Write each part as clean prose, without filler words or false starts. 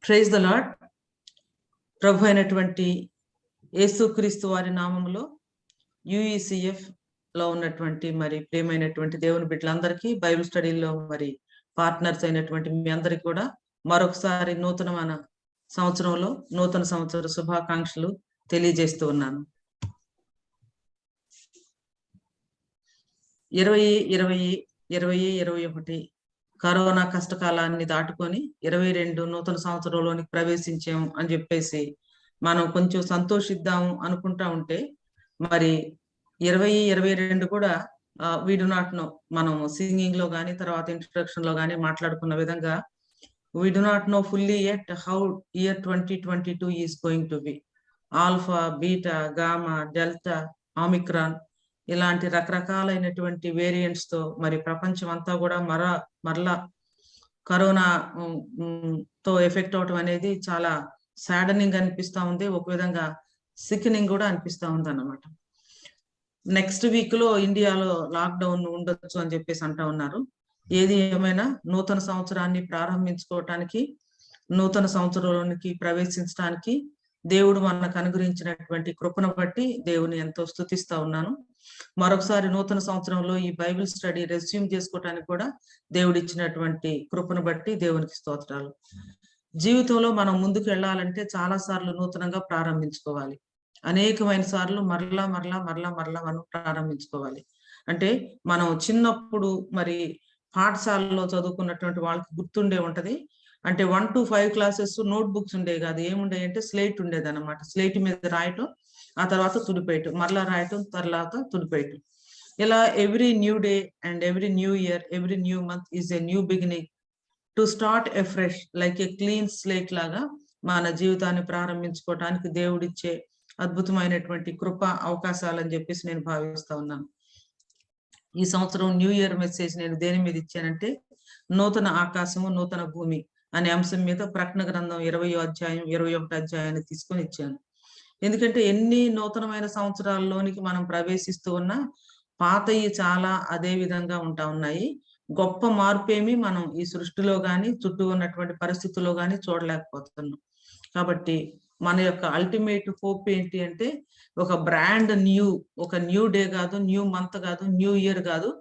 Praise the lord. ప్రభు అయినటువంటి యేసుక్రీస్తు వారి నామములో UECF లో ఉన్నటువంటి మరి ప్రియమైనటువంటి దేవుని బిడ్డలందరికీ బైబిల్ స్టడీలో మరి పార్ట్నర్స్ అయినటువంటి మీ అందరికి కూడా మరొకసారి నూతనమైన సంవత్సరంలో నూతన సంవత్సర శుభాకాంక్షలు తెలియజేస్తూ ఉన్నాను. 2020-2021 కరోనా కష్టకాలాన్ని దాటుకొని 22 నూతన సంవత్సరంలోనికి ప్రవేశించాము అని చెప్పేసి మనం కొంచెం సంతోషిద్దాము అనుకుంటా ఉంటే మరి 2022 కూడా వీ డు నాట్ నో. మనం సింగింగ్ లో గానీ తర్వాత ఇంట్రడక్షన్ లో గానీ మాట్లాడుకున్న విధంగా we do not know fully yet how year 2022 is going to be. Alpha, beta, gamma, delta, omicron ఇలాంటి రకరకాలైనటువంటి వేరియంట్స్ తో మరి ప్రపంచం అంతా కూడా మరలా కరోనా తో ఎఫెక్ట్ అవటం అనేది చాలా సాడనింగ్ అనిపిస్తా ఉంది. ఒక విధంగా సిక్నింగ్ కూడా అనిపిస్తా ఉంది అన్నమాట. నెక్స్ట్ వీక్ లో ఇండియాలో లాక్డౌన్ ఉండొచ్చు అని చెప్పేసి అంటా ఉన్నారు. ఏది ఏమైనా నూతన సంవత్సరాన్ని ప్రారంభించుకోవటానికి, నూతన సంవత్సరంలోనికి ప్రవేశించడానికి దేవుడు మనకు అనుగ్రహించినటువంటి కృపను బట్టి దేవుని ఎంతో స్తుతిస్తా ఉన్నాను. మరొకసారి నూతన సంవత్సరంలో ఈ బైబిల్ స్టడీ రెస్యూమ్ చేసుకోవటానికి కూడా దేవుడు ఇచ్చినటువంటి కృపను బట్టి దేవునికి స్తోత్రాలు. జీవితంలో మనం ముందుకు వెళ్ళాలంటే చాలా సార్లు నూతనంగా ప్రారంభించుకోవాలి. అనేకమైన సార్లు మరలా మనం ప్రారంభించుకోవాలి. అంటే మనం చిన్నప్పుడు మరి పాఠశాలలో చదువుకున్నటువంటి వాళ్ళకి గుర్తుండే ఉంటది. అంటే 1 to 5 క్లాసెస్ నోట్ బుక్స్ ఉండేవి కాదు. ఏముండే అంటే స్లేట్ ఉండేది అనమాట. స్లేట్ మీద రాయటం, ఆ తర్వాత తుడిపేయటం, మరలా రాయటం, తర్వాత తుడిపేయటం. ఇలా every new day and every new year, every new month is a new beginning to start a fresh like a clean slate లాగా మన జీవితాన్ని ప్రారంభించుకోవటానికి దేవుడిచ్చే అద్భుతమైనటువంటి కృప అవకాశాలని చెప్పేసి నేను భావిస్తా ఉన్నాను. ఈ సంవత్సరం న్యూ ఇయర్ మెసేజ్ నేను దేని మీద ఇచ్చానంటే నూతన ఆకాశము నూతన భూమి అనే అంశం మీద ప్రకటన గ్రంథం 20వ అధ్యాయం 21వ అధ్యాయాన్ని తీసుకొని ఇచ్చాను. ఎందుకంటే ఎన్ని నూతనమైన సంవత్సరాల్లోనికి మనం ప్రవేశిస్తూ ఉన్నా పాతయి చాలా అదే విధంగా ఉంటా ఉన్నాయి. గొప్ప మార్పేమి మనం ఈ సృష్టిలో గాని చుట్టూ ఉన్నటువంటి పరిస్థితుల్లో గాని చూడలేకపోతున్నాం. కాబట్టి మన యొక్క అల్టిమేట్ హోప్ ఏంటి అంటే ఒక బ్రాండ్ న్యూ, ఒక న్యూ డే కాదు, న్యూ మంత్ కాదు, న్యూ ఇయర్ కాదు,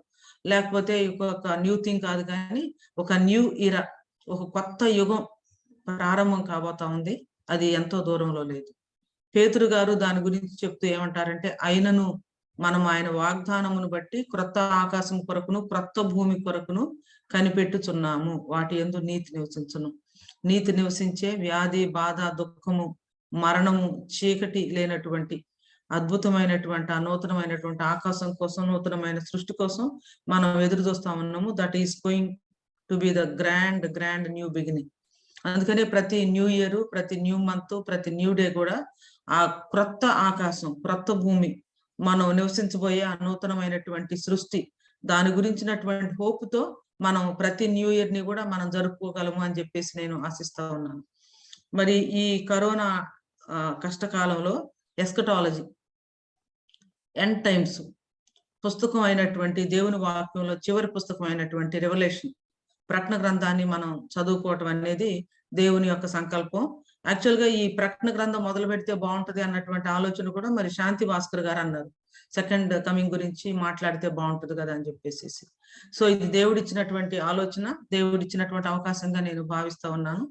లేకపోతే ఒక న్యూ థింగ్ కాదు, కానీ ఒక న్యూ ఇరా, ఒక కొత్త యుగం ప్రారంభం కాబోతా ఉంది. అది ఎంతో దూరంలో లేదు. పేతురు గారు దాని గురించి చెప్తూ ఏమంటారంటే, అయినను మనం ఆయన వాగ్దానమును బట్టి క్రొత్త ఆకాశం కొరకును క్రొత్త భూమి కొరకును కనిపెట్టుచున్నాము. వాటి యందు నీతి నివసించును. నీతి నివసించే వ్యాధి, బాధ, దుఃఖము, మరణము, చీకటి లేనటువంటి అద్భుతమైనటువంటి ఆ నూతనమైనటువంటి ఆకాశం కోసం, నూతనమైన సృష్టి కోసం మనం ఎదురు చూస్తా ఉన్నాము. That is going to be the grand new beginning. అందుకనే ప్రతి న్యూ ఇయర్, ప్రతి న్యూ మంత్, ప్రతి న్యూ డే కూడా ఆ క్రొత్త ఆకాశం, క్రొత్త భూమి, మనం నివసించబోయే ఆ నూతనమైనటువంటి సృష్టి, దాని గురించినటువంటి హోప్ తో మనం ప్రతి న్యూ ఇయర్ ని కూడా మనం జరుపుకోగలము అని చెప్పేసి నేను ఆశిస్తా ఉన్నాను. మరి ఈ కరోనా కష్టకాలంలో ఎస్కటాలజీ, ఎండ్ టైమ్స్ పుస్తకం అయినటువంటి దేవుని వాక్యంలో చివరి పుస్తకం అయినటువంటి రెవల్యూషన్ ప్రకటన గ్రంథాన్ని మనం చదువుకోవటం అనేది దేవుని యొక్క సంకల్పం. యాక్చువల్ గా ఈ ప్రకటన గ్రంథం మొదలు పెడితే బాగుంటది అన్నటువంటి ఆలోచన కూడా మరి శాంతి భాస్కర్ గారు అన్నారు. సెకండ్ కమింగ్ గురించి మాట్లాడితే బాగుంటది కదా అని చెప్పేసి. సో ఇది దేవుడిచ్చినటువంటి ఆలోచన, దేవుడిచ్చినటువంటి అవకాశంగా నేను భావిస్తా ఉన్నాను.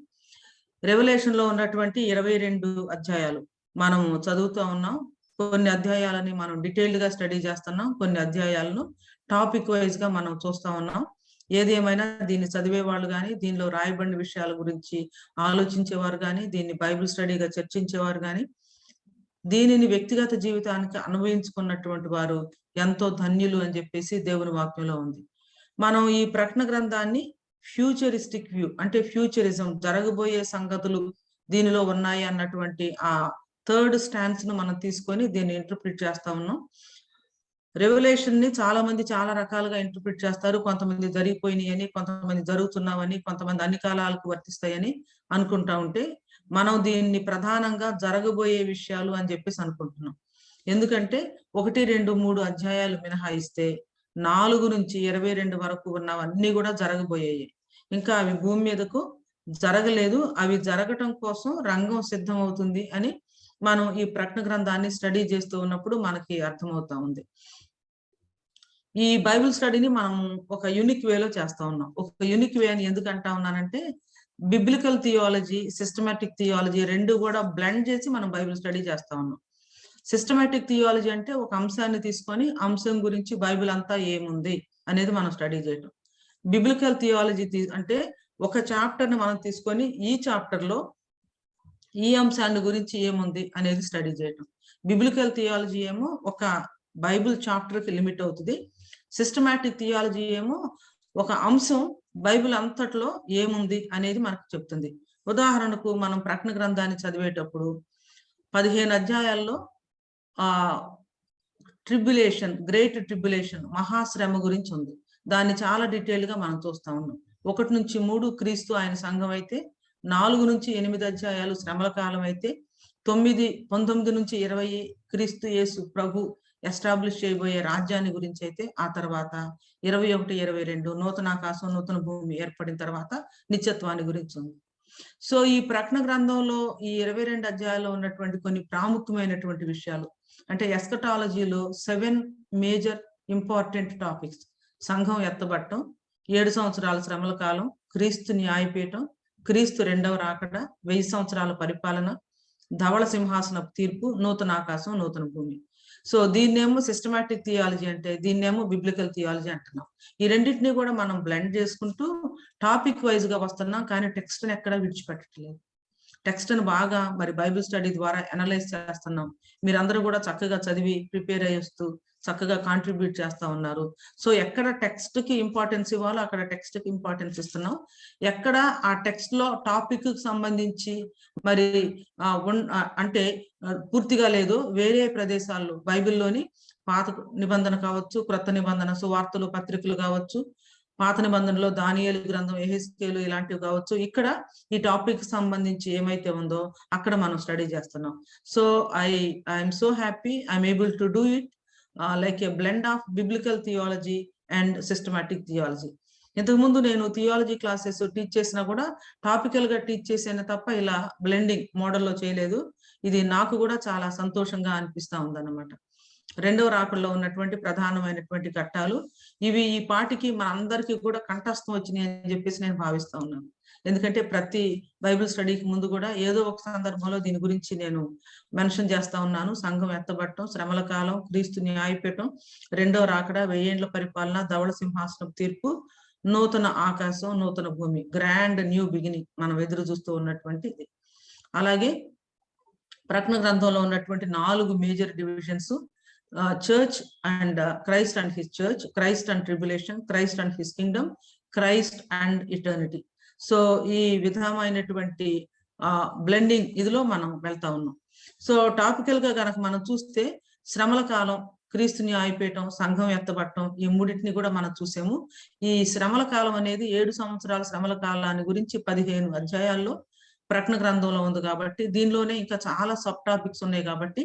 రెవల్యూషన్ లో ఉన్నటువంటి 22 అధ్యాయాలు మనం చదువుతూ ఉన్నాం. కొన్ని అధ్యాయాలని మనం డీటెయిల్డ్ గా స్టడీ చేస్తున్నాం, కొన్ని అధ్యాయాలను టాపిక్ వైజ్ గా మనం చూస్తా ఉన్నాం. ఏది ఏమైనా దీన్ని చదివే వాళ్ళు కానీ, దీనిలో రాయబడిన విషయాల గురించి ఆలోచించేవారు కానీ, దీన్ని బైబిల్ స్టడీగా చర్చించేవారు కానీ, దీనిని వ్యక్తిగత జీవితానికి అనుభవించుకున్నటువంటి వారు ఎంతో ధన్యులు అని చెప్పేసి దేవుని వాక్యంలో ఉంది. మనం ఈ ప్రకటన గ్రంథాన్ని ఫ్యూచరిస్టిక్ వ్యూ, అంటే ఫ్యూచరిజం, జరగబోయే సంగతులు దీనిలో ఉన్నాయి అన్నటువంటి ఆ థర్డ్ స్టాన్స్ ను మనం తీసుకొని దీన్ని ఇంటర్ప్రిట్ చేస్తా ఉన్నాం. రెవల్యూషన్ ని చాలా మంది చాలా రకాలుగా ఇంటర్ప్రిట్ చేస్తారు. కొంతమంది జరిగిపోయినాయి అని, కొంతమంది జరుగుతున్నావని, కొంతమంది అన్ని కాలాలకు వర్తిస్తాయని అనుకుంటా ఉంటే మనం దీన్ని ప్రధానంగా జరగబోయే విషయాలు అని చెప్పేసి అనుకుంటున్నాం. ఎందుకంటే 1, 2, 3 అధ్యాయాలు మినహాయిస్తే 4 నుంచి 22 వరకు ఉన్నవన్నీ కూడా జరగబోయాయి. ఇంకా అవి భూమి మీదకు జరగలేదు. అవి జరగటం కోసం రంగం సిద్ధమవుతుంది అని మనం ఈ ప్రకటన గ్రంథాన్ని స్టడీ చేస్తూ ఉన్నప్పుడు మనకి అర్థమవుతా ఉంది. ఈ బైబిల్ స్టడీని మనం ఒక యూనిక్ వేలో చేస్తా ఉన్నాం. ఒక యూనిక్ వే అని ఎందుకు అంటా ఉన్నానంటే, బిబ్లికల్ థియాలజీ, సిస్టమాటిక్ థియాలజీ రెండు కూడా బ్లెండ్ చేసి మనం బైబిల్ స్టడీ చేస్తా ఉన్నాం. సిస్టమాటిక్ థియాలజీ అంటే ఒక అంశాన్ని తీసుకొని అంశం గురించి బైబిల్ అంతా ఏముంది అనేది మనం స్టడీ చేయటం. బిబ్లికల్ థియాలజీ అంటే ఒక చాప్టర్ ని మనం తీసుకొని ఈ చాప్టర్ లో ఈ అంశాన్ని గురించి ఏముంది అనేది స్టడీ చేయటం. బిబ్లికల్ థియాలజీ ఏమో ఒక బైబిల్ చాప్టర్ కి లిమిట్ అవుతుంది. సిస్టమాటిక్ థియాలజీ ఏమో ఒక అంశం బైబిల్ అంతట్లో ఏముంది అనేది మనకు చెప్తుంది. ఉదాహరణకు మనం ప్రకటన గ్రంథాన్ని చదివేటప్పుడు 15 అధ్యాయాల్లో ట్రిబ్యులేషన్, గ్రేట్ ట్రిబ్యులేషన్, మహాశ్రమ గురించి ఉంది. దాన్ని చాలా డీటెయిల్ గా మనం చూస్తా ఉన్నాం. 1 నుంచి 3 క్రీస్తు ఆయన సంఘం అయితే, 4 నుంచి 8 అధ్యాయాలు శ్రమల కాలం అయితే, 19 నుంచి 20 క్రీస్తు యేసు ప్రభు ఎస్టాబ్లిష్ చేయబోయే రాజ్యాన్ని గురించి అయితే, ఆ తర్వాత 21, 22 నూతన ఆకాశం నూతన భూమి ఏర్పడిన తర్వాత నిత్యత్వాన్ని గురించి ఉంది. సో ఈ ప్రకటన గ్రంథంలో ఈ 22 అధ్యాయాల్లో ఉన్నటువంటి కొన్ని ప్రాముఖ్యమైనటువంటి విషయాలు అంటే ఎస్కటాలజీలో 7 మేజర్ ఇంపార్టెంట్ టాపిక్స్: సంఘం ఎత్తబట్టం, 7 సంవత్సరాల శ్రమల కాలం, క్రీస్తు న్యాయపీఠం, క్రీస్తు రెండవ రాకడ, 1000 సంవత్సరాల పరిపాలన, ధవళ సింహాసన తీర్పు, నూతన ఆకాశం నూతన భూమి. సో దీన్నేమో సిస్టమాటిక్ థియాలజీ అంటే, దీన్నేమో బిబ్లికల్ థియాలజీ అంటున్నాం. ఈ రెండింటినీ కూడా మనం బ్లెండ్ చేసుకుంటూ టాపిక్ వైజ్ గా వస్తున్నాం, కానీ టెక్స్ట్ ని ఎక్కడా విడిచిపెట్టట్లేదు. టెక్స్ట్ ని బాగా మరి బైబిల్ స్టడీ ద్వారా అనలైజ్ చేస్తున్నాం. మీరందరూ కూడా చక్కగా చదివి ప్రిపేర్ అయ్యేస్తూ చక్కగా కాంట్రిబ్యూట్ చేస్తా ఉన్నారు. సో ఎక్కడ టెక్స్ట్ కి ఇంపార్టెన్స్ ఇవ్వాలో అక్కడ టెక్స్ట్ కి ఇంపార్టెన్స్ ఇస్తున్నాం. ఎక్కడ ఆ టెక్స్ట్ లో టాపిక్ కి సంబంధించి మరి అంటే పూర్తిగా లేదు, వేరే ప్రదేశాల్లో బైబిల్లోని పాత నిబంధన కావచ్చు, క్రొత్త నిబంధన సువార్తలు పత్రికలు కావచ్చు, పాత నిబంధనలో దానియేలు గ్రంథం, యెహెజ్కేలు ఇలాంటివి కావచ్చు, ఇక్కడ ఈ టాపిక్ సంబంధించి ఏమైతే ఉందో అక్కడ మనం స్టడీ చేస్తున్నాం. So I'm so happy I'm able to do it like A blend of biblical theology and systematic theology. ఇంతకుముందు నేను థియాలజీ క్లాసెస్ టీచ్ చేసినా కూడా టాపికల్ గా టీచ్ చేసేనే తప్ప ఇలా బ్లెండింగ్ మోడల్లో చేయలేదు. ఇది నాకు కూడా చాలా సంతోషంగా అనిపిస్తా ఉందన్నమాట. రెండవ రాకడలో ఉన్నటువంటి ప్రధానమైనటువంటి ఘట్టాలు ఇవి. ఈ పాటికి మన అందరికీ కూడా కంఠస్థం వచ్చినాయి అని చెప్పేసి నేను భావిస్తా ఉన్నాను. ఎందుకంటే ప్రతి బైబిల్ స్టడీకి ముందు కూడా ఏదో ఒక సందర్భంలో దీని గురించి నేను మెన్షన్ చేస్తా ఉన్నాను. సంఘం ఎత్తబట్టం, శ్రమల కాలం, క్రీస్తు న్యాయపీఠం, రెండవ రాకడ, 1000 ఏండ్ల పరిపాలన, ధవళ సింహాసనం తీర్పు, నూతన ఆకాశం నూతన భూమి, గ్రాండ్ న్యూ బిగినింగ్ మనం ఎదురు చూస్తూ ఉన్నటువంటి ఇది. అలాగే ప్రకటన గ్రంథంలో ఉన్నటువంటి 4 major divisions: church and Christ and his church, Christ and tribulation, Christ and his Kingdom, Christ and eternity. So ఈ విధమైనటువంటి బ్లెండింగ్ ఇదిలో మనం వెళ్తా ఉన్నాం. సో టాపికల్ గా కనుక మనం చూస్తే శ్రమల కాలం, క్రీస్తు న్యాయపీఠం, సంఘం ఎత్తబట్టం, ఈ మూడింటిని కూడా మనం చూసాము. ఈ శ్రమల కాలం అనేది 7 సంవత్సరాల శ్రమల కాలాన్ని గురించి 15 అధ్యాయాల్లో ప్రకటన గ్రంథంలో ఉంది కాబట్టి దీనిలోనే ఇంకా చాలా సబ్ టాపిక్స్ ఉన్నాయి. కాబట్టి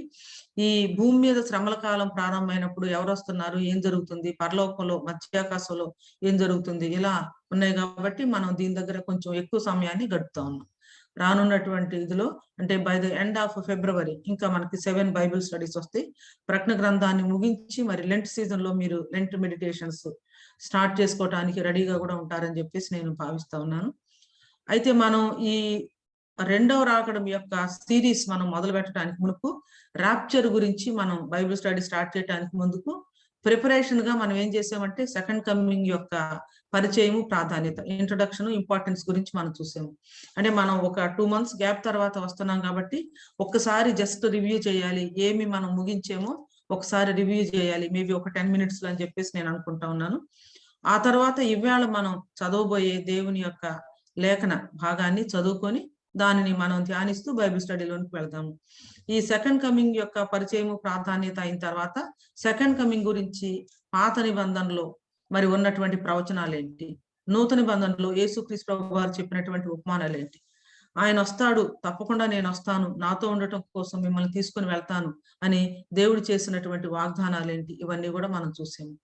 ఈ భూమి మీద శ్రమల కాలం ప్రారంభమైనప్పుడు ఎవరు వస్తున్నారు, ఏం జరుగుతుంది, పరలోకంలో మధ్యాకాశంలో ఏం జరుగుతుంది, ఇలా ఉన్నాయి. కాబట్టి మనం దీని దగ్గర కొంచెం ఎక్కువ సమయాన్ని గడుపుతా ఉన్నాం. రానున్నటువంటి ఇదిలో అంటే by the end of February ఇంకా మనకి 7 బైబిల్ స్టడీస్ వస్తాయి. ప్రకటన గ్రంథాన్ని ముగించి మరి లెంట్ సీజన్ లో మీరు లెంట్ మెడిటేషన్స్ స్టార్ట్ చేసుకోవడానికి రెడీగా కూడా ఉంటారని చెప్పేసి నేను భావిస్తా ఉన్నాను. అయితే మనం ఈ రెండవ రాకడం యొక్క సిరీస్ మనం మొదలు పెట్టడానికి మునుపు రాప్చర్ గురించి మనం బైబిల్ స్టడీ స్టార్ట్ చేయడానికి ముందుకు ప్రిపరేషన్ గా మనం ఏం చేసామంటే సెకండ్ కమింగ్ యొక్క పరిచయము, ప్రాధాన్యత, ఇంట్రొడక్షన్, ఇంపార్టెన్స్ గురించి మనం చూసాము. అంటే మనం ఒక 2 months గ్యాప్ తర్వాత వస్తున్నాం కాబట్టి ఒక్కసారి జస్ట్ రివ్యూ చేయాలి, ఏమి మనం ముగించేమో ఒకసారి రివ్యూ చేయాలి, మేబీ ఒక 10 minutes అని చెప్పేసి నేను అనుకుంటా ఉన్నాను. ఆ తర్వాత ఇవాళ మనం చదవబోయే దేవుని యొక్క లేఖన భాగాన్ని చదువుకొని దానిని మనం ధ్యానిస్తూ బైబిల్ స్టడీలోనికి వెళ్దాము. ఈ సెకండ్ కమింగ్ యొక్క పరిచయము, ప్రాధాన్యత అయిన తర్వాత సెకండ్ కమింగ్ గురించి పాత నిబంధనలో మరి ఉన్నటువంటి ప్రవచనాలు ఏంటి, నూతన నిబంధనలో యేసుక్రీస్తు ప్రభు వారు చెప్పినటువంటి ఉపమానాలు ఏంటి, ఆయన వస్తాడు, తప్పకుండా నేను వస్తాను, నాతో ఉండటం కోసం మిమ్మల్ని తీసుకుని వెళ్తాను అని దేవుడు చేసినటువంటి వాగ్దానాలు ఏంటి, ఇవన్నీ కూడా మనం చూసాము.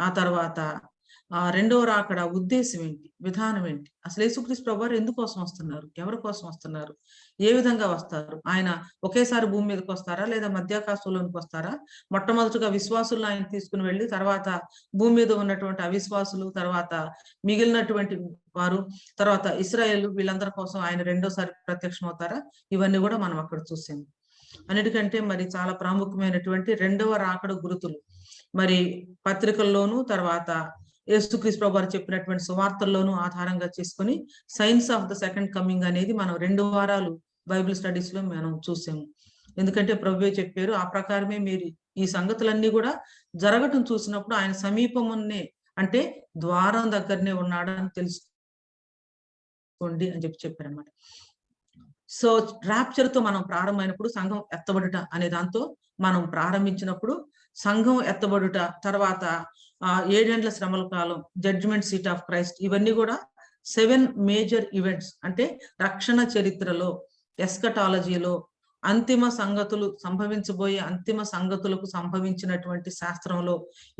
ఆ తర్వాత రెండవ రాకడ ఉద్దేశం ఏంటి, విధానం ఏంటి, అసలు యేసుక్రీస్తు ప్రభువారు ఎందుకోసం వస్తున్నారు, ఎవరి కోసం వస్తున్నారు, ఏ విధంగా వస్తారు, ఆయన ఒకేసారి భూమి మీదకి వస్తారా లేదా మధ్యాకాశంలోనికి వస్తారా, మొట్టమొదటిగా విశ్వాసులను ఆయన తీసుకుని వెళ్ళి తర్వాత భూమి మీద ఉన్నటువంటి అవిశ్వాసులు, తర్వాత మిగిలినటువంటి వారు, తర్వాత ఇశ్రాయేలు, వీళ్ళందరి కోసం ఆయన రెండోసారి ప్రత్యక్షం అవుతారా, ఇవన్నీ కూడా మనం అక్కడ చూసాము. అన్నిటికంటే మరి చాలా ప్రాముఖ్యమైనటువంటి రెండవ రాకడ గురుతులు మరి పత్రికల్లోనూ, తర్వాత యేసుక్రీస్తు ప్రభువారు చెప్పినటువంటి సువార్తల్లోనూ ఆధారంగా చేసుకుని science of the second coming అనేది మనం 2 వారాలు బైబిల్ స్టడీస్ లో మనం చూసాము. ఎందుకంటే ప్రభువే చెప్పారు, ఆ ప్రకారమే మీరు ఈ సంగతులన్నీ కూడా జరగటం చూసినప్పుడు ఆయన సమీపమునే, అంటే ద్వారం దగ్గరనే ఉన్నాడని తెలుసుకోండి అని చెప్పారనమాట. సో ర్యాప్చర్ తో మనం ప్రారంభమైనప్పుడు సంఘం ఎత్తబడుట అనే దాంతో మనం ప్రారంభించినప్పుడు సంఘం ఎత్తబడుట, తర్వాత 7 ఏండ్ల శ్రమల కాలం, జడ్జిమెంట్ సీట్ ఆఫ్ క్రైస్ట్, ఇవన్నీ కూడా 7 మేజర్ ఈవెంట్స్, అంటే రక్షణ చరిత్రలో, ఎస్కటాలజీలో అంతిమ సంగతులు సంభవించబోయే అంతిమ సంగతులకు సంభవించినటువంటి శాస్త్రంలో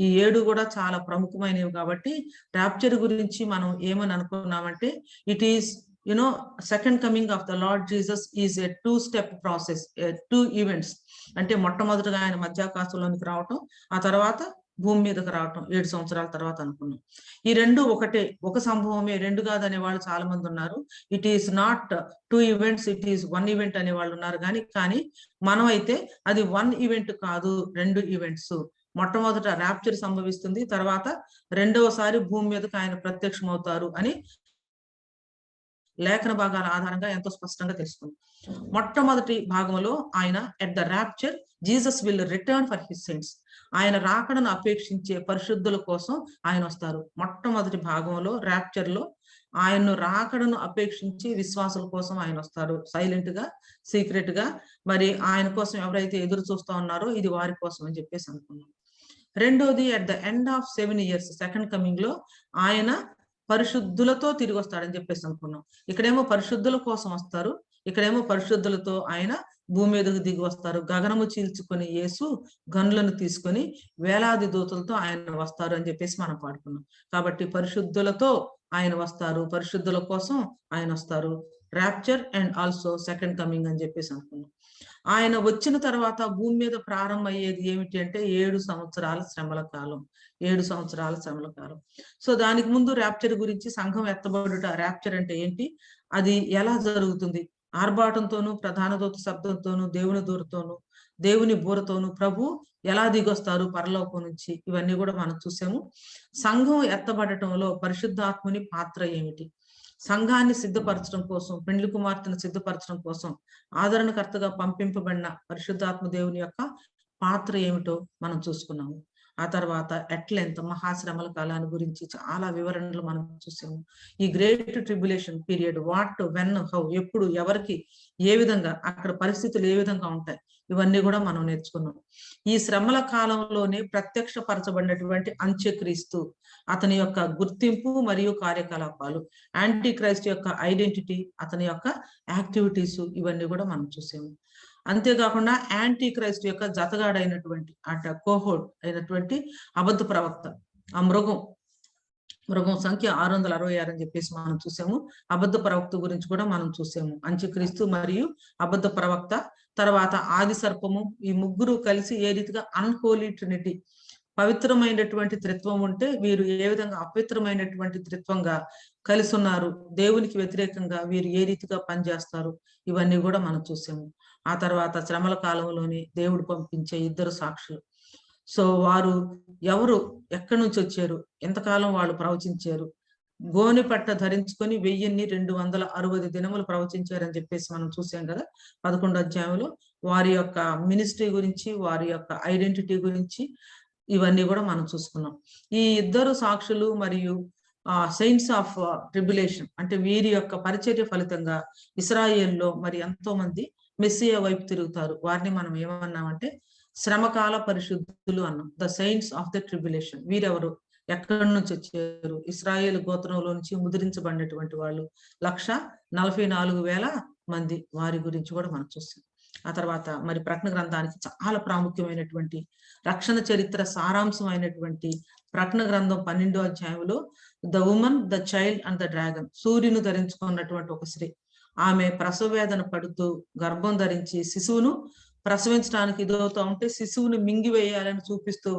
ఈ 7 కూడా చాలా ప్రముఖమైనవి. కాబట్టి ర్యాప్చర్ గురించి మనం ఏమని అనుకున్నామంటే, it is second coming of the lord Jesus is a 2-step process, 2 events. అంటే మొట్టమొదటిగా ఆయన మధ్యాకాశంలోనికి రావటం, ఆ తర్వాత భూమి మీదకి రావటం 7 సంవత్సరాల తర్వాత అనుకున్నాం. ఈ రెండు ఒకటే, ఒక సంభవమే, రెండు కాదనే వాళ్ళు చాలా మంది ఉన్నారు. It is not 2 events, it is 1 event అనే వాళ్ళు ఉన్నారు. కానీ మనం అయితే అది 1 ఈవెంట్ కాదు, 2 ఈవెంట్స్. మొట్టమొదట ర్యాప్చర్ సంభవిస్తుంది, తర్వాత రెండవసారి భూమి మీదకి ఆయన ప్రత్యక్షం అవుతారు అని లేఖన భాగాల ఆధారంగా ఎంతో స్పష్టంగా తెలుసుకుంది. మొట్టమొదటి భాగంలో ఆయన at the rapture Jesus will return for his saints, ఆయన రాకడను అపేక్షించే పరిశుద్ధుల కోసం ఆయన వస్తారు. మొట్టమొదటి భాగంలో ర్యాప్చర్ లో ఆయన్ను రాకడను అపేక్షించి విశ్వాసుల కోసం ఆయన వస్తారు, సైలెంట్ గా, సీక్రెట్ గా. మరి ఆయన కోసం ఎవరైతే ఎదురు చూస్తా ఉన్నారో ఇది వారి కోసం అని చెప్పేసి అనుకున్నాం. రెండోది, at the end of 7 years second coming లో ఆయన పరిశుద్ధులతో తిరిగి వస్తాడని చెప్పేసి అనుకున్నాం. ఇక్కడేమో పరిశుద్ధుల కోసం వస్తారు, ఇక్కడేమో పరిశుద్ధులతో ఆయన భూమి మీదకు దిగి వస్తారు. గగనము చీల్చుకొని యేసు గనులను తీసుకొని వేలాది దూతలతో ఆయన వస్తారు అని చెప్పేసి మనం పాడుకున్నాం. కాబట్టి పరిశుద్ధులతో ఆయన వస్తారు, పరిశుద్ధుల కోసం ఆయన వస్తారు. Rapture and also second coming అని చెప్పేసి అనుకున్నాం. ఆయన వచ్చిన తర్వాత భూమి మీద ప్రారంభమయ్యేది ఏమిటి అంటే 7 సంవత్సరాల శ్రమల కాలం, 7 సంవత్సరాల శ్రమల కాలం. సో దానికి ముందు ర్యాప్చర్ గురించి, సంఘం ఎత్తబడుట, ర్యాప్చర్ అంటే ఏంటి, అది ఎలా జరుగుతుంది, ఆర్భాటంతోనూ, ప్రధాన దూత శబ్దంతోనూ, దేవుని దూరతోనూ, దేవుని బూరతోనూ ప్రభు ఎలా దిగొస్తారు పరలోకం నుంచి, ఇవన్నీ కూడా మనం చూసాము. సంఘం ఎత్తబడటంలో పరిశుద్ధాత్ముని పాత్ర ఏమిటి, సంఘాన్ని సిద్ధపరచడం కోసం, పెండ్లి కుమార్తెను సిద్ధపరచడం కోసం ఆదరణకర్తగా పంపింపబడిన పరిశుద్ధాత్మ దేవుని యొక్క పాత్ర ఏమిటో మనం చూసుకున్నాము. ఆ తర్వాత ఎట్లెంత మహాశ్రమల కాలాన్ని గురించి చాలా వివరణలు మనం చూసాము. ఈ great tribulation period, what, when, how, ఎప్పుడు, ఎవరికి, ఏ విధంగా, అక్కడ పరిస్థితులు ఏ విధంగా ఉంటాయి, ఇవన్నీ కూడా మనం నేర్చుకున్నాం. ఈ శ్రమల కాలంలోనే ప్రత్యక్షపరచబడినటువంటి అంత్యక్రీస్తు, అతని యొక్క గుర్తింపు మరియు కార్యకలాపాలు, యాంటీ క్రైస్ట్ యొక్క ఐడెంటిటీ, అతని యొక్క యాక్టివిటీస్, ఇవన్నీ కూడా మనం చూసాము. అంతేకాకుండా యాంటీ క్రైస్ట్ యొక్క జతగాడైనటువంటి కోహోడ్ అయినటువంటి అబద్ధ ప్రవక్త, ఆ మృగం సంఖ్య 666 అని చెప్పేసి మనం చూసాము. అబద్ధ ప్రవక్త గురించి కూడా మనం చూసాము, అంత్యక్రీస్తు మరియు అబద్ధ ప్రవక్త. తర్వాత ఆది సర్పము, ఈ ముగ్గురు కలిసి ఏ రీతిగా అన్హోలీ ట్రినిటీ, పవిత్రమైనటువంటి త్రిత్వం ఉంటే వీరు ఏ విధంగా అపవిత్రమైనటువంటి త్రిత్వంగా కలిసి ఉన్నారు, దేవునికి వ్యతిరేకంగా వీరు ఏ రీతిగా పనిచేస్తారు, ఇవన్నీ కూడా మనం చూసాము. ఆ తర్వాత శ్రమల కాలంలోనే దేవుడు పంపించే 2 సాక్షులు. సో వారు ఎవరు, ఎక్కడి నుంచి వచ్చారు, ఎంతకాలం వాళ్ళు ప్రవచించారు, గోని పట్ట ధరించుకొని 1260 దినములు ప్రవచించారని చెప్పేసి మనం చూసాం కదా 11వ అధ్యాయంలో. వారి యొక్క మినిస్ట్రీ గురించి, వారి యొక్క ఐడెంటిటీ గురించి, ఇవన్నీ కూడా మనం చూసుకున్నాం. ఈ 2 సాక్షులు మరియు సెయింట్స్ ఆఫ్ ట్రిబ్యులేషన్, అంటే వీరి యొక్క పరిచర్య ఫలితంగా ఇశ్రాయేల్లో మరి ఎంతో మంది మెస్సియా వైపు తిరుగుతారు. వారిని మనం ఏమన్నామంటే శ్రమకాల పరిశుద్ధులు అన్నాం, the saints of the tribulation. వీరెవరు, ఎక్కడి నుంచి వచ్చారు, ఇశ్రాయేల్ గోత్రంలో నుంచి ముద్రించబడినటువంటి వాళ్ళు 1,44,000 మంది, వారి గురించి కూడా మనం చూస్తాం. ఆ తర్వాత మరి ప్రకటన గ్రంథానికి చాలా ప్రాముఖ్యమైనటువంటి రక్షణ చరిత్ర సారాంశమైనటువంటి ప్రకటన గ్రంథం 12వ అధ్యాయంలో the woman, the child and the dragon, సూర్యుని ధరించుకున్నటువంటి ఒక స్త్రీ, ఆమె ప్రసవ వేదన పడుతూ గర్భం ధరించి శిశువును ప్రసవించడానికి ఇదవుతూ ఉంటే శిశువుని మింగివేయాలని చూస్తూ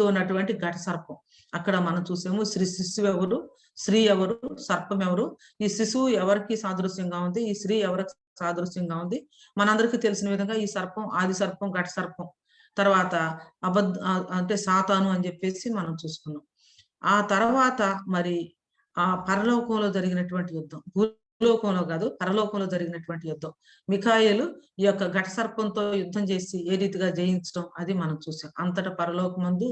ఉన్నటువంటి ఘట సర్పం. అక్కడ మనం చూసాము శిశువు ఎవరు, స్త్రీ ఎవరు, సర్పం ఎవరు, ఈ శిశువు ఎవరికి సాదృశ్యంగా ఉంది, ఈ స్త్రీ ఎవరికి సాదృశ్యంగా ఉంది. మనందరికీ తెలిసిన విధంగా ఈ సర్పం ఆది సర్పం, ఘట సర్పం, తర్వాత అంటే సాతాను అని చెప్పేసి మనం చూసుకున్నాం. ఆ తర్వాత మరి ఆ పరలోకంలో జరిగినటువంటి యుద్ధం, భూలోకంలో కాదు పరలోకంలో జరిగినటువంటి యుద్ధం, మిఖాయేలు ఈ యొక్క ఘట సర్పంతో యుద్ధం చేసి ఏ రీతిగా జయించడం అది మనం చూసాం. అంతటా పరలోకమందు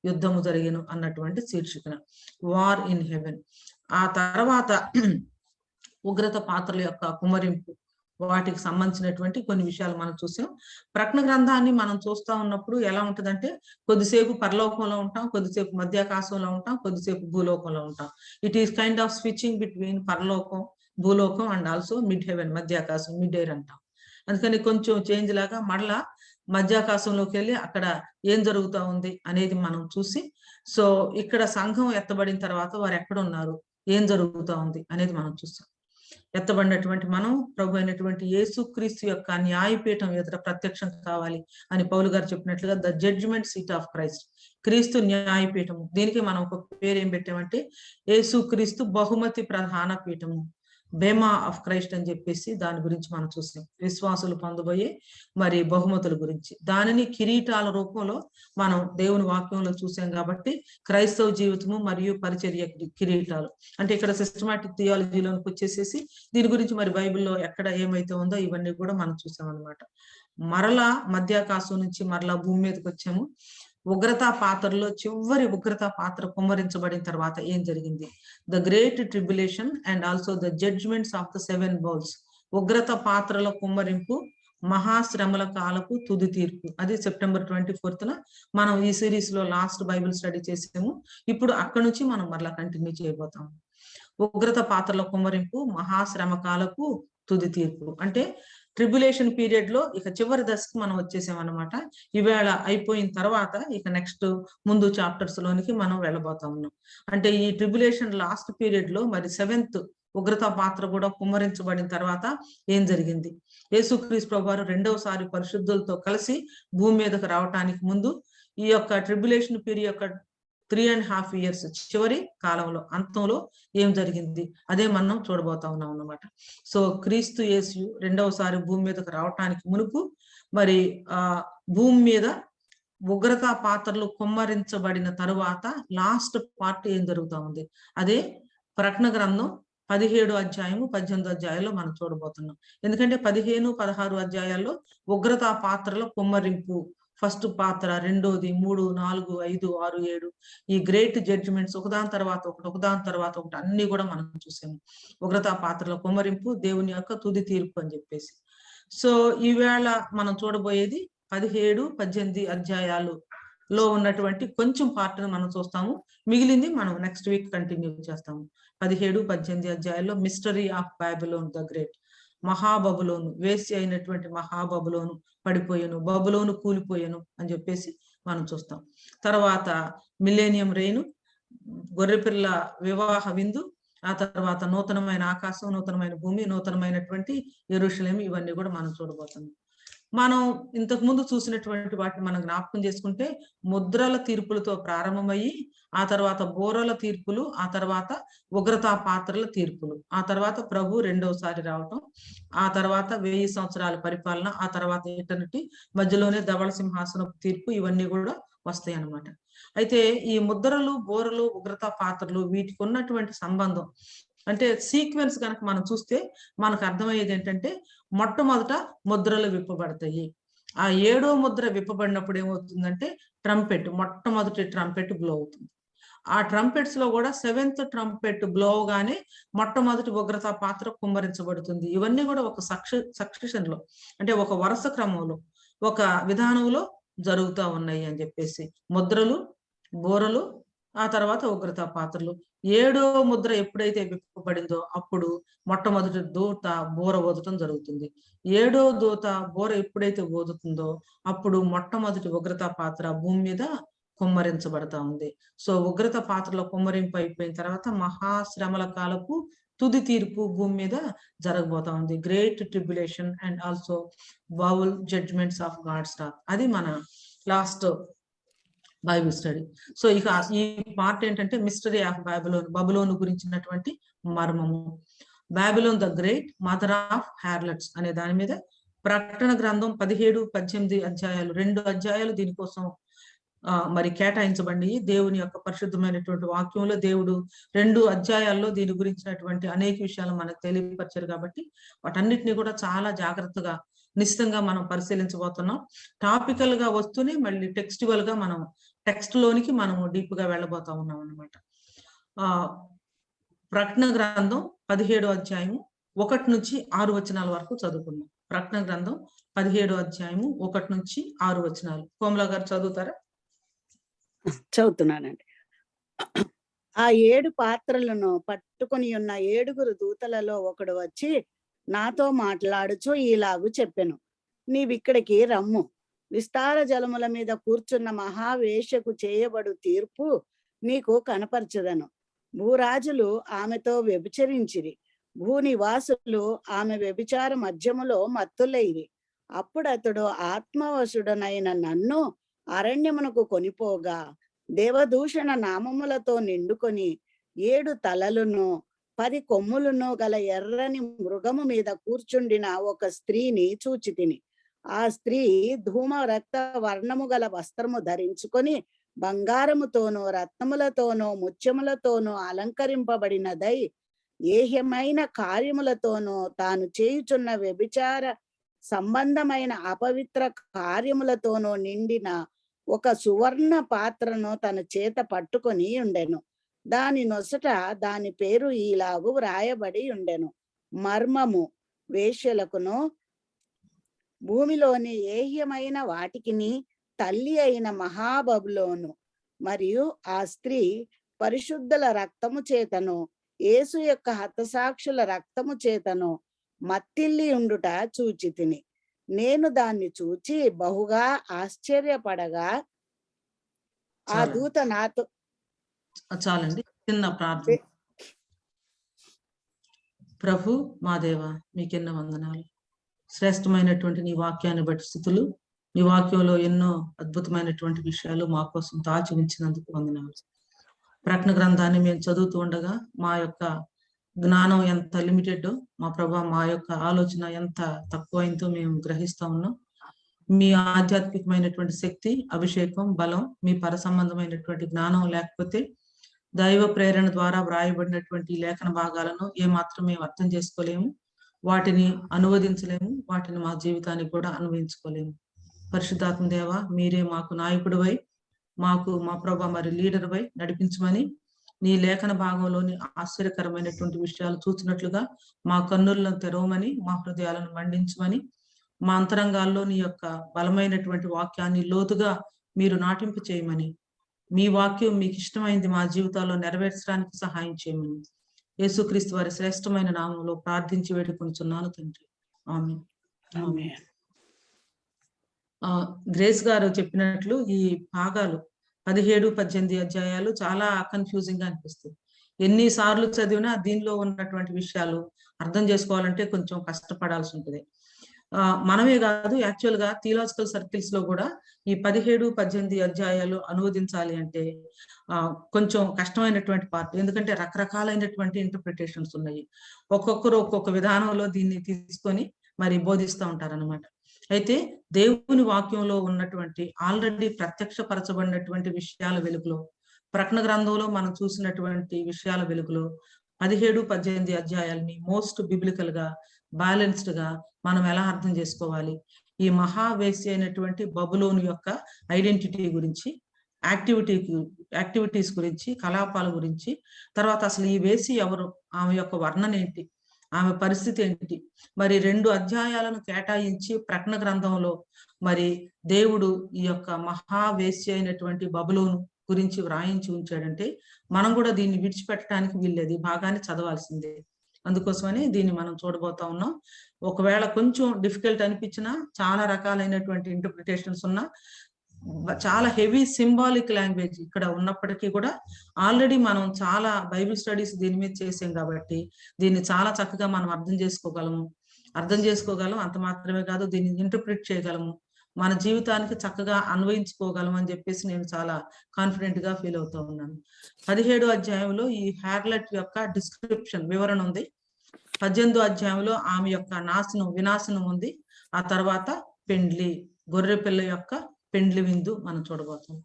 యుద్ధము జరిగెను అన్నటువంటి శీర్షికన వార్ ఇన్ హెవెన్. ఆ తర్వాత ఉగ్రత పాత్రల యొక్క కుమ్మరింపు, వాటికి సంబంధించినటువంటి కొన్ని విషయాలు మనం చూసాం. ప్రకటన గ్రంథాన్ని మనం చూస్తా ఉన్నప్పుడు ఎలా ఉంటుందంటే కొద్దిసేపు పరలోకంలో ఉంటాం, కొద్దిసేపు మధ్యాకాశంలో ఉంటాం, కొద్దిసేపు భూలోకంలో ఉంటాం. It is kind of switching between పరలోకం, భూలోకం అండ్ ఆల్సో మిడ్ హెవెన్, మధ్యాకాశం, మిడ్ ఎయిర్ అంటాం. అందుకని కొంచెం చేంజ్ లాగా మళ్ళా మధ్యాకాశంలోకి వెళ్ళి అక్కడ ఏం జరుగుతా ఉంది అనేది మనం చూసి, సో ఇక్కడ సంఘం ఎత్తబడిన తర్వాత వారు ఎక్కడ ఉన్నారు, ఏం జరుగుతా ఉంది అనేది మనం చూస్తాం. ఎత్తబడినటువంటి మనం ప్రభు అయినటువంటి యేసుక్రీస్తు యొక్క న్యాయపీఠం ఎదుట ప్రత్యక్షం కావాలి అని పౌలు గారు చెప్పినట్లుగా the judgement seat of Christ, క్రీస్తు న్యాయపీఠము. దీనికి మనం ఒక పేరు ఏం పెట్టామంటే యేసుక్రీస్తు బహుమతి ప్రధాన పీఠము, బేమా ఆఫ్ క్రైస్ట్ అని చెప్పేసి దాని గురించి మనం చూసాం. విశ్వాసులు పొందబోయే మరి బహుమతుల గురించి, దానిని కిరీటాల రూపంలో మనం దేవుని వాక్యంలో చూసాం. కాబట్టి క్రైస్తవ జీవితము మరియు పరిచర్య కిరీటాలు అంటే ఇక్కడ సిస్టమాటిక్ థియాలజీలోకి వచ్చేసేసి దీని గురించి మరి బైబిల్లో ఎక్కడ ఏమైతే ఉందో ఇవన్నీ కూడా మనం చూసాం అన్నమాట. మరలా మధ్యాకాశం నుంచి మరలా భూమి మీదకి వచ్చాము. ఉగ్రతా పాత్రలో చివరి ఉగ్రతా పాత్ర కుమ్మరించబడిన తర్వాత ఏం జరిగింది, the great tribulation and also the judgements of the 7 bowls. ఉగ్రత పాత్రల కుమ్మరింపు, మహాశ్రమల కాలపు తుది తీర్పు. అది సెప్టెంబర్ 24న మనం ఈ సిరీస్ లో లాస్ట్ బైబిల్ స్టడీ చేసాము. ఇప్పుడు అక్కడ నుంచి మనం మరలా కంటిన్యూ చేయబోతాము. ఉగ్రత పాత్రల కుమ్మరింపు, మహాశ్రమ కాలపు తుది తీర్పు అంటే ట్రిబ్యులేషన్ పీరియడ్ లో ఇక చివరి దశకు మనం వచ్చేసామన్నమాట. ఈవేళ అయిపోయిన తర్వాత ఇక నెక్స్ట్ ముందు చాప్టర్స్ లోనికి మనం వెళ్ళబోతా ఉన్నాం. అంటే ఈ ట్రిబ్యులేషన్ లాస్ట్ పీరియడ్ లో మరి 7th ఉగ్రత పాత్ర కూడా కుమ్మరించబడిన తర్వాత ఏం జరిగింది, యేసుక్రీస్తు ప్రభువారు రెండవసారి పరిశుద్ధులతో కలిసి భూమి మీదకు రావటానికి ముందు ఈ యొక్క ట్రిబ్యులేషన్ పీరియడ్ యొక్క 3.5 years చివరి కాలంలో అంతంలో ఏం జరిగింది అదే మనం చూడబోతా ఉన్నాం అన్నమాట. సో క్రీస్తు యేసు రెండవసారి భూమి మీదకు రావటానికి మునుపు మరి భూమి మీద ఉగ్రతా పాత్రలు కుమ్మరించబడిన తరువాత లాస్ట్ పార్ట్ ఏం జరుగుతా ఉంది అదే ప్రకటన గ్రంథం 17 అధ్యాయము 18 అధ్యాయాల్లో మనం చూడబోతున్నాం. ఎందుకంటే 15, 16 అధ్యాయాల్లో ఉగ్రతా పాత్రల కుమ్మరింపు, ఫస్ట్ పాత్ర, రెండోది, 3, 4, 5, 6, 7 ఈ గ్రేట్ జడ్జిమెంట్స్ ఒకదాని తర్వాత ఒకటి అన్ని కూడా మనం చూసాము. ఉగ్రతా పాత్రల కుమ్మరింపు, దేవుని యొక్క తుది తీర్పు అని చెప్పేసి. సో ఈవేళ మనం చూడబోయేది 17, 18 అధ్యాయాలలో ఉన్నటువంటి కొంచెం పార్ట్ మనం చూస్తాము. మిగిలింది మనం నెక్స్ట్ వీక్ కంటిన్యూ చేస్తాము. 17, 18 అధ్యాయాల్లో mystery of Babylon the great, మహాబబులోను, వేసి అయినటువంటి మహాబబులోను పడిపోయాను, బబులోను కూలిపోయాను అని చెప్పేసి మనం చూస్తాం. తర్వాత మిలేనియం రెయిన్, గొర్రెపిల్ల వివాహ విందు, ఆ తర్వాత నూతనమైన ఆకాశం, నూతనమైన భూమి, నూతనమైనటువంటి యెరూషలేము, ఇవన్నీ కూడా మనం చూడబోతున్నాం. మనం ఇంతకు ముందు చూసినటువంటి వాటిని మనం జ్ఞాపకం చేసుకుంటే ముద్రల తీర్పులతో ప్రారంభమయ్యి ఆ తర్వాత బోరల తీర్పులు, ఆ తర్వాత ఉగ్రతా పాత్రల తీర్పులు, ఆ తర్వాత ప్రభు రెండవసారి రావటం, ఆ తర్వాత 1000 సంవత్సరాల పరిపాలన, ఆ తర్వాత ఎటర్నిటీ, మధ్యలోనే ధవళ సింహాసనం తీర్పు, ఇవన్నీ కూడా వస్తాయి అన్నమాట. అయితే ఈ ముద్రలు, బోరలు, ఉగ్రతా పాత్రలు వీటికి ఉన్నటువంటి సంబంధం అంటే సీక్వెన్స్ కనుక మనం చూస్తే మనకు అర్థమయ్యేది ఏంటంటే మొట్టమొదట ముద్రలు విప్పబడతాయి. ఆ 7వ ముద్ర విప్పబడినప్పుడు ఏమవుతుందంటే ట్రంపెట్, మొట్టమొదటి ట్రంపెట్ బ్లో అవుతుంది. ఆ ట్రంపెట్స్ లో కూడా 7th ట్రంపెట్ బ్లో అవగానే మొట్టమొదటి ఉగ్రతా పాత్ర కుమ్మరించబడుతుంది. ఇవన్నీ కూడా ఒక సక్సెషన్ లో అంటే ఒక వరుస క్రమంలో ఒక విధానంలో జరుగుతూ ఉన్నాయి అని చెప్పేసి. ముద్రలు, బోరలు, ఆ తర్వాత ఉగ్రతా పాత్రలు. 7వ ముద్ర ఎప్పుడైతే విప్పబడిందో అప్పుడు మొట్టమొదటి దూత బోర ఊదటం జరుగుతుంది. 7వ దూత బోర ఎప్పుడైతే ఊదుతుందో అప్పుడు మొట్టమొదటి ఉగ్రతా పాత్ర భూమి మీద కుమ్మరించబడతా ఉంది. సో ఉగ్రత పాత్రలో కుమ్మరింపు అయిపోయిన తర్వాత మహాశ్రమల కాలపు తుది తీర్పు భూమి మీద జరగబోతా ఉంది. Great tribulation and also bowl judgments of God's wrath. అది మన లాస్ట్ బైబిల్ స్టడీ. సో ఇక ఈ పార్ట్ ఏంటంటే మిస్టరీ ఆఫ్ బబులోను గురించినటువంటి మర్మము. Babylon the great mother of harlots అనే దాని మీద ప్రకటన గ్రంథం 17-18 అధ్యాయాలు, 2 అధ్యాయాలు దీనికోసం మరి కేటాయించబడి దేవుని యొక్క పరిశుద్ధమైనటువంటి వాక్యంలో దేవుడు 2 అధ్యాయాల్లో దీని గురించినటువంటి అనేక విషయాలు మనకు తెలియపరిచారు. కాబట్టి వాటన్నిటిని కూడా చాలా జాగ్రత్తగా నిశ్చితంగా మనం పరిశీలించబోతున్నాం. టాపికల్ గా వస్తూనే మళ్ళీ టెక్స్టువల్ గా మనం టెక్స్ట్ లోనికి మనము డీప్ గా వెళ్ళబోతా ఉన్నాం అన్నమాట. ప్రకటన గ్రంథం 17వ అధ్యాయము 1-6 వచనాల వరకు చదువుకున్నాం. ప్రకటన గ్రంథం 17వ అధ్యాయము 1-6 వచనాలు. కోమలా గారు చదువుతారా? చదువుతున్నానండి. ఆ 7 పాత్రలను పట్టుకొని ఉన్న 7 దూతలలో ఒకడు వచ్చి నాతో మాట్లాడుచు ఈలాగు చెప్పెను, నీవిక్కడికి రమ్ము. విస్తార జలముల మీద కూర్చున్న మహావేశ్యకు చేయబడు తీర్పు నీకు కనపరచదను. భూరాజులు ఆమెతో వ్యభిచరించిరి, భూనివాసులు ఆమె వ్యభిచార మధ్యములో మత్తులైరి. అప్పుడతడు ఆత్మవశుడనైన నన్ను అరణ్యమునకు కొనిపోగా దేవదూషణ నామములతో నిండుకొని 7 తలలను 10 కొమ్ములను గల ఎర్రని మృగము మీద కూర్చుండిన ఒక స్త్రీని చూచితిని. ఆ స్త్రీ ధూమ రక్త వర్ణము గల వస్త్రము ధరించుకొని బంగారముతోనూ రత్నములతోనూ ముత్యములతోనూ అలంకరింపబడినదై ఏహ్యమైన కార్యములతోనూ తాను చేయుచున్న వ్యభిచార సంబంధమైన అపవిత్ర కార్యములతోనూ నిండిన ఒక సువర్ణ పాత్రను తన చేత పట్టుకొని ఉండెను. దాని నొసట దాని పేరు ఈలాగు వ్రాయబడి ఉండెను, మర్మము, వేశ్యలకును భూమిలోని ఏహ్యమైన వాటికిని తల్లి అయిన మహాబబులోను. మరియు ఆ స్త్రీ పరిశుద్ధుల రక్తము చేతను యేసు యొక్క హతసాక్షుల రక్తము చేతను మత్తిల్లి ఉండుట చూచితిని. నేను దాన్ని చూచి బహుగా ఆశ్చర్యపడగా ఆ దూత నాతో చాలండి. చిన్న ప్రార్థన. ప్రభు మా దేవ, మీకెన్నో వందనాలు. శ్రేష్టమైనటువంటి నీ వాక్యాన్ని బట్టి స్థుతులు. నీ వాక్యంలో ఎన్నో అద్భుతమైనటువంటి విషయాలు మా కోసం దాచి ఉంచినందుకు వందనాలు. ప్రకటన గ్రంథాన్ని మేము చదువుతూ ఉండగా మా యొక్క జ్ఞానం ఎంత లిమిటెడ్, మా ప్రభా మా యొక్క ఆలోచన ఎంత తక్కువైందో మేము గ్రహిస్తా ఉన్నాం. మీ ఆధ్యాత్మికమైనటువంటి శక్తి, అభిషేకం, బలం, మీ పర సంబంధమైనటువంటి జ్ఞానం లేకపోతే దైవ ప్రేరణ ద్వారా వ్రాయబడినటువంటి లేఖన భాగాలను ఏమాత్రం మేము అర్థం చేసుకోలేము, వాటిని అనువదించలేము, వాటిని మా జీవితానికి కూడా అన్వయించుకోలేము. పరిశుద్ధాత్మ దేవ, మీరే మాకు నాయకుడివై, మాకు మా ప్రభా మరి లీడర్ వై నడిపించమని, నీ లేఖన భాగంలోని ఆశ్చర్యకరమైనటువంటి విషయాలు చూసినట్లుగా మా కన్నులను తెరవమని, మా హృదయాలను మండించమని, మా అంతరంగాల్లో నీ యొక్క బలమైనటువంటి వాక్యాన్ని లోతుగా మీరు నాటింపు చేయమని, మీ వాక్యం మీకు ఇష్టమైంది మా జీవితాల్లో నెరవేర్చడానికి సహాయం చేయమని యేసుక్రీస్తు వారి శ్రేష్టమైన నామంలో ప్రార్థించి వేడుకొంచున్నాను తండ్రి. ఆమేన్. ఆమేన్. గ్రేస్ గారు చెప్పినట్లు ఈ భాగాలు 17-18 అధ్యాయాలు చాలా కన్ఫ్యూజింగ్ గా అనిపిస్తుంది. ఎన్నిసార్లు చదివినా దీనిలో ఉన్నటువంటి విషయాలు అర్థం చేసుకోవాలంటే కొంచెం కష్టపడాల్సి ఉంటుంది. మనమే కాదు, యాక్చువల్ గా థియలాజికల్ సర్కిల్స్ లో కూడా ఈ 17-18 అధ్యాయాలు అనువదించాలి అంటే కొంచెం కష్టమైనటువంటి పార్ట్. ఎందుకంటే రకరకాలైనటువంటి ఇంటర్ప్రిటేషన్స్ ఉన్నాయి. ఒక్కొక్కరు ఒక్కొక్క విధానంలో దీన్ని తీసుకొని మరి బోధిస్తూ ఉంటారన్నమాట. అయితే దేవుని వాక్యంలో ఉన్నటువంటి ఆల్రెడీ ప్రత్యక్షపరచబడినటువంటి విషయాల వెలుగులో, ప్రకటన గ్రంథంలో మనం చూసినటువంటి విషయాల వెలుగులో 17-18 అధ్యాయాలని మోస్ట్ బిబ్లికల్ గా, బ్యాలెన్స్డ్ గా మనం ఎలా అర్థం చేసుకోవాలి, ఈ మహావేశ్య అయినటువంటి బబులోను యొక్క ఐడెంటిటీ గురించి, యాక్టివిటీస్ గురించి, కలాపాల గురించి, తర్వాత అసలు ఈ వేసి ఎవరు, ఆమె యొక్క వర్ణన ఏంటి, ఆమె పరిస్థితి ఏంటి, మరి 2 అధ్యాయాలను కేటాయించి ప్రకటన గ్రంథంలో మరి దేవుడు ఈ యొక్క మహావేశ్య అయినటువంటి బబులోను గురించి వ్రాయించి ఉంచాడంటే మనం కూడా దీన్ని విడిచిపెట్టడానికి వీల్లేదు, ఈ భాగాన్ని చదవాల్సిందే. అందుకోసమని దీన్ని మనం చూడబోతా ఉన్నాం. ఒకవేళ కొంచెం డిఫికల్ట్ అనిపించినా, చాలా రకాలైనటువంటి ఇంటర్ప్రిటేషన్స్ ఉన్నా, చాలా హెవీ సింబాలిక్ లాంగ్వేజ్ ఇక్కడ ఉన్నప్పటికీ కూడా ఆల్రెడీ మనం చాలా బైబిల్ స్టడీస్ దీని మీద చేసాం కాబట్టి దీన్ని చాలా చక్కగా మనం అర్థం చేసుకోగలం. అంత మాత్రమే కాదు, దీన్ని ఇంటర్ప్రిట్ చేయగలము, మన జీవితానికి చక్కగా అన్వయించుకోగలం అని చెప్పేసి నేను చాలా కాన్ఫిడెంట్ గా ఫీల్ అవుతూ ఉన్నాను. 17వ అధ్యాయంలో ఈ హ్యార్లెట్ యొక్క డిస్క్రిప్షన్ వివరణ ఉంది. 18వ అధ్యాయంలో ఆమె యొక్క వినాశనం ఉంది. ఆ తర్వాత పెండ్లి, గొర్రె పిల్ల యొక్క పెండ్లి విందు మనం చూడబోతున్నాం.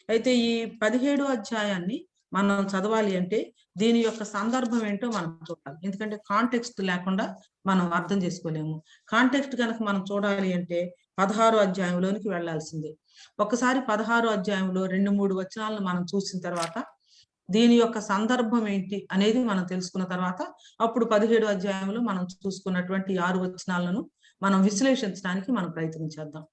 అయితే ఈ 17వ అధ్యాయాన్ని మనం చదవాలి అంటే దీని యొక్క సందర్భం ఏంటో మనం చూడాలి. ఎందుకంటే కాంటెక్స్ట్ లేకుండా మనం అర్థం చేసుకోలేము. కాంటెక్స్ట్ కనుక మనం చూడాలి అంటే 16వ అధ్యాయంలోనికి వెళ్లాల్సిందే. ఒకసారి 16వ అధ్యాయంలో 2-3 వచనాలను మనం చూసిన తర్వాత దీని యొక్క సందర్భం ఏంటి అనేది మనం తెలుసుకున్న తర్వాత అప్పుడు 17వ అధ్యాయంలో మనం చూసుకున్నటువంటి 6 వచనాలను మనం విశ్లేషించడానికి మనం ప్రయత్నం చేద్దాం.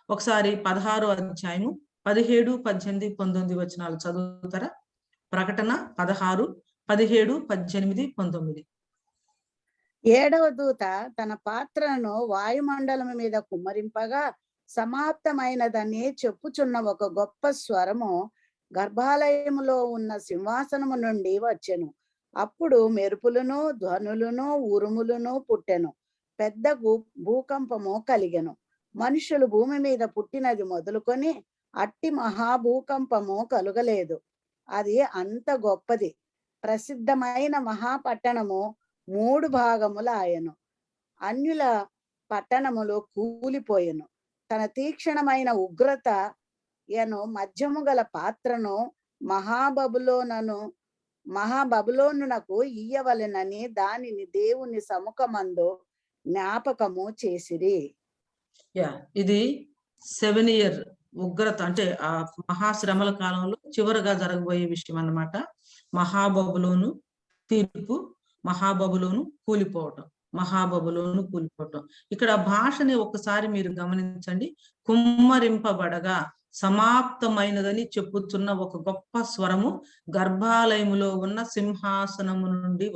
ఒకసారి 16వ అధ్యాయము 17, 18, 19 వచనాలు చదువుతారా? ప్రకటన 16, 17, 18, 19. 7వ దూత తన పాత్రను వాయుమండలం మీద కుమ్మరింపగా సమాప్తమైనదని చెప్పుచున్న ఒక గొప్ప స్వరము గర్భాలయములో ఉన్న సింహాసనము నుండి వచ్చెను. అప్పుడు మెరుపులను, ధ్వనులను, ఉరుములను పుట్టెను. పెద్ద భూకంపము కలిగెను. మనుషులు భూమి మీద పుట్టినది మొదలుకొని అట్టి మహాభూకంపము కలుగలేదు. అది అంత గొప్పది. ప్రసిద్ధమైన మహాపట్టణము 3 భాగములాయెను. అన్యుల పట్టణములు కూలిపోయెను. తన తీక్షణమైన ఉగ్రత మధ్యము గల పాత్రను మహాబబులోనునకు ఇయ్యవలెనని దానిని దేవుని సముఖమందు జ్ఞాపకము చేసిరి. ఇది 7 year ఉగ్రత, అంటే ఆ మహాశ్రమల కాలంలో చివరగా జరగబోయే విషయం అన్నమాట. మహాబబులోను తీర్పు, మహాబబులోను కూలిపోవటం. ఇక్కడ భాషని ఒకసారి మీరు గమనించండి. కుమ్మరింపబడగా సమాప్తమైనదని చెప్పుతున్న ఒక గొప్ప స్వరము గర్భాలయములో ఉన్న సింహాసనము నుండి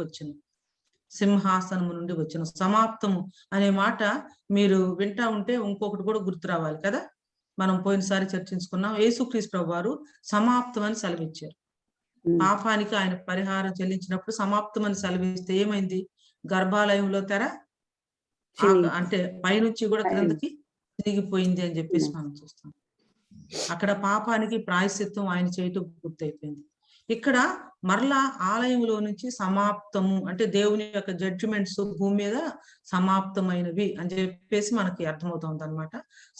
వచ్చిన సమాప్తము అనే మాట మీరు వింటా ఉంటే ఇంకొకటి కూడా గుర్తు రావాలి కదా. మనం పోయినసారి చర్చించుకున్నాం. యేసుక్రీస్తు ప్రభువారు సమాప్తం అని సెలవిచ్చారు. పాపానికి ఆయన పరిహారం చెల్లించినప్పుడు సమాప్తం అని సెలవిస్తే ఏమైంది? గర్భాలయంలో తెర అంటే పైనుంచి కూడా క్రిందకి తిరిగిపోయింది అని చెప్పేసి మనం చూస్తాం. అక్కడ పాపానికి ప్రాయశ్చిత్తం ఆయన చేయటం పూర్తయిపోయింది. ఇక్కడ మరలా ఆలయంలో నుంచి సమాప్తము అంటే దేవుని యొక్క జడ్జిమెంట్స్ భూమి మీద సమాప్తమైనవి అని చెప్పేసి మనకి అర్థమవుతుంది అనమాట.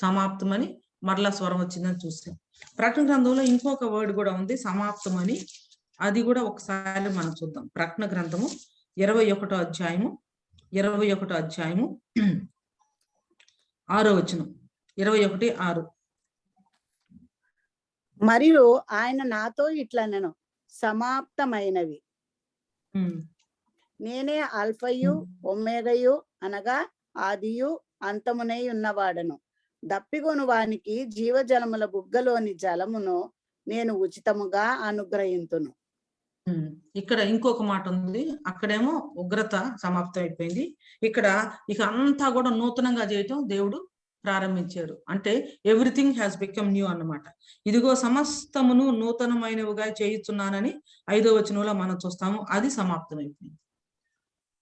సమాప్తం అని మరలా స్వరం వచ్చిందని చూస్తాం. ప్రకటన గ్రంథంలో ఇంకొక వర్డ్ కూడా ఉంది, సమాప్తం అని. అది కూడా ఒకసారి మనం చూద్దాం. ప్రకటన గ్రంథము 21వ అధ్యాయము 6వ వచనం. 21:6. మరియు ఆయన నాతో ఇట్లనెను, సమాప్తమైనవి. నేనే అల్ఫయు ఒమేగయు, అనగా ఆదియు అంతమునై ఉన్నవాడను. దప్పిగొను వానికి జీవజలముల బుగ్గలోని జలమును నేను ఉచితముగా అనుగ్రహింతును. ఇక్కడ ఇంకొక మాట ఉంది. అక్కడేమో ఉగ్రత సమాప్తం అయిపోయింది. ఇక్కడ ఇక అంతా కూడా నూతనంగా చేయటం దేవుడు ప్రారంభించారు. అంటే ఎవ్రీథింగ్ హ్యాస్ బికమ్ న్యూ అన్నమాట. ఇదిగో సమస్తమును నూతనమైనవిగా చేయుచున్నానని 5వ వచనంలో మనం చూస్తాము. అది సమాప్తం అయిపోయింది.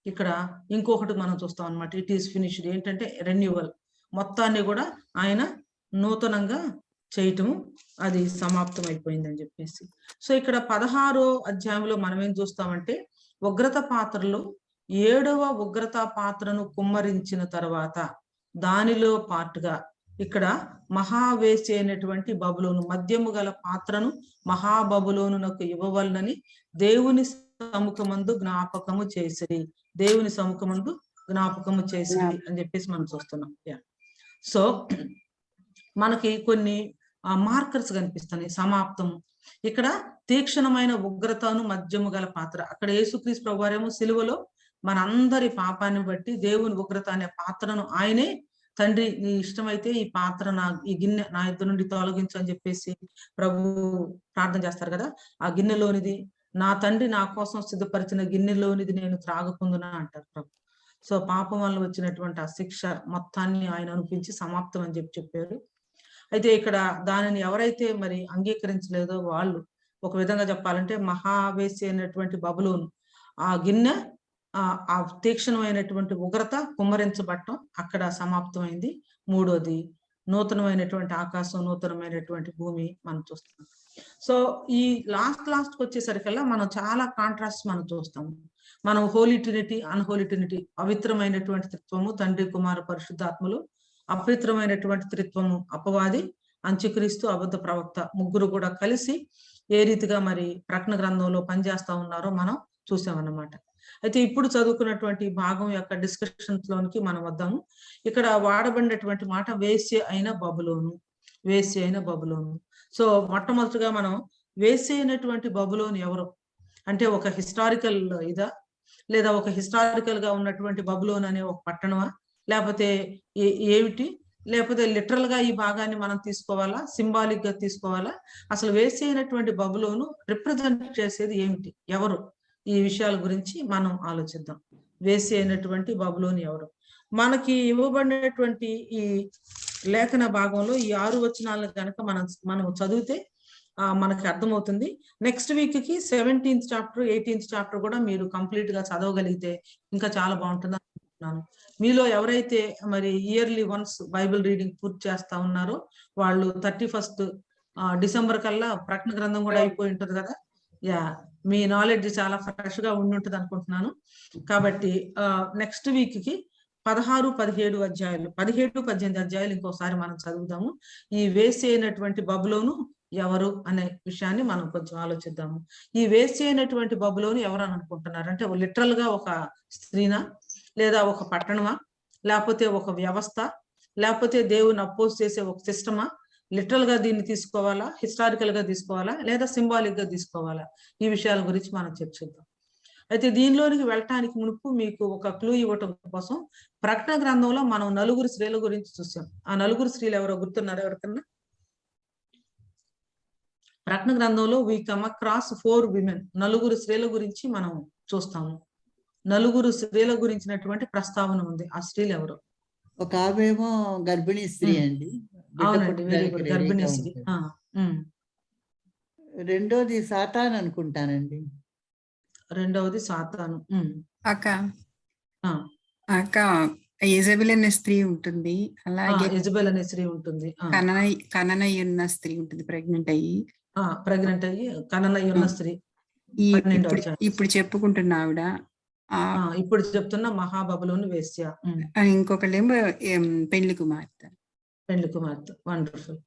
ఇక్కడ ఇంకొకటి మనం చూస్తాం అనమాట. It is finished. ఏంటంటే రెన్యువల్, మొత్తాన్ని కూడా ఆయన నూతనంగా చేయటము, అది సమాప్తం అయిపోయింది అని చెప్పేసి. సో ఇక్కడ 16వ అధ్యాయంలో మనం ఏం చూస్తామంటే ఉగ్రత పాత్రలో 7వ ఉగ్రత పాత్రను కుమ్మరించిన తర్వాత దానిలో పాటుగా ఇక్కడ మహావేసి అయినటువంటి బబులోను మద్యము గల పాత్రను మహాబబులోనునకు ఇవ్వవలనని దేవుని సముఖమందు జ్ఞాపకము చేసిరి అని చెప్పేసి మనం చూస్తున్నాం. సో మనకి కొన్ని మార్కర్స్ కనిపిస్తున్నాయి. సమాప్తం, ఇక్కడ తీక్షణమైన ఉగ్రతను మద్యము గల పాత్ర. అక్కడ యేసుక్రీస్తు ప్రభువారేమో సిలువలో మన అందరి పాపాన్ని బట్టి దేవుని ఉగ్రత అనే పాత్రను ఆయనే, తండ్రి నీ ఇష్టమైతే ఈ పాత్ర ఈ గిన్నె నా ఇద్దరు నుండి తొలగించు అని చెప్పేసి ప్రభు ప్రార్థన చేస్తారు కదా. ఆ గిన్నెలోనిది నా తండ్రి నా కోసం సిద్ధపరిచిన గిన్నెలోనిది నేను త్రాగకుందునా అంటారు ప్రభు. సో పాపం వల్ల వచ్చినటువంటి ఆ శిక్ష మొత్తాన్ని ఆయన అనిపించి సమాప్తం అని చెప్పారు. అయితే ఇక్కడ దానిని ఎవరైతే మరి అంగీకరించలేదో వాళ్ళు, ఒక విధంగా చెప్పాలంటే మహావేశ్య అయినటువంటి బబులోను ఆ గిన్నె ఆ తీక్షణమైనటువంటి ఉగ్రత కుమ్మరించబట్టం అక్కడ సమాప్తమైంది. మూడోది నూతనమైనటువంటి ఆకాశం, నూతనమైనటువంటి భూమి మనం చూస్తాం. సో ఈ లాస్ట్ వచ్చేసరికల్లా మనం చాలా కాంట్రాస్ట్ మనం చూస్తాము. మనం హోలీ ట్రినిటీ, అన్హోలీ ట్రినిటీ, పవిత్రమైనటువంటి త్రిత్వము తండ్రి కుమార పరిశుద్ధాత్మలు, అపవిత్రమైనటువంటి త్రిత్వము అపవాది, అంత్యక్రీస్తు, అబద్ధ ప్రవక్త, ముగ్గురు కూడా కలిసి ఏ రీతిగా మరి ప్రకటన గ్రంథంలో పనిచేస్తా ఉన్నారో మనం చూసామన్నమాట. అయితే ఇప్పుడు చదువుకున్నటువంటి భాగం యొక్క డిస్కషన్స్ లోనికి మనం వద్దాము. ఇక్కడ వాడబడినటువంటి మాట వేశ్య అయిన బబులోను, వేశ్య అయిన బబులోను. సో మొట్టమొదటిగా మనం వేశ్య అయినటువంటి బబులోను ఎవరు అంటే ఒక హిస్టారికల్ ఇదా, లేదా ఒక హిస్టారికల్ గా ఉన్నటువంటి బబులోన్ అనే ఒక పట్టణమా, లేకపోతే ఏమిటి, లేకపోతే లిటరల్ గా ఈ భాగాన్ని మనం తీసుకోవాలా, సింబాలిక్ గా తీసుకోవాలా, అసలు వేశ్య అయినటువంటి బబులోను రిప్రజెంట్ చేసేది ఏమిటి, ఎవరు, ఈ విషయాల గురించి మనం ఆలోచిద్దాం. వేశ్య అయినటువంటి బబులోను ఎవరు? మనకి ఇవ్వబడినటువంటి ఈ లేఖన భాగంలో ఈ 6 వచనాలను కనుక మనం చదివితే మనకి అర్థమవుతుంది. నెక్స్ట్ వీక్ కి 17th చాప్టర్ 18th చాప్టర్ కూడా మీరు కంప్లీట్ గా చదవగలిగితే ఇంకా చాలా బాగుంటుంది అనుకుంటున్నాను. మీలో ఎవరైతే మరి ఇయర్లీ వన్స్ బైబిల్ రీడింగ్ పూర్తి చేస్తా ఉన్నారో వాళ్ళు 31st డిసెంబర్ కల్లా ప్రకటన గ్రంథం కూడా అయిపోయి ఉంటుంది కదా. మీ నాలెడ్జ్ చాలా ఫ్రెష్ గా ఉండి ఉంటుంది అనుకుంటున్నాను. కాబట్టి నెక్స్ట్ వీక్ కి 16, 17 అధ్యాయాలు, 17, 18 అధ్యాయాలు ఇంకోసారి మనం చదువుదాము. ఈ వేశ్య అయినటువంటి బబులోను ఎవరు అనే విషయాన్ని మనం కొంచెం ఆలోచిద్దాము. ఈ వేశ్య అయినటువంటి బబులోను ఎవరు అని అనుకుంటున్నారు అంటే లిటరల్ గా ఒక స్త్రీనా, లేదా ఒక పట్టణమా, లేకపోతే ఒక వ్యవస్థ, లేకపోతే దేవుని అపోజ్ చేసే ఒక సిస్టమా? లిటరల్ గా దీన్ని తీసుకోవాలా, హిస్టారికల్ గా తీసుకోవాలా, లేదా సింబాలిక్ గా తీసుకోవాలా? ఈ విషయాల గురించి మనం చర్చిద్దాం. అయితే దీనిలోనికి వెళ్ళటానికి మునుపు మీకు ఒక క్లూ ఇవ్వటం కోసం ప్రకటన గ్రంథంలో మనం 4 స్త్రీల గురించి చూసాం. ఆ 4 స్త్రీలు ఎవరో గుర్తున్నారు ఎవరికన్నా? ప్రకటన గ్రంథంలో వీ కమ్ అక్రాస్ 4 విమెన్, 4 స్త్రీల గురించి మనం చూస్తాము. 4 స్త్రీల గురించినటువంటి ప్రస్తావన ఉంది. ఆ స్త్రీలు ఎవరు? ఒక ఆమెమో గర్భిణీ స్త్రీ అండి. అవునండి, వెరీ గుడ్, గర్భిణీ స్త్రీ. రెండోది సాతాన్ అనుకుంటానండి. రెండవది సాతాను. అక్క యెజబెల్ అనే స్త్రీ ఉంటుంది, అలాగే యెజబెల్ అనే స్త్రీ ఉంటుంది, కననయ్య ఉన్న స్త్రీ ఉంటుంది, ప్రెగ్నెంట్ అయ్యి కననయ్య ఉన్న స్త్రీ. ఇప్పుడు చెప్పుకుంటున్న ఆవిడ, ఇప్పుడు చెప్తున్న మహాబబులోని వేశ్య. ఇంకొకళ్ళేమో పెళ్లి కుమార్తె. వండర్ఫుల్.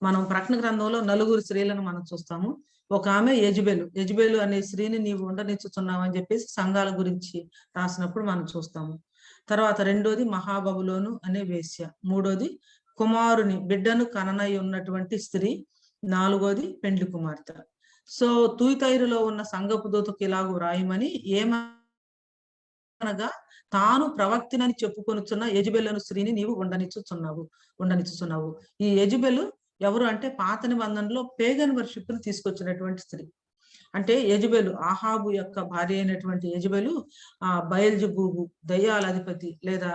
మనం ప్రకటన గ్రంథంలో 4 స్త్రీలను మనం చూస్తాము. ఒక ఆమె యెజబెలు అనే స్త్రీని నీవు ఉండనిచ్చుతున్నావు అని చెప్పేసి సంఘాల గురించి రాసినప్పుడు మనం చూస్తాము. తర్వాత రెండోది మహాబబులోను అనే వేశ్య. మూడోది కుమారుని బిడ్డను కననై ఉన్నటువంటి స్త్రీ. నాలుగోది పెండ్లి కుమార్తె. సో తూయితైరులో ఉన్న సంఘపు దూతకు ఇలాగూ రాయమని ఏమనగా తాను ప్రవక్తినని చెప్పుకొనుచున్న యెజబెలు స్త్రీని నీవు ఉండనిచ్చుచున్నావు. ఈ యెజబెలు ఎవరు అంటే పాత నిబంధనలో పేగన్ వర్షిప్ ను తీసుకొచ్చినటువంటి స్త్రీ. అంటే యెజబెలు ఆహాబు యొక్క భార్య అయినటువంటి యెజబెలు బయల్జెబూబు దయ్యాల అధిపతి, లేదా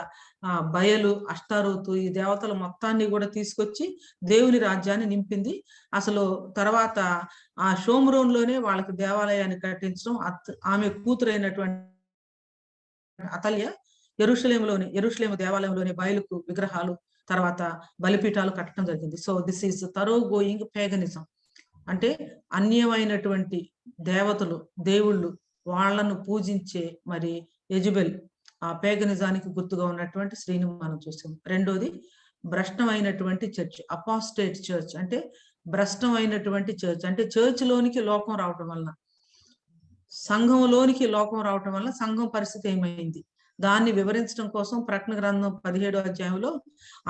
బయలు, అష్టారోతు, ఈ దేవతల మొత్తాన్ని కూడా తీసుకొచ్చి దేవుని రాజ్యాన్ని నింపింది. అసలు తర్వాత ఆ షోమ్రోన్లోనే వాళ్ళకి దేవాలయాన్ని కట్టించడం, ఆమె కూతురైనటువంటి అతల్య యెరూషలేము దేవాలయంలోని బయలుకు విగ్రహాలు, తర్వాత బలిపీఠాలు కట్టడం జరిగింది. So this is thorough going paganism. అంటే అన్యమైనటువంటి దేవతలు, దేవుళ్ళు, వాళ్లను పూజించే మరి యెజబెల్ ఆ పేగనిజానికి గుర్తుగా ఉన్నటువంటి స్త్రీని మనం చూసాం. రెండోది భ్రష్టమైనటువంటి చర్చ్, అపాస్టేట్ చర్చ్. అంటే భ్రష్టమైనటువంటి చర్చ్ అంటే చర్చ్ లోనికి లోకం రావటం వలన, సంఘంలోనికి లోకం రావటం వల్ల సంఘం పరిస్థితి ఏమైంది, దాన్ని వివరించడం కోసం ప్రకటన గ్రంథం 17వ అధ్యాయంలో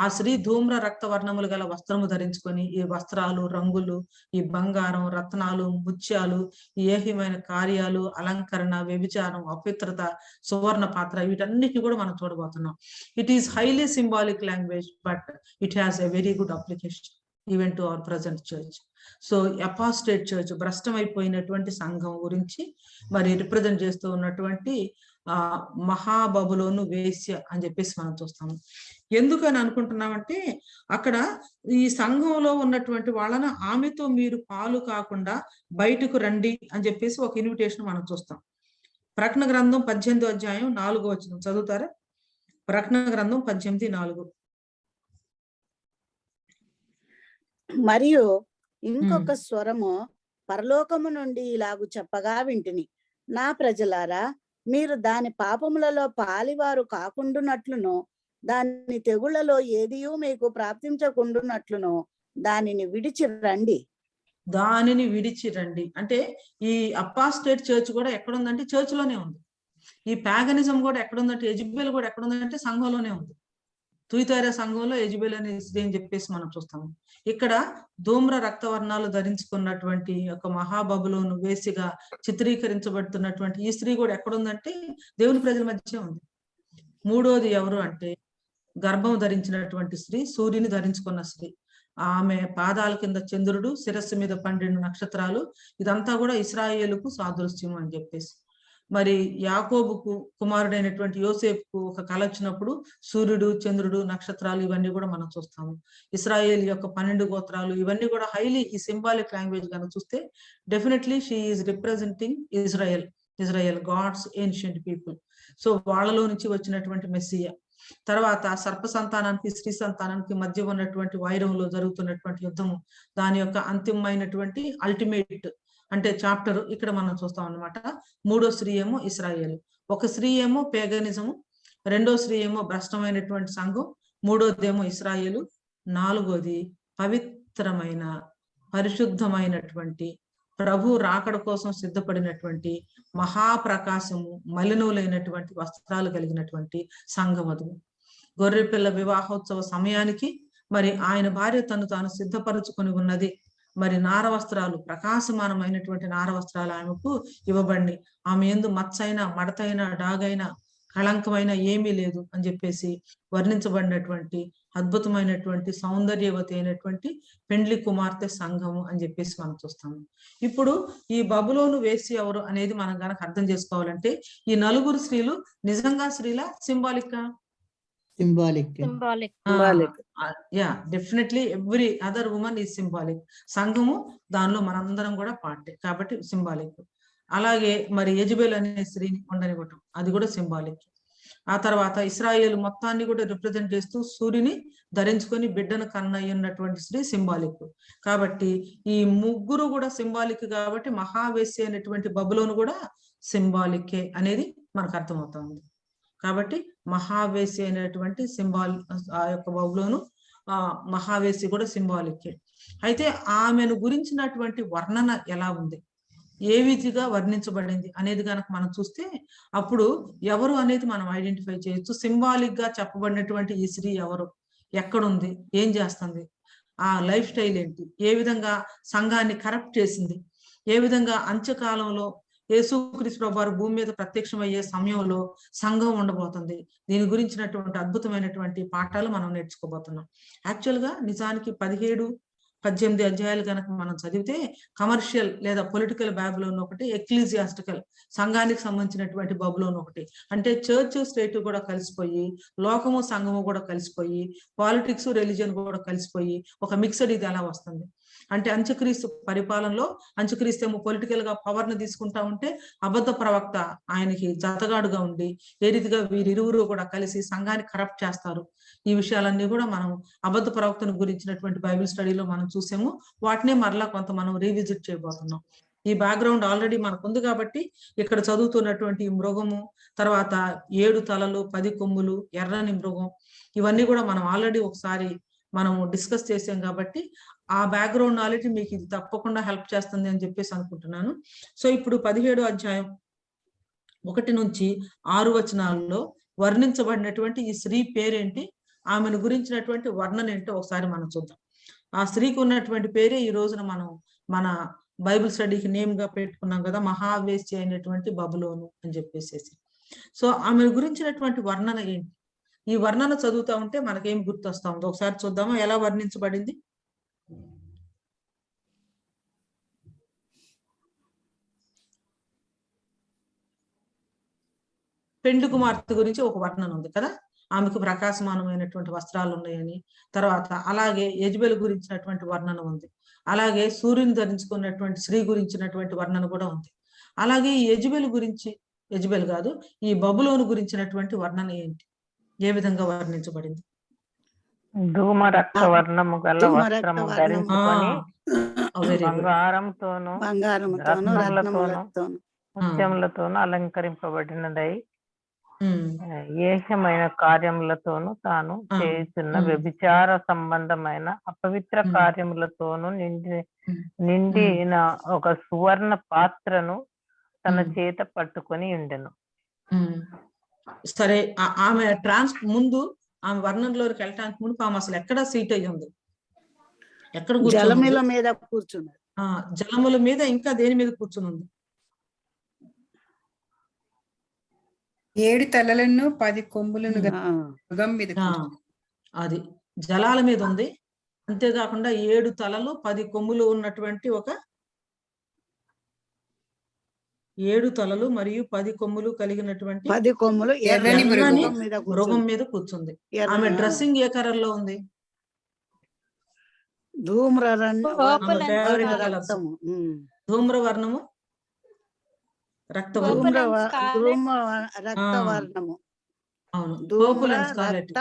ఆ స్త్రీ ధూమ్ర రక్త వర్ణములు గల వస్త్రము ధరించుకొని, ఈ వస్త్రాలు, రంగులు, ఈ బంగారం, రత్నాలు, ముత్యాలు, ఈ ఏహ్యమైన కార్యాలు, అలంకరణ, వ్యభిచారం, అపవిత్రత, సువర్ణ పాత్ర, వీటన్నిటిని కూడా మనం చూడబోతున్నాం. It is highly symbolic language, but it has a very good application even to our present church. So apostate church, భ్రష్టమైపోయినటువంటి సంఘం గురించి మరి రిప్రజెంట్ చేస్తూ ఉన్నటువంటి మహాబబులోను వేశ్య అని చెప్పేసి మనం చూస్తాము. ఎందుకని అనుకుంటున్నామంటే అక్కడ ఈ సంఘంలో ఉన్నటువంటి వాళ్ళని ఆమెతో మీరు పాలు కాకుండా బయటకు రండి అని చెప్పేసి ఒక ఇన్విటేషన్ మనం చూస్తాం. ప్రకటన గ్రంథం 18వ అధ్యాయం 4వ వచనం చదువుతారా? ప్రకటన గ్రంథం 18:4. మరియు ఇంకొక స్వరము పరలోకము నుండి ఇలాగు చెప్పగా వింటిని, నా ప్రజలారా, మీరు దాని పాపములలో పాలివారు కాకుండునట్లును దాని తెగుళ్లలో ఏదియూ మీకు ప్రాప్తించకుండునట్లును దానిని విడిచి రండి. దానిని విడిచి రండి అంటే ఈ అపాస్టేట్ చర్చ్ కూడా ఎక్కడుందంటే చర్చ్ లోనే ఉంది. ఈ ప్యాగనిజం కూడా ఎక్కడుందంటే, యెజబెల్ కూడా ఎక్కడుందంటే సంఘంలోనే ఉంది. తుయితైర సంఘంలో యెజబెల్ అనే స్త్రీ అని చెప్పేసి మనం చూస్తాము. ఇక్కడ ధూమ్ర రక్తవర్ణాలు ధరించుకున్నటువంటి ఒక మహాబబులోను వేసిగా చిత్రీకరించబడుతున్నటువంటి ఈ స్త్రీ కూడా ఎక్కడుందంటే దేవుని ప్రజల మధ్య ఉంది. మూడోది ఎవరు అంటే గర్భం ధరించినటువంటి స్త్రీ, సూర్యుని ధరించుకున్న స్త్రీ. ఆమె పాదాల కింద చంద్రుడు, శిరస్సు మీద 12 నక్షత్రాలు. ఇదంతా కూడా ఇశ్రాయేలుకు సాదృశ్యం అని చెప్పేసి. మరి యాకోబుకు కుమారుడైనటువంటి యోసేపుకు ఒక కల వచ్చినప్పుడు సూర్యుడు, చంద్రుడు, నక్షత్రాలు ఇవన్నీ కూడా మనం చూస్తాము. ఇశ్రాయేల్ యొక్క 12 గోత్రాలు ఇవన్నీ కూడా హైలీ ఈ సింబాలిక్ లాంగ్వేజ్ కనుక చూస్తే definitely she is representing Israel God's ancient people. So వాళ్ళలో నుంచి వచ్చినటువంటి మెస్సియా. తర్వాత సర్ప సంతానానికి స్త్రీ సంతానానికి మధ్య ఉన్నటువంటి వైరంలో జరుగుతున్నటువంటి యుద్ధము, దాని యొక్క అంతిమైనటువంటి అల్టిమేట్ అంటే చాప్టర్ ఇక్కడ మనం చూస్తాం అన్నమాట. మూడో స్త్రీ ఏమో ఇశ్రాయేల్, ఒక స్త్రీ ఏమో పేగనిజము, రెండో స్త్రీ ఏమో భ్రష్టమైనటువంటి సంఘం, మూడోదేమో ఇశ్రాయేలు, నాలుగోది పవిత్రమైన పరిశుద్ధమైనటువంటి ప్రభు రాకడ కోసం సిద్ధపడినటువంటి మహాప్రకాశము మలినములైనటువంటి వస్త్రాలు కలిగినటువంటి సంఘవధువు. గొర్రెపిల్ల వివాహోత్సవ సమయానికి మరి ఆయన భార్య తను తాను సిద్ధపరచుకొని ఉన్నది. మరి నారవస్త్రాలు, ప్రకాశమానమైనటువంటి నారవస్త్రాలు ఆమెకు ఇవ్వబడి, ఆమె యందు మచ్చైన, మడతైన, డాగైన, కళంకమైన ఏమీ లేదు అని చెప్పేసి వర్ణించబడినటువంటి అద్భుతమైనటువంటి సౌందర్యవతి అయినటువంటి పెండ్లి కుమార్తె సంఘము అని చెప్పేసి మనం చూస్తాము. ఇప్పుడు ఈ బబులోను వేసి ఎవరు అనేది మనం గనక అర్థం చేసుకోవాలంటే ఈ నలుగురు స్త్రీలు నిజంగా స్త్రీల symbolic yeah definitely every other women is symbolic. సంఘము దానిలో మనందరం కూడా పార్టే కాబట్టి సింబాలిక్. అలాగే మరి యెజబెల్ అనే స్త్రీని ఉండనివ్వటం అది కూడా సింబాలిక్. ఆ తర్వాత ఇశ్రాయేల్ మొత్తాన్ని కూడా రిప్రజెంట్ చేస్తూ సూర్యుని ధరించుకొని బిడ్డను కన్నయ్యున్నటువంటి స్త్రీ సింబాలిక్. కాబట్టి ఈ ముగ్గురు కూడా సింబాలిక్ కాబట్టి మహావేశ్య అయినటువంటి బబులోను కూడా సింబాలికే అనేది మనకు అర్థమవుతుంది. కాబట్టి మహావేశ్య అయినటువంటి ఆ యొక్క బబులోను మహావేశ్య కూడా సింబాలికే. అయితే ఆమెను గురించినటువంటి వర్ణన ఎలా ఉంది, ఏ విధిగా వర్ణించబడింది అనేది కనుక మనం చూస్తే అప్పుడు ఎవరు అనేది మనం ఐడెంటిఫై చేయొచ్చు. సింబాలిక్ గా చెప్పబడినటువంటి ఈ స్త్రీ ఎవరు, ఎక్కడుంది, ఏం చేస్తుంది, ఆ లైఫ్ స్టైల్ ఏంటి, ఏ విధంగా సంఘాన్ని కరప్ట్ చేసింది, ఏ విధంగా అంత్యకాలంలో యేసుక్రీస్తు ప్రభువారు భూమి మీద ప్రత్యక్షమయ్యే సమయంలో సంఘం ఉండబోతుంది. దీని గురించినటువంటి అద్భుతమైనటువంటి పాఠాలు మనం నేర్చుకోబోతున్నాం. యాక్చువల్ గా నిజానికి 17-18 అధ్యాయాలు కనుక మనం చదివితే కమర్షియల్ లేదా పొలిటికల్ బబులోన్ ఒకటి, ఎక్లీజియాస్టికల్ సంఘానికి సంబంధించినటువంటి బబులోన్ ఒకటి. అంటే చర్చ్ స్టేట్ కూడా కలిసిపోయి, లోకము సంఘము కూడా కలిసిపోయి, పాలిటిక్స్ రిలీజియన్ కూడా కలిసిపోయి ఒక మిక్స్డ్ ఇది ఎలా వస్తుంది అంటే అంత్యక్రీస్తు పరిపాలనలో అంత్యక్రీస్తు ఏమో పొలిటికల్ గా పవర్ ని తీసుకుంటా ఉంటే అబద్ధ ప్రవక్త ఆయనకి జతగాడుగా ఉండి ఏ రీతిగా వీరిరువురు కూడా కలిసి సంఘాన్ని కరప్ట్ చేస్తారు. ఈ విషయాలన్నీ కూడా మనం అబద్ధ ప్రవక్తను గురించినటువంటి బైబిల్ స్టడీలో మనం చూసాము. వాటినే మరలా కొంత మనం రీవిజిట్ చేయబోతున్నాం. ఈ బ్యాక్గ్రౌండ్ ఆల్రెడీ మనకు ఉంది కాబట్టి ఇక్కడ చదువుతున్నటువంటి మృగము, తర్వాత 7 తలలు 10 కొమ్ములు, ఎర్రని మృగం, ఇవన్నీ కూడా మనం ఆల్రెడీ ఒకసారి మనము డిస్కస్ చేసాం కాబట్టి ఆ బ్యాక్గ్రౌండ్ నాలెడ్జ్ మీకు ఇది తప్పకుండా హెల్ప్ చేస్తుంది అని చెప్పేసి అనుకుంటున్నాను. సో ఇప్పుడు 17వ అధ్యాయం 1-6 వచనాల్లో వర్ణించబడినటువంటి ఈ స్త్రీ పేరేంటి, ఆమెను గురించినటువంటి వర్ణన ఏంటో ఒకసారి మనం చూద్దాం. ఆ స్త్రీకి ఉన్నటువంటి పేరే ఈ రోజున మనం మన బైబిల్ స్టడీకి నేమ్ గా పెట్టుకున్నాం కదా, మహావేశ్య అయినటువంటి బబులోను అని చెప్పేసి. సో ఆమెను గురించినటువంటి వర్ణన ఏంటి, ఈ వర్ణన చదువుతా ఉంటే మనకేం గుర్తొస్తా ఉందో ఒకసారి చూద్దామా, ఎలా వర్ణించబడింది. పెండ్లి కుమార్తె గురించి ఒక వర్ణన ఉంది కదా, ఆమెకు ప్రకాశమానమైనటువంటి వస్త్రాలు ఉన్నాయని. తర్వాత అలాగే యెజబెలు గురించినటువంటి వర్ణన ఉంది. అలాగే సూర్యుని ధరించుకున్నటువంటి స్త్రీ గురించినటువంటి వర్ణన కూడా ఉంది. అలాగే ఈ యెజబెలు గురించి, యెజబెలు కాదు, ఈ బబులోను గురించినటువంటి వర్ణన ఏంటి, ఏ విధంగా వర్ణించబడింది? ధూమ రక్త వర్ణము గల వస్త్రము ధరించుకొని బంగారంతోను రత్నములతోను ముత్యములతోను అలంకరింపబడినదై ఏహ్యమైన కార్యములతోను తాను చేస్తున్న వ్యభిచార సంబంధమైన అపవిత్ర కార్యములతోను నిండిన ఒక సువర్ణ పాత్రను తన చేత పట్టుకొని ఉండెను. సరే, ఆమె ముందు ఆమె వర్ణంలోకి వెళ్ళటానికి ముందు ఆమె అసలు ఎక్కడ సీట్ అయ్యి ఉంది? ఎక్కడ జలముల మీద కూర్చున్నది. జలముల మీద, ఇంకా దేని మీద కూర్చుని ఉంది? 7 తలలను 10 కొమ్ములను మృగం మీద. అది జలాల మీద ఉంది. అంతేకాకుండా 7 తలలు 10 కొమ్ములు ఉన్నటువంటి ఒక 7 తలలు మరియు 10 కొమ్ములు కలిగినటువంటి 10 కొమ్ములు ఎర్రని మృగం మీద కూర్చుంది. ఆమె డ్రెస్సింగ్ ఏ కలర్ లో ఉంది? ధూమ్రవర్ణము, రక్తవర్ణము. అవును, purple and scarlet.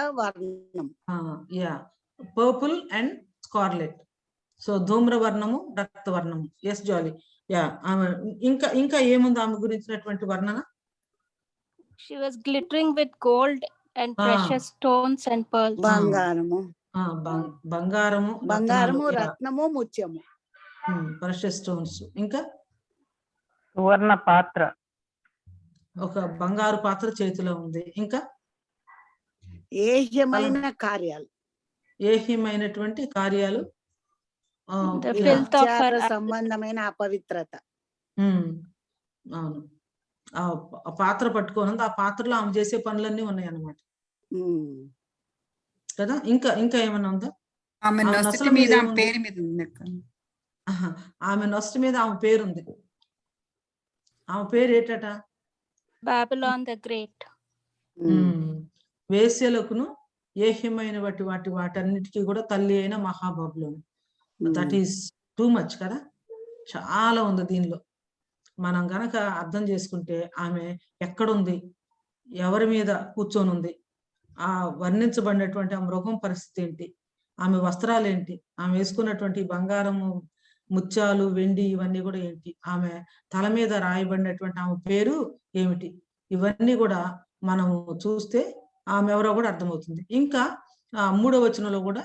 Purple and scarlet. So ధూమ్రవర్ణము, రక్తవర్ణము. ఎస్ జాలీ. ఆమె ఇంకా ఏముంది ఆమె గురించినటువంటి వర్ణన? She was glittering with gold and precious stones and pearls. బంగారము, రత్నము, ముత్యము, ప్రెషియస్ స్టోన్స్. ఇంకా సువర్ణ పాత్ర, ఒక బంగారు పాత్ర చేతిలో ఉంది. ఇంకా ఏహ్యమైనటువంటి కార్యాలు, సంబంధమైన అపవిత్రత. అవును, ఆ పాత్ర పట్టుకోను, ఆ పాత్రలో ఆమె చేసే పనులన్నీ ఉన్నాయి అన్నమాట కదా. ఇంకా ఏమన్నా ఉందా? ఆమె నొసటి మీద ఆమె పేరు మీద ఉంది. ఆమె నొసటి మీద ఆమె పేరుంది. ఆమె పేరు ఏంటట? Babylon the great. వేశ్యలకును ఏహ్యమైన వాటన్నిటికీ కూడా తల్లి అయిన మహాబబులోను. దట్ ఈస్ టూ మచ్ కదా, చాలా ఉంది దీనిలో. మనం గనక అర్థం చేసుకుంటే ఆమె ఎక్కడుంది, ఎవరి మీద కూర్చొని ఉంది, ఆ వర్ణించబడినటువంటి ఆ మృగం పరిస్థితి ఏంటి, ఆమె వస్త్రాలు ఏంటి, ఆమె వేసుకున్నటువంటి బంగారము, ముత్యాలు, వెండి ఇవన్నీ కూడా ఏంటి, ఆమె తల మీద రాయబడినటువంటి ఆమె పేరు ఏమిటి, ఇవన్నీ కూడా మనము చూస్తే ఆమె ఎవరో కూడా అర్థమవుతుంది. ఇంకా 3వ వచనంలో కూడా,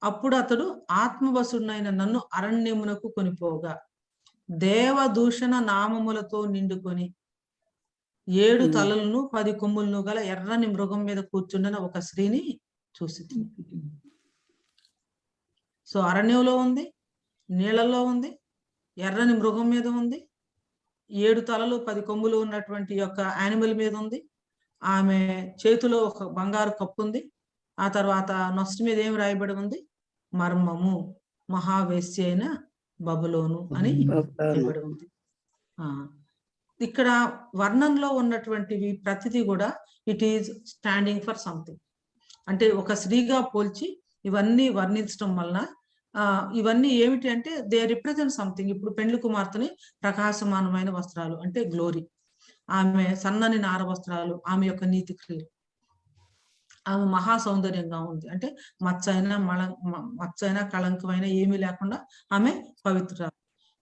అప్పుడు అతడు ఆత్మవశుడైన నన్ను అరణ్యమునకు కొనిపోగా దేవదూషణ నామములతో నిండుకొని 7 తలలను 10 కొమ్ములను గల ఎర్రని మృగం మీద కూర్చుండిన ఒక స్త్రీని చూసి. సో అరణ్యంలో ఉంది, నీళ్ళల్లో ఉంది, ఎర్రని మృగం మీద ఉంది, 7 తలలు 10 కొమ్ములు ఉన్నటువంటి యొక్క యానిమల్ మీద ఉంది. ఆమె చేతిలో ఒక బంగారు కప్పు ఉంది. ఆ తర్వాత నొసటి మీద ఏం రాయబడి ఉంది? మర్మము, మహావేశ్య అయిన బబులోను అని రాయబడి ఉంది. ఇక్కడ వర్ణంలో ఉన్నటువంటివి ప్రతిదీ కూడా it is standing for something. అంటే ఒక స్త్రీగా పోల్చి ఇవన్నీ వర్ణించడం వలన ఇవన్నీ ఏమిటి అంటే దే రిప్రజెంట్ సంథింగ్. ఇప్పుడు పెండ్లి కుమార్తెని ప్రకాశమానమైన వస్త్రాలు అంటే గ్లోరీ, ఆమె సన్నని నార వస్త్రాలు ఆమె యొక్క నీతి క్రియలు, ఆమె మహా సౌందర్యంగా ఉంది అంటే మచ్చైనా కళంకమైన ఏమీ లేకుండా ఆమె పవిత్ర.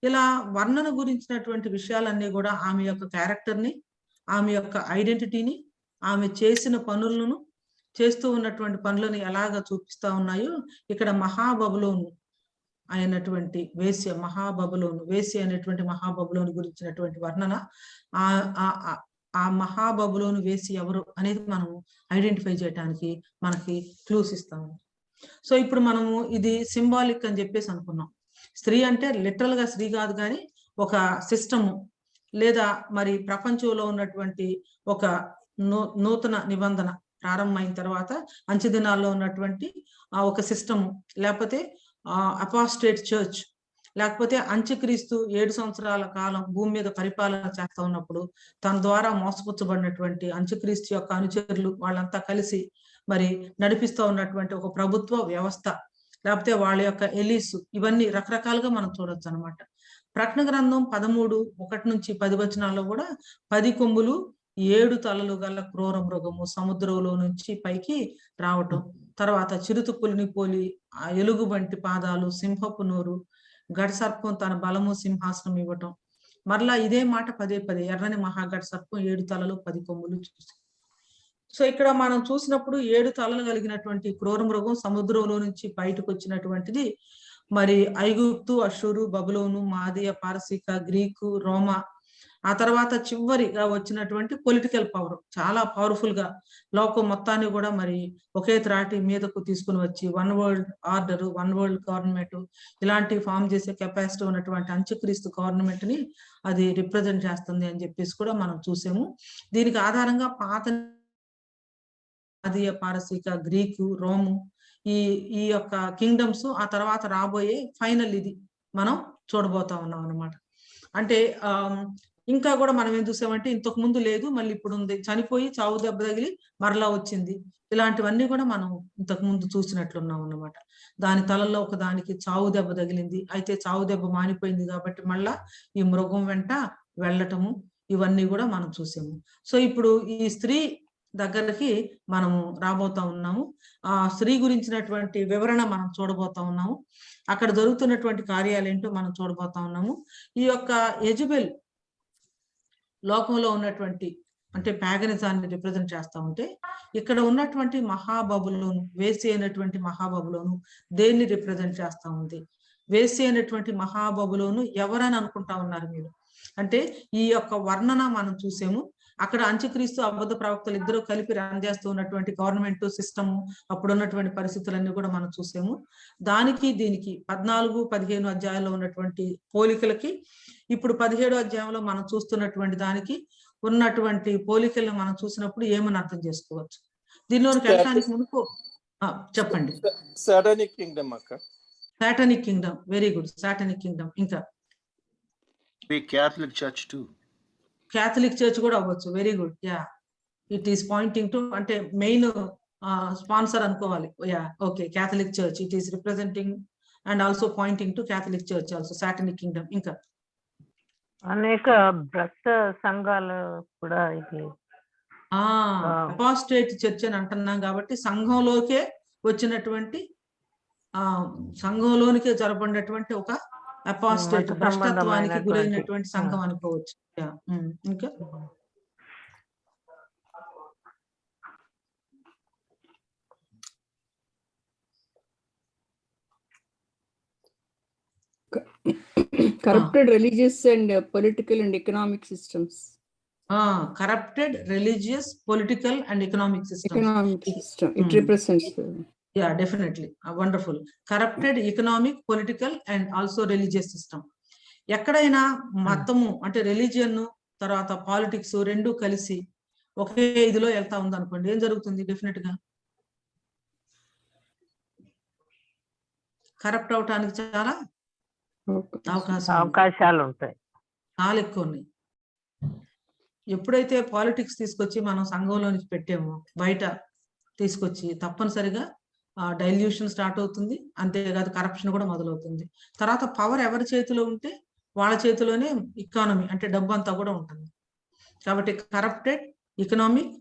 ఇలా వర్ణన గురించినటువంటి విషయాలన్నీ కూడా ఆమె యొక్క క్యారెక్టర్ని, ఆమె యొక్క ఐడెంటిటీని, ఆమె చేసిన పనులను, చేస్తూ ఉన్నటువంటి పనులను ఎలాగ చూపిస్తా ఉన్నాయో ఇక్కడ మహాబబులోను అయినటువంటి వేశ్య, మహాబబులోను వేశ్య అయినటువంటి మహాబబులోను గురించినటువంటి వర్ణన. ఆ మహాబబులోను వేసి ఎవరు అనేది మనము ఐడెంటిఫై చేయడానికి మనకి క్లూస్ ఇస్తాము. సో ఇప్పుడు మనము ఇది సింబాలిక్ అని చెప్పేసి అనుకున్నాం. స్త్రీ అంటే లిటరల్ గా స్త్రీ కాదు, కానీ ఒక సిస్టము లేదా మరి ప్రపంచంలో ఉన్నటువంటి ఒక నూతన నిబంధన ప్రారంభమైన తర్వాత అంచె దినాల్లో ఉన్నటువంటి ఒక సిస్టము, లేకపోతే అపాస్టేట్ చర్చ్, లేకపోతే అంత్యక్రీస్తు 7 సంవత్సరాల కాలం భూమి మీద పరిపాలన చేస్తా ఉన్నప్పుడు తన ద్వారా మోసపుచ్చబడినటువంటి అంత్యక్రీస్తు యొక్క అనుచరులు వాళ్ళంతా కలిసి మరి నడిపిస్తూ ఉన్నటువంటి ఒక ప్రభుత్వ వ్యవస్థ, లేకపోతే వాళ్ళ యొక్క ఎలీసు, ఇవన్నీ రకరకాలుగా మనం చూడొచ్చు అనమాట. ప్రకటన గ్రంథం 13:1-10 వచనాల్లో కూడా 10 కొమ్ములు 7 తలలు గల క్రూర మృగము సముద్రంలో నుంచి పైకి రావటం, తర్వాత చిరుతుప్పుల్ని పోలి ఆ ఎలుగుబంటి పాదాలు, సింహపు నోరు, గడసర్పం తన బలము సింహాసనం ఇవ్వటం. మరలా ఇదే మాట పదే ఎర్రని మహాగడ సర్పం 7 తలలు 10 కొమ్ములు చూసి. సో ఇక్కడ మనం చూసినప్పుడు 7 తలలు కలిగినటువంటి క్రూర మృగం సముద్రంలో నుంచి బయటకు వచ్చినటువంటిది మరి ఐగుప్తు, అషూరు, బబులోను, మాదియ, పారసీక, గ్రీకు, రోమా, ఆ తర్వాత చివరిగా వచ్చినటువంటి పొలిటికల్ పవర్, చాలా పవర్ఫుల్ గా లోకం మొత్తాన్ని కూడా మరి ఒకే త్రాటి మీదకు తీసుకుని వచ్చి one world order, one world government ఇలాంటి ఫామ్ చేసే కెపాసిటీ ఉన్నటువంటి అంత్యక్రీస్తు గవర్నమెంట్ ని అది రిప్రజెంట్ చేస్తుంది అని చెప్పేసి కూడా మనం చూసాము. దీనికి ఆధారంగా పాత మాదియ, పారసీక, గ్రీకు, రోము ఈ యొక్క కింగ్డమ్స్, ఆ తర్వాత రాబోయే ఫైనల్ ఇది మనం చూడబోతా ఉన్నాం అన్నమాట. అంటే ఇంకా కూడా మనం ఏం చూసామంటే ఇంతకు ముందు లేదు, మళ్ళీ ఇప్పుడు ఉంది, చనిపోయి చావు దెబ్బ తగిలి మరలా వచ్చింది, ఇలాంటివన్నీ కూడా మనం ఇంతకు ముందు చూసినట్లున్నాం అన్నమాట. దాని తలలో ఒక దానికి చావు దెబ్బ తగిలింది, అయితే చావు దెబ్బ మానిపోయింది కాబట్టి మళ్ళా ఈ మృగం వెంట వెళ్ళటము, ఇవన్నీ కూడా మనం చూసాము. సో ఇప్పుడు ఈ స్త్రీ దగ్గరికి మనము రాబోతా ఉన్నాము. ఆ స్త్రీ గురించినటువంటి వివరణ మనం చూడబోతా ఉన్నాము. అక్కడ జరుగుతున్నటువంటి కార్యాలు ఏంటో మనం చూడబోతా ఉన్నాము. ఈ యొక్క యెజబెల్ లోకంలో ఉన్నటువంటి అంటే ప్యాగనిజాన్ని రిప్రజెంట్ చేస్తా ఉంటే, ఇక్కడ ఉన్నటువంటి మహాబబులోను, వేసి అయినటువంటి మహాబబులోను దేన్ని రిప్రజెంట్ చేస్తా ఉంది? వేసి అయినటువంటి మహాబబులోను ఎవరని అనుకుంటా ఉన్నారు మీరు? అంటే ఈ యొక్క వర్ణన మనం చూసాము. అక్కడ అంత్యక్రీస్తు, అబద్ధ ప్రవక్తలు ఇద్దరు కలిపి రన్ చేస్తూ ఉన్నటువంటి గవర్నమెంట్ సిస్టమ్, అప్పుడు ఉన్నటువంటి పరిస్థితులన్నీ కూడా మనం చూసాము. దానికి దీనికి 14-15 అధ్యాయంలో ఉన్నటువంటి పోలికలకి ఇప్పుడు 17 అధ్యాయంలో మనం చూస్తున్నటువంటి దానికి ఉన్నటువంటి పోలికలను మనం చూసినప్పుడు ఏమని అర్థం చేసుకోవచ్చు? దీనిలోనికి వెళ్ళడానికి మునుపు చెప్పండి. సాటానిక్ కింగ్డమ్ అక్క. Satanic kingdom, very good. Satanic kingdom. ఇంకా Catholic church too, Catholic church కూడా అవ్వచ్చు. Very good. Yeah, it is pointing to, అంటే మెయిన్ స్పాన్సర్ అనుకోవాలి. Yeah, okay, Catholic church, it is representing and also pointing to Catholic church also, satanic kingdom. ఇంకా అనేక భ్రష్ట సంఘాలు కూడా ఇది అపాస్టేట్ చర్చ్ అని అంటున్నాం కాబట్టి సంఘంలోకే వచ్చినటువంటి సంఘంలోనికే జరపడినటువంటి ఒక అపాస్టేట్, భ్రష్టత్వానికి గురైనటువంటి సంఘం అనుకోవచ్చు. ఇంకా corrupted religious and political and economic systems. Corrupted religious, political and economic system. Economic system. It represents. Yeah, definitely. Wonderful. Corrupted economic, political and also religious system. ఎక్కడైనా మతము అంటే రిలీజియన్ తర్వాత పాలిటిక్స్ రెండు కలిసి ఒకే ఇదిలో వెళ్తా ఉంది అనుకోండి, ఏం జరుగుతుంది? డెఫినెట్ గా కరప్ట్ అవటానికి చాలా అవకాశాలు ఉంటాయి, చాలా ఎక్కువ ఉన్నాయి. ఎప్పుడైతే పాలిటిక్స్ తీసుకొచ్చి మనం సంఘంలోనికి పెట్టామో, బయట తీసుకొచ్చి తప్పనిసరిగా డైల్యూషన్ స్టార్ట్ అవుతుంది. అంతేకాదు కరప్షన్ కూడా మొదలవుతుంది. తర్వాత పవర్ ఎవరి చేతిలో ఉంటే వాళ్ళ చేతిలోనే ఎకానమీ అంటే డబ్బు అంతా కూడా ఉంటుంది. కాబట్టి corrupted economic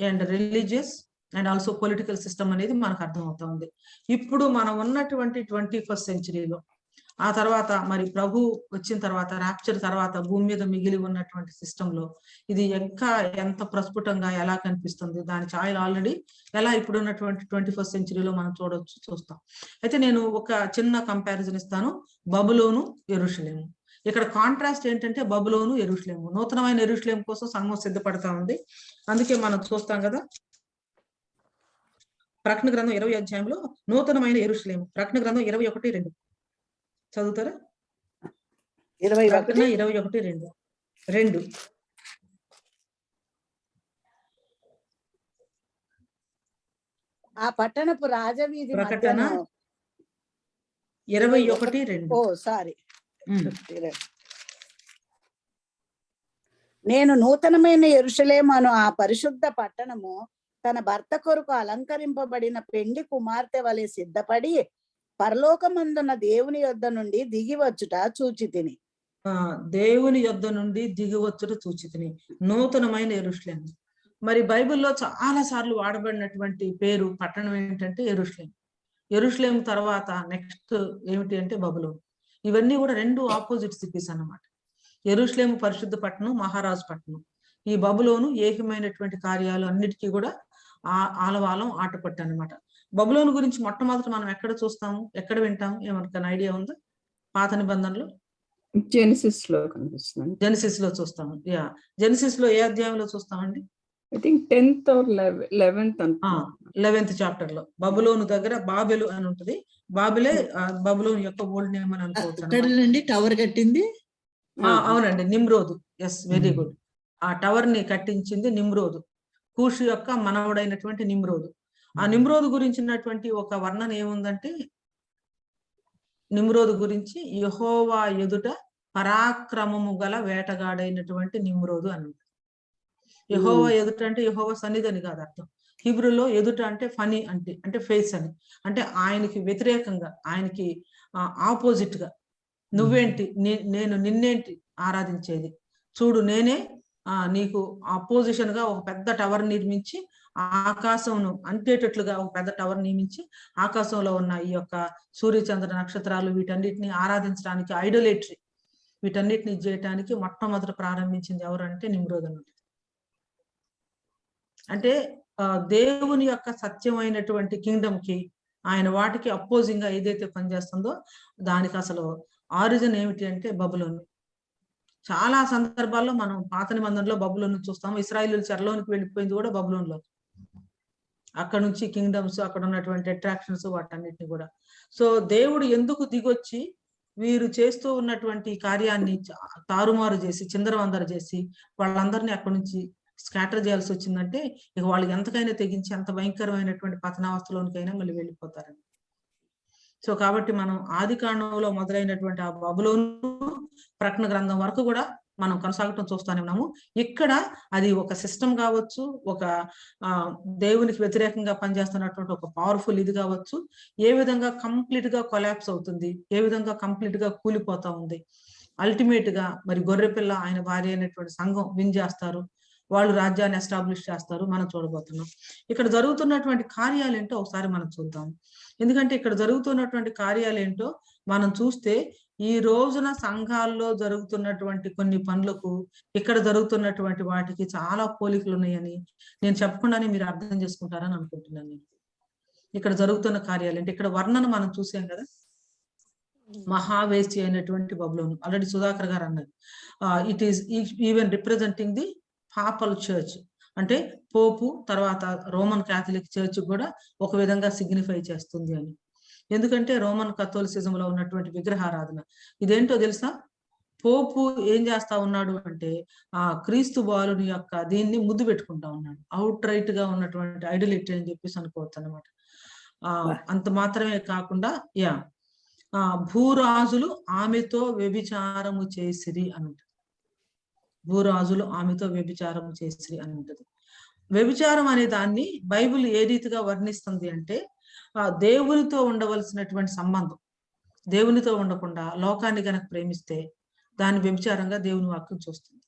and religious and also political system అనేది మనకు అర్థం అవుతా ఉంది. ఇప్పుడు మనం ఉన్నటువంటి 21st సెంచరీలో, ఆ తర్వాత మరి ప్రభు వచ్చిన తర్వాత, ర్యాప్చర్ తర్వాత భూమి మీద మిగిలి ఉన్నటువంటి సిస్టమ్ లో ఇది ఇంకా ఎంత ప్రస్ఫుటంగా ఎలా కనిపిస్తుంది, దాని ఛాయలు ఆల్రెడీ ఎలా ఇప్పుడు ఉన్నటువంటి 21st సెంచరీలో మనం చూస్తాం. అయితే నేను ఒక చిన్న కంపారిజన్ ఇస్తాను. బబులోను, యెరూషలేము. ఇక్కడ కాంట్రాస్ట్ ఏంటంటే బబులోను, యెరూషలేము. నూతనమైన యెరూషలేము కోసం సంఘం సిద్ధపడతా ఉంది. అందుకే మనం చూస్తాం కదా, ప్రకటన గ్రంథం 20 అధ్యాయంలో నూతనమైన యెరూషలేము. ప్రకటన గ్రంథం 21:2 చదువుతారా? 21:2 ఆ పట్టణపు రాజవీధి ప్రకటన మధ్యను 21:2. ఓ సారీ, నేను నూతనమైన యెరూషలేము అను ఆ పరిశుద్ధ పట్టణము తన భర్త కొరకు అలంకరింపబడిన పెండి కుమార్తె వలె సిద్ధపడి పరలోకమందున్న దేవుని యొద్ద నుండి దిగి వచ్చుట చూచితిని. దేవుని యొద్ద నుండి దిగి వచ్చుట చూచితిని. నూతనమైన యెరూషలేము. మరి బైబిల్లో చాలా సార్లు వాడబడినటువంటి పేరు పట్టణం ఏంటంటే యెరూషలేము. యెరూషలేము తర్వాత నెక్స్ట్ ఏమిటి అంటే బబులోను. ఇవన్నీ కూడా రెండు ఆపోజిట్ సిటీస్ అన్నమాట. యెరూషలేము పరిశుద్ధ పట్టణం, మహారాజు పట్టణం. ఈ బబులోను ఏకమైనటువంటి కార్యాలు అన్నిటికీ కూడా ఆలవాలం ఆటపట్టు అనమాట. బబులోను గురించి మొట్టమొదటి మనం ఎక్కడ చూస్తాము, ఎక్కడ వింటాము, ఏమన్నా ఐడియా ఉందా? పాత నిబంధనలో జెనిసిస్ లో కనిపిస్తుంది. జెనిసిస్ లో చూస్తాము. జెనిసిస్ లో ఏ అధ్యాయంలో చూస్తామండి? I think 10th or 11th 11th chapter లో బబులోను దగ్గర బాబెలు అని ఉంటది. బాబెలే బబులోను యొక్క ఓల్డ్ నేమ్ అని అనుకోవచ్చు. టవర్ కట్టింది. అవునండి, నిమ్రోదు. Yes, very good. ఆ టవర్ ని కట్టించింది నిమ్రోదు, కూషు యొక్క మనవడైనటువంటి నిమ్రోదు. ఆ నిమ్రోదు గురించినటువంటి ఒక వర్ణన ఏముందంటే, నిమ్రోదు గురించి యెహోవా ఎదుట పరాక్రమము గల వేటగాడైనటువంటి నిమ్రోదు అని. యెహోవా ఎదుట అంటే యెహోవా సన్నిధి అని కాదు అర్థం. హీబ్రూలో ఎదుట అంటే ఫనీ అంటే ఫేస్ అని, అంటే ఆయనకి వ్యతిరేకంగా, ఆయనకి ఆపోజిట్ గా, నువ్వేంటి నేను నిన్నేంటి ఆరాధించేది, చూడు నేనే నీకు అపోజిషన్ గా ఒక పెద్ద టవర్ నిర్మించి ఆకాశంను అంటేటట్లుగా ఒక పెద్ద టవర్ నియమించి ఆకాశంలో ఉన్న ఈ యొక్క సూర్యచంద్ర నక్షత్రాలు వీటన్నిటిని ఆరాధించడానికి, ఐడోలేటరీ వీటన్నిటిని చేయటానికి మొట్టమొదట ప్రారంభించింది ఎవరంటే నిమ్రోదు అన్నమాట. అంటే దేవుని యొక్క సత్యమైనటువంటి కింగ్డమ్ కి, ఆయన వాటికి అపోజింగ్ గా ఏదైతే పనిచేస్తుందో దానికి అసలు ఆరిజిన్ ఏమిటి అంటే బబులోను. చాలా సందర్భాల్లో మనం పాత నిబంధనలో బబులోను చూస్తాము. ఇశ్రాయేలు చెరలోనికి వెళ్ళిపోయింది కూడా బబులోనులో. అక్కడ నుంచి కింగ్డమ్స్, అక్కడ ఉన్నటువంటి అట్రాక్షన్స్ వాటన్నిటిని కూడా. సో దేవుడు ఎందుకు దిగొచ్చి వీరు చేస్తూ ఉన్నటువంటి కార్యాన్ని తారుమారు చేసి, చిందరవందర చేసి వాళ్ళందరినీ అక్కడి నుంచి స్కాటర్ చేయాల్సి వచ్చిందంటే, ఇక వాళ్ళు ఎంతకైనా తెగించి ఎంత భయంకరమైనటువంటి పతనావస్థలోనికైనా మళ్ళీ వెళ్ళిపోతారని. సో కాబట్టి మనం ఆది కాండంలో మొదలైనటువంటి ఆ బబులోను ప్రకటన గ్రంథం వరకు కూడా మనం కొనసాగటం చూస్తూనే ఉన్నాము. ఇక్కడ అది ఒక సిస్టమ్ కావచ్చు, ఒక దేవునికి వ్యతిరేకంగా పనిచేస్తున్నటువంటి ఒక పవర్ఫుల్ ఇది కావచ్చు, ఏ విధంగా కంప్లీట్ గా కొలాప్స్ అవుతుంది, ఏ విధంగా కంప్లీట్ గా కూలిపోతా ఉంది. అల్టిమేట్ గా మరి గొర్రెపిల్ల ఆయన భార్య అయినటువంటి సంఘం విన్ చేస్తారు, వాళ్ళు రాజ్యాన్ని ఎస్టాబ్లిష్ చేస్తారు, మనం చూడబోతున్నాం. ఇక్కడ జరుగుతున్నటువంటి కార్యాలు ఏంటో ఒకసారి మనం చూద్దాం. ఎందుకంటే ఇక్కడ జరుగుతున్నటువంటి కార్యాలు ఏంటో మనం చూస్తే, ఈ రోజున సంఘాల్లో జరుగుతున్నటువంటి కొన్ని పనులకు ఇక్కడ జరుగుతున్నటువంటి వాటికి చాలా పోలికలు ఉన్నాయని నేను చెప్పకుండానే మీరు అర్థం చేసుకుంటారని అనుకుంటున్నాను. నేను ఇక్కడ జరుగుతున్న కార్యాలు అంటే, ఇక్కడ వర్ణన మనం చూసాం కదా, మహావేశ్య అయినటువంటి బబులోను. ఆల్రెడీ సుధాకర్ గారు అన్నారు, it is even representing the papal church, అంటే పోపు తర్వాత రోమన్ క్యాథలిక్ చర్చ్ కూడా ఒక విధంగా సిగ్నిఫై చేస్తుంది అని. ఎందుకంటే రోమన్ కథోలిసిజంలో ఉన్నటువంటి విగ్రహారాధన ఇదేంటో తెలుసా? పోపు ఏం చేస్తా ఉన్నాడు అంటే, క్రీస్తు బాలుని యొక్క దీన్ని ముద్దు పెట్టుకుంటా ఉన్నాడు. అవుట్ రైట్ గా ఉన్నటువంటి ఐడలిటీ అని చెప్పేసి అనుకోవచ్చు అనమాట. అంత మాత్రమే కాకుండా భూరాజులు ఆమెతో వ్యభిచారము చేసిరి అని ఉంటుంది. భూరాజులు ఆమెతో వ్యభిచారం చేసిరి అని ఉంటుంది. వ్యభిచారం అనే దాన్ని బైబిల్ ఏ రీతిగా వర్ణిస్తుంది అంటే, దేవునితో ఉండవలసినటువంటి సంబంధం, దేవునితో ఉండకుండా లోకాన్ని గనక ప్రేమిస్తే దాన్ని వ్యభిచారంగా దేవుని వాక్యం చూస్తుంది.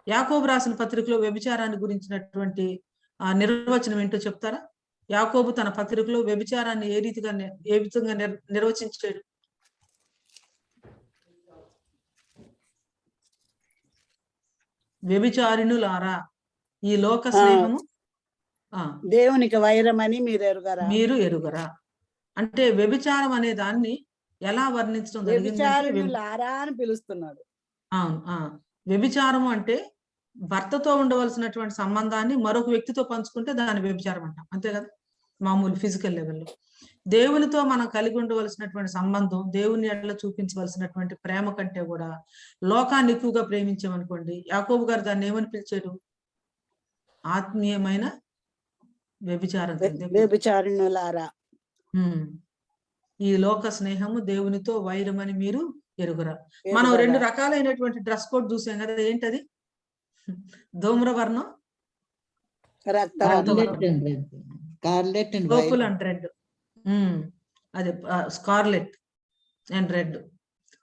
యాకోబు రాసిన పత్రికలో వ్యభిచారాన్ని గురించినటువంటి నిర్వచనం ఏంటో చెప్తారా? యాకోబు తన పత్రికలో వ్యభిచారాన్ని ఏ విధంగా నిర్వచించాడు? వ్యభిచారిణులారా, ఈ లోక స్నేహము దేవునికి వైరమని మీరు ఎరుగరా. అంటే వ్యభిచారం అనే దాన్ని ఎలా వర్ణించడం జరిగింది? అని పిలుస్తున్నాడు. వ్యభిచారం అంటే భర్తతో ఉండవలసినటువంటి సంబంధాన్ని మరొక వ్యక్తితో పంచుకుంటే దాన్ని వ్యభిచారం అంటాం, అంతే కదా, మామూలు ఫిజికల్ లెవెల్లో. దేవునితో మనం కలిగి ఉండవలసినటువంటి సంబంధం, దేవుని ఎడల చూపించవలసినటువంటి ప్రేమ కంటే కూడా లోకాన్ని ఎక్కువగా ప్రేమించామనుకోండి, యాకోబు గారు దాన్ని ఏమని పిలిచాడు? ఆత్మీయమైన వ్యభిచారం. వ్యభిచారిణులారా, ఈ లోక స్నేహము దేవునితో వైరమని మీరు ఎరుగురా. మనం 2 రకాలైనటువంటి డ్రెస్ కోడ్ చూసాం కదా, ఏంటది? ధూమ్రవర్ణం, scarlet and purple and red. అదే స్కార్లెట్ అండ్ రెడ్.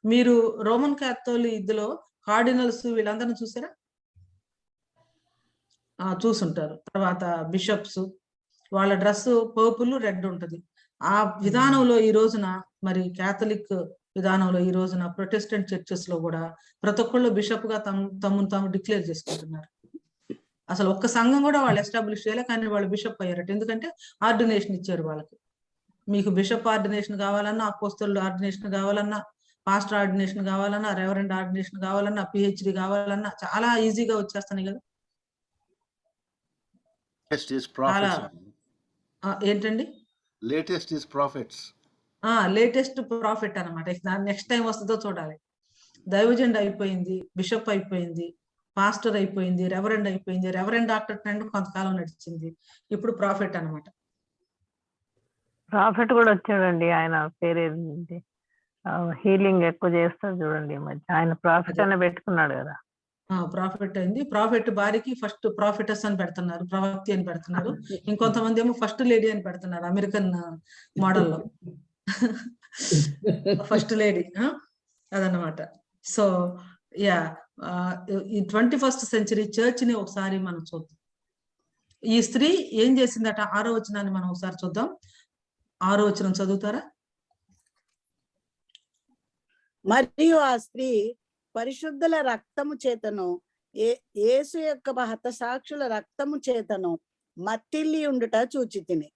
మీరు రోమన్ క్యాథోలిక్ ఇదిలో కార్డినల్స్ వీళ్ళందరినీ చూసారా? చూసుంటారు. తర్వాత బిషప్స్ వాళ్ళ డ్రెస్ పర్పుల్ రెడ్ ఉంటది. ఆ విధానంలో ఈ రోజున మరి క్యాథలిక్ విధానంలో ఈ రోజున ప్రొటెస్టెంట్ చర్చెస్ లో కూడా ప్రతి ఒక్కళ్ళు బిషప్ గా తమను తాము డిక్లేర్ చేసుకుంటున్నారు. అసలు ఒక్క సంఘం కూడా వాళ్ళు ఎస్టాబ్లిష్ చేయాలి, కానీ వాళ్ళు బిషప్ అయ్యారట. ఎందుకంటే ఆర్డినేషన్ ఇచ్చారు వాళ్ళకి. మీకు బిషప్ ఆర్డినేషన్ కావాలన్నా, అపోస్తలుడు ఆర్డినేషన్ కావాలన్నా, పాస్టర్ ఆర్డినేషన్ కావాలన్నా, రెవరెండ్ ఆర్డినేషన్ కావాలన్నా, పిహెచ్డి కావాలన్నా చాలా ఈజీగా వచ్చేస్తున్నాయి కదా. ఏంటండి? Latest is profits. Latest profit అనమాట. నెక్స్ట్ టైం వస్తుందో చూడాలి. దైవజెండ్ అయిపోయింది, బిషప్ అయిపోయింది, పాస్టర్ అయిపోయింది, రెవరెండ్ అయిపోయింది. రెవరెండ్ డాక్టర్ ట్రెండ్ కొంతకాలం నడిచింది. ఇప్పుడు ప్రాఫిట్ అనమాట. ప్రాఫిట్ కూడా వచ్చాడండి. ఆయన పేరేంటి, హీలింగ్ ఎక్కువ చేస్తారు చూడండి ఈ మధ్య. ఆయన ప్రాఫిట్ అనే పెట్టుకున్నాడు కదా. ప్రాఫిట్ అయింది. ప్రాఫిట్ భార్యకి ఫస్ట్ ప్రాఫిటస్ అని పెడుతున్నారు, ప్రవక్తి అని పెడుతున్నారు. ఇంకొంతమంది ఏమో ఫస్ట్ లేడీ అని పెడుతున్నారు అమెరికన్ మోడల్లో. ఫస్ట్ లేడీ అదన్నమాట. సో యా, ఈ 21st సెంచరీ చర్చ్ ని ఒకసారి మనం చూద్దాం. ఈ స్త్రీ ఏం చేసిందట? 6వ వచనాన్ని మనం ఒకసారి చూద్దాం. 6వ వచనం చదువుతారా? మరియు ఆ స్త్రీ పరిశుద్ధుల రక్తము చేతను యేసు యొక్క హతసాక్షుల రక్తము చేతను మత్తిల్లి ఉండుట చూచి తిని.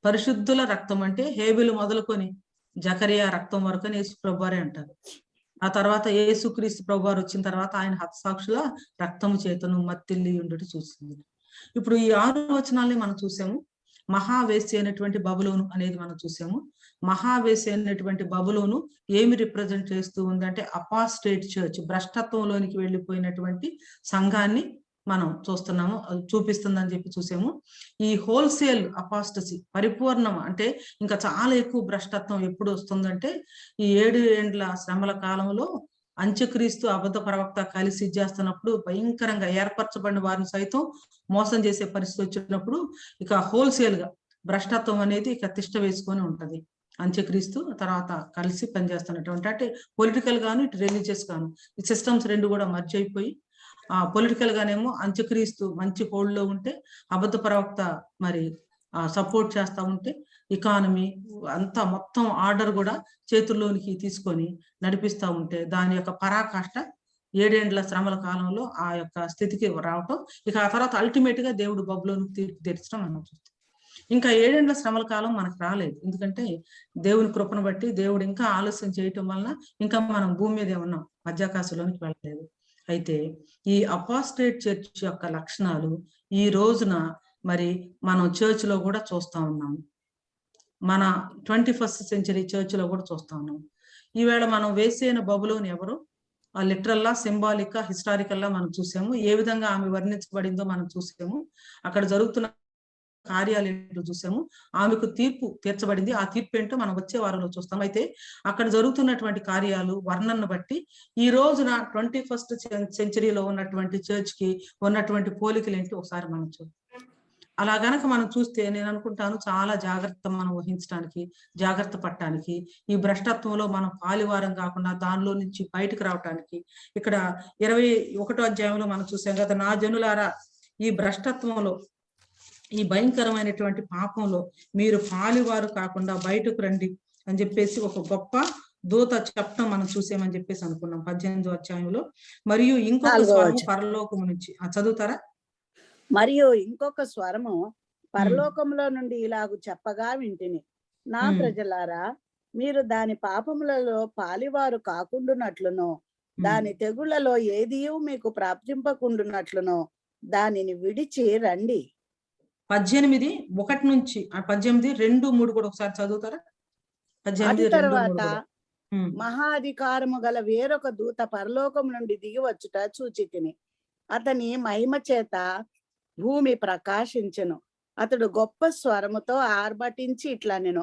పరిశుద్ధుల రక్తం అంటే హేబెలు మొదలుకొని జకరియా రక్తం వరకు అని యేసు ప్రభువారే అంటారు. ఆ తర్వాత యేసుక్రీస్తు ప్రభువారు వచ్చిన తర్వాత ఆయన హతసాక్షుల రక్తము చేతను మత్తిల్లి ఉండుట చూసింది. ఇప్పుడు ఈ 6 వచనాల్ని మనం చూసాము. మహావేశ్య అయినటువంటి బబులోను అనేది మనం చూసాము. మహావేశ్య అయినటువంటి బబులోను ఏమి రిప్రజెంట్ చేస్తూ ఉందంటే అపాస్టేట్ చర్చ్, భ్రష్టత్వంలోనికి వెళ్ళిపోయినటువంటి సంఘాన్ని మనం చూస్తున్నాము, చూపిస్తుందని చెప్పి చూసాము. ఈ హోల్సేల్ అపాస్టసీ పరిపూర్ణం అంటే ఇంకా చాలా ఎక్కువ భ్రష్టత్వం ఎప్పుడు వస్తుందంటే ఈ 7 ఏండ్ల శ్రమల కాలంలో అంత్యక్రీస్తు అబద్ధ ప్రవక్త కలిసి చేస్తున్నప్పుడు భయంకరంగా ఏర్పరచబడిన వారిని సైతం మోసం చేసే పరిస్థితి వచ్చినప్పుడు ఇక హోల్సేల్ గా భ్రష్టత్వం అనేది ఇక తిష్ట వేసుకొని ఉంటది. అంత్యక్రీస్తు తర్వాత కలిసి పనిచేస్తున్నటువంటి, అంటే పొలిటికల్ గాను ఇటు రిలీజియస్ గాను ఈ సిస్టమ్స్ 2 కూడా మర్జ్ అయిపోయి, పొలిటికల్ గానేమో అంత్యక్రీస్తు మంచి హోల్డ్ లో ఉంటే, అబద్ధ ప్రవక్త మరి సపోర్ట్ చేస్తా ఉంటే, ఎకానమీ అంతా మొత్తం ఆర్డర్ కూడా చేతుల్లోనికి తీసుకొని నడిపిస్తా ఉంటే దాని యొక్క పరాకాష్ట 7 ఏండ్ల శ్రమల కాలంలో ఆ యొక్క స్థితికి రావటం. ఇక ఆ తర్వాత అల్టిమేట్ గా దేవుడు బబులోను తీర్పు తీర్చడం మనం చూస్తాం. ఇంకా 7 ఏండ్ల శ్రమల కాలం మనకు రాలేదు, ఎందుకంటే దేవుని కృపను బట్టి దేవుడు ఇంకా ఆలస్యం చేయటం వలన ఇంకా మనం భూమి మీదే ఉన్నాం, మధ్యాకాశంలోనికి వెళ్ళలేదు. అయితే ఈ అపాస్టేట్ చర్చ్ యొక్క లక్షణాలు ఈ రోజున మరి మనం చర్చ్ లో కూడా చూస్తా ఉన్నాము. మన 21st సెంచరీ చర్చ్ లో కూడా చూస్తా ఉన్నాం. ఈవేళ మనం వేసిన బబులోని ఎవరు? లిటరల్లా, సింబాలిక్, హిస్టారికల్లా మనం చూసాము. ఏ విధంగా ఆమె వర్ణించబడిందో మనం చూసాము. అక్కడ జరుగుతున్న కార్యాలు ఏంటో చూసాము. ఆమెకు తీర్పు తీర్చబడింది. ఆ తీర్పు ఏంటో మనం వచ్చే వారంలో చూస్తాం. అయితే అక్కడ జరుగుతున్నటువంటి కార్యాలు వర్ణనను బట్టి ఈ రోజున 21st సెంచరీలో ఉన్నటువంటి చర్చ్ కి ఉన్నటువంటి పోలికలు ఏంటి ఒకసారి మనం చూద్దాం. అలా గనక మనం చూస్తే నేను అనుకుంటాను చాలా జాగ్రత్త మనం వహించడానికి, జాగ్రత్త పడటానికి, ఈ భ్రష్టత్వంలో మనం పాలివారం కాకుండా దానిలో నుంచి బయటకు రావటానికి. ఇక్కడ 21వ అధ్యాయంలో మనం చూసాం కదా, నా జనులారా ఈ భ్రష్టత్వంలో, ఈ భయంకరమైనటువంటి పాపంలో మీరు పాలివారు కాకుండా బయటకు రండి అని చెప్పేసి ఒక గొప్ప దూత చెప్పడం మనం చూసామని చెప్పేసి అనుకున్నాం 18వ అధ్యాయంలో. మరియు ఇంకొక స్వరము పరలోకము నుంచి, చదువుతారా? మరియు ఇంకొక స్వరము పరలోకంలో నుండి ఇలాగు చెప్పగా వింటిని, నా ప్రజలారా మీరు దాని పాపములలో పాలివారు కాకుండానట్లునో దాని తెగుళ్లలో ఏదియూ మీకు ప్రాప్తింపకుండునట్లునో దానిని విడిచి రండి. 18:1 నుంచి 18:2-3 కూడా ఒకసారి చదువుతారా? అది తర్వాత మహా అధికారము గల వేరొక దూత పరలోకం నుండి దిగి వచ్చుట చూచి తిని, అతని మహిమ చేత భూమి ప్రకాశించెను. అతడు గొప్ప స్వరముతో ఆర్భటించి ఇట్లా, నేను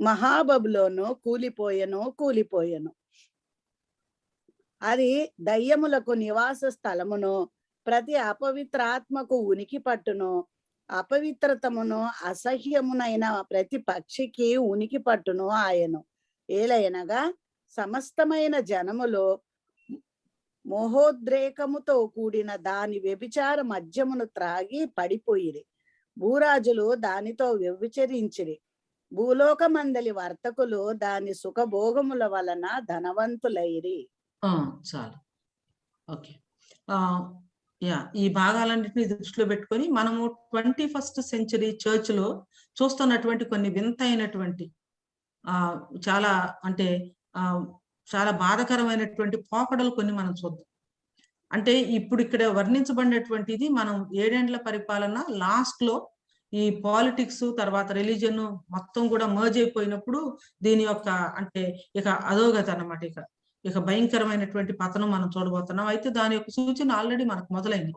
మహాబబులోను కూలిపోయెను. అది దయ్యములకు నివాస స్థలమును, ప్రతి అపవిత్రాత్మకు ఉనికి పట్టును, అపవిత్రతమును అసహ్యమునైన ప్రతి పక్షికి ఉనికి పట్టును ఆయను. ఏలయనగా సమస్తమైన జనములో మోహోద్రేకముతో కూడిన దాని వ్యభిచార మద్యమును త్రాగి పడిపోయిరి. భూరాజులు దానితో వ్యభిచరించిరి. భూలోకమందలి వర్తకులు దాని సుఖభోగముల వలన ధనవంతులైరి. చాలు. ఓకే. ఈ భాగాలన్నింటినీ దృష్టిలో పెట్టుకొని మనము 21st సెంచరీ చర్చ్ లో చూస్తున్నటువంటి కొన్ని వింతైనటువంటి చాలా అంటే చాలా బాధాకరమైనటువంటి పోకడలు కొన్ని మనం చూద్దాం. అంటే ఇప్పుడు ఇక్కడ వర్ణించబడినటువంటిది మనం 7 ఏండ్ల పరిపాలన లాస్ట్ లో ఈ పాలిటిక్స్ తర్వాత రిలీజియన్ మొత్తం కూడా మర్జ్ అయిపోయినప్పుడు దీని యొక్క అంటే ఇక అధోగతి అన్నమాట. ఇక భయంకరమైనటువంటి పతనం మనం చూడబోతున్నాం. అయితే దాని యొక్క సూచన ఆల్రెడీ మనకు మొదలైంది.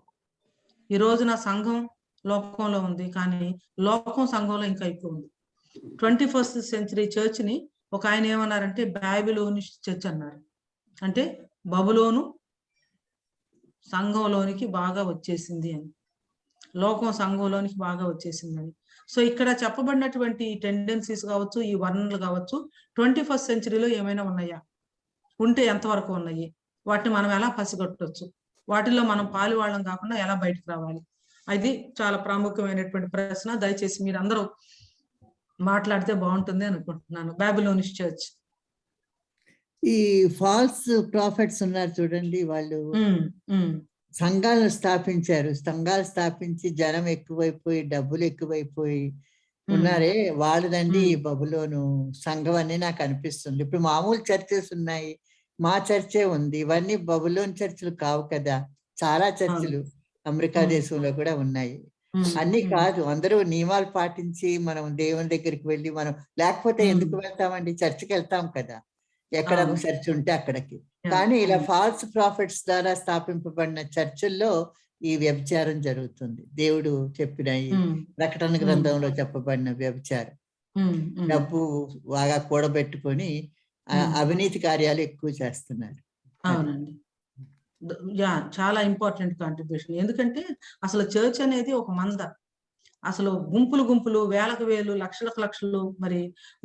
ఈ రోజున సంఘం లోకంలో ఉంది, కానీ లోకం సంఘంలో ఇంకా ఎక్కువ ఉంది. 21st సెంచరీ చర్చ్ ని ఒక ఆయన ఏమన్నారంటే బాబిలోనిష్ చర్చ్ అన్నారు. అంటే బబులోను సంఘంలోనికి బాగా వచ్చేసింది అని, లోకం సంఘంలోనికి బాగా వచ్చేసిందని. సో ఇక్కడ చెప్పబడినటువంటి టెండెన్సీస్ కావచ్చు, ఈ వర్ణనలు కావచ్చు 21st సెంచరీలో ఏమైనా ఉన్నాయా, ఉంటే ఎంతవరకు ఉన్నాయి, వాటిని మనం ఎలా పసిగట్టవచ్చు, వాటిల్లో మనం పాలు వాళ్ళం కాకుండా ఎలా బయటకు రావాలి, అది చాలా ప్రాముఖ్యమైనటువంటి ప్రశ్న. దయచేసి మీరందరూ మాట్లాడితే బాగుంటుంది అనుకుంటున్నాను. బాబిలోనిష్ చర్చ్. ఈ ఫాల్స్ ప్రాఫిట్స్ ఉన్నారు చూడండి, వాళ్ళు సంఘాలను స్థాపించి జనం ఎక్కువైపోయి డబ్బులు ఎక్కువైపోయి ఉన్నారే, వాళ్ళదండి ఈ బబులోను సంఘం అని నాకు అనిపిస్తుంది. ఇప్పుడు మామూలు చర్చెస్ ఉన్నాయి, మా చర్చే ఉంది, ఇవన్నీ బబులోన్ చర్చిలు కావు కదా. చాలా చర్చిలు అమెరికా దేశంలో కూడా ఉన్నాయి. అన్ని కాదు, అందరూ నియమాలు పాటించి మనం దేవుని దగ్గరికి వెళ్ళి మనం లేకపోతే ఎందుకు వెళ్తామండి, చర్చికి వెళ్తాం కదా, ఎక్కడ చర్చ్ ఉంటే అక్కడికి. కానీ ఇలా ఫాల్స్ ప్రాఫిట్స్ ద్వారా స్థాపింపబడిన చర్చిల్లో ఈ వ్యభిచారం జరుగుతుంది. దేవుడు చెప్పిన ఈ ప్రకటన గ్రంథంలో చెప్పబడిన వ్యభిచారం, డబ్బు బాగా కూడబెట్టుకొని అవినీతి కార్యాలు ఎక్కువ చేస్తున్నారు. అవునండి. చాలా ఇంపార్టెంట్ కాంట్రిబ్యూషన్. ఎందుకంటే అసలు చర్చ్ అనేది ఒక మంద, అసలు గుంపులు వేలకు వేలు లక్షలకు లక్షలు మరి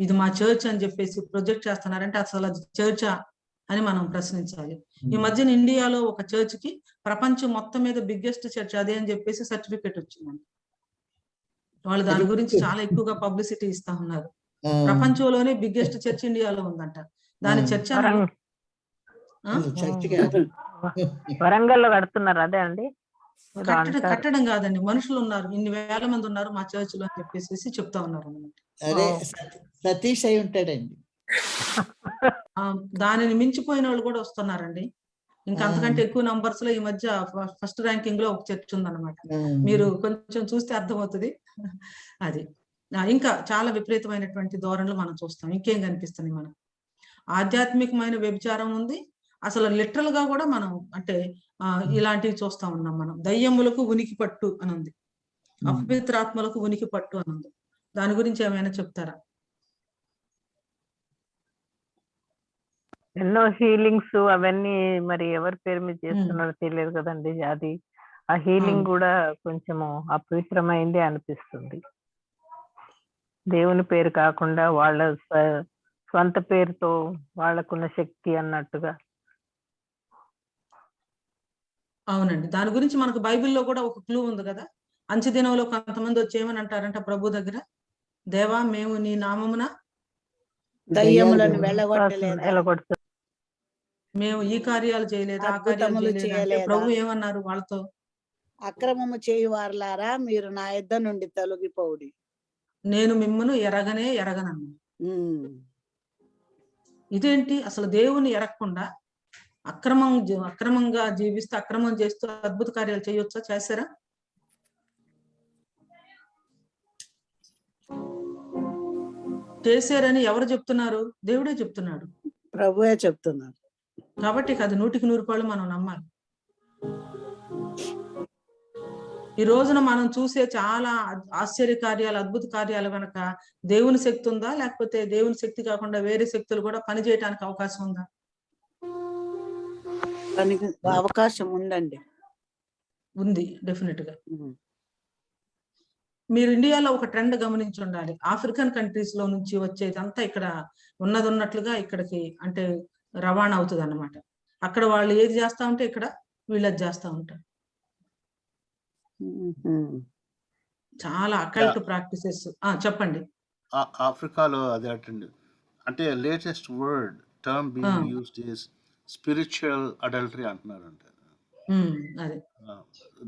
ఇది మా చర్చ్ అని చెప్పేసి ప్రొజెక్ట్ చేస్తున్నారంటే అసలు అది చర్చా అని మనం ప్రశ్నించాలి. ఈ మధ్యన ఇండియాలో ఒక చర్చ్ కి ప్రపంచం మొత్తం మీద బిగ్గెస్ట్ చర్చ్ అదే అని చెప్పేసి సర్టిఫికెట్ వచ్చిందండి. వాళ్ళు దాని గురించి చాలా ఎక్కువగా పబ్లిసిటీ ఇస్తా ఉన్నారు. ప్రపంచంలోనే బిగ్గెస్ట్ చర్చ్ ఇండియాలో ఉందంట. దాని చర్చ వరంగల్లో కడుతున్నారు. అదే అండి, కట్టడం కాదండి, మనుషులు ఉన్నారు, ఇన్ని వేల మంది ఉన్నారు మా చర్చ్ లో అని చెప్పేసి చెప్తా ఉన్నారు అన్నమాట. అదే సతీష్ అయి ఉంటాడండి. దానిని మించిపోయిన వాళ్ళు కూడా వస్తున్నారండి. ఇంకా అంతకంటే ఎక్కువ నంబర్స్ లో ఈ మధ్య ఫస్ట్ ర్యాంకింగ్ లో ఒక చర్చ్ ఉందన్నమాట. మీరు కొంచెం చూస్తే అర్థమవుతుంది. అది ఇంకా చాలా విపరీతమైనటువంటి ధోరణులు మనం చూస్తాం. ఇంకేం కనిపిస్తుంది మనకు? ఆధ్యాత్మికమైన వ్యభిచారం ఉంది, అసలు లిటరల్ గా కూడా మనం అంటే ఇలాంటివి చూస్తా ఉన్నాం మనం. దయ్యములకు ఉనికి పట్టు అని ఉంది, అపవిత్రాత్మలకు ఉనికి పట్టు అని ఉంది. దాని గురించి ఏమైనా చెప్తారా? ఎన్నో హీలింగ్స్ అవన్నీ మరి ఎవరి పేరు మీద చేస్తున్నారో తెలియదు కదండి. అది ఆ హీలింగ్ కూడా కొంచెము అపవిత్రమైంది అనిపిస్తుంది. దేవుని పేరు కాకుండా వాళ్ళ స్వంత పేరుతో వాళ్ళకున్న శక్తి అన్నట్టుగా. అవునండి, దాని గురించి మనకు బైబిల్లో కూడా ఒక క్లూ ఉంది కదా. అంచె దినంలో కొంతమంది వచ్చి ఏమని అంటారంట ప్రభు దగ్గర, దేవా మేము నీ నామమున దయ్యములను వెళ్ళగొట్టలేదా, మేము ఈ కార్యాలు చేయలేదు, ఆ కార్యాలు చేయలేదు. ప్రభు ఏమన్నారు వాళ్ళతో? అక్రమము చేయువారులారా మీరు నా యొద్ద నుండి తొలగిపోవుడి, నేను మిమ్మల్ని ఎరగనన్నా. ఇదేంటి అసలు? దేవుని ఎరగకుండా అక్రమంగా జీవిస్తూ అక్రమం చేస్తూ అద్భుత కార్యాలు చేయొచ్చా? చేశారా? చేశారని ఎవరు చెప్తున్నారు? దేవుడే చెప్తున్నాడు, ప్రభువే చెప్తున్నారు. కాబట్టి అది 100% మనం నమ్మాలి. ఈ రోజున మనం చూసే చాలా ఆశ్చర్య కార్యాలు, అద్భుత కార్యాలు వెనక దేవుని శక్తి ఉందా, లేకపోతే దేవుని శక్తి కాకుండా వేరే శక్తులు కూడా పనిచేయడానికి అవకాశం ఉందా? దానికి అవకాశం ఉందండి. ఉంది, డెఫినెట్ గా. మీరు ఇండియాలో ఒక ట్రెండ్ గమనించి ఉండాలి. ఆఫ్రికన్ కంట్రీస్ లో నుంచి వచ్చేదంతా ఇక్కడ ఉన్నట్లుగా ఇక్కడికి అంటే రవాణా అవుతుంది అన్నమాట. అక్కడ వాళ్ళు ఏది చేస్తా ఉంటే ఇక్కడ వీళ్ళు అది చేస్తా ఉంటారు. చాలా అకల్ట్ ప్రాక్టీసెస్. చెప్పండి. ఆఫ్రికాలో అదే అంటే latest word term being used is spiritual adultery అంటున్నారంట. అదే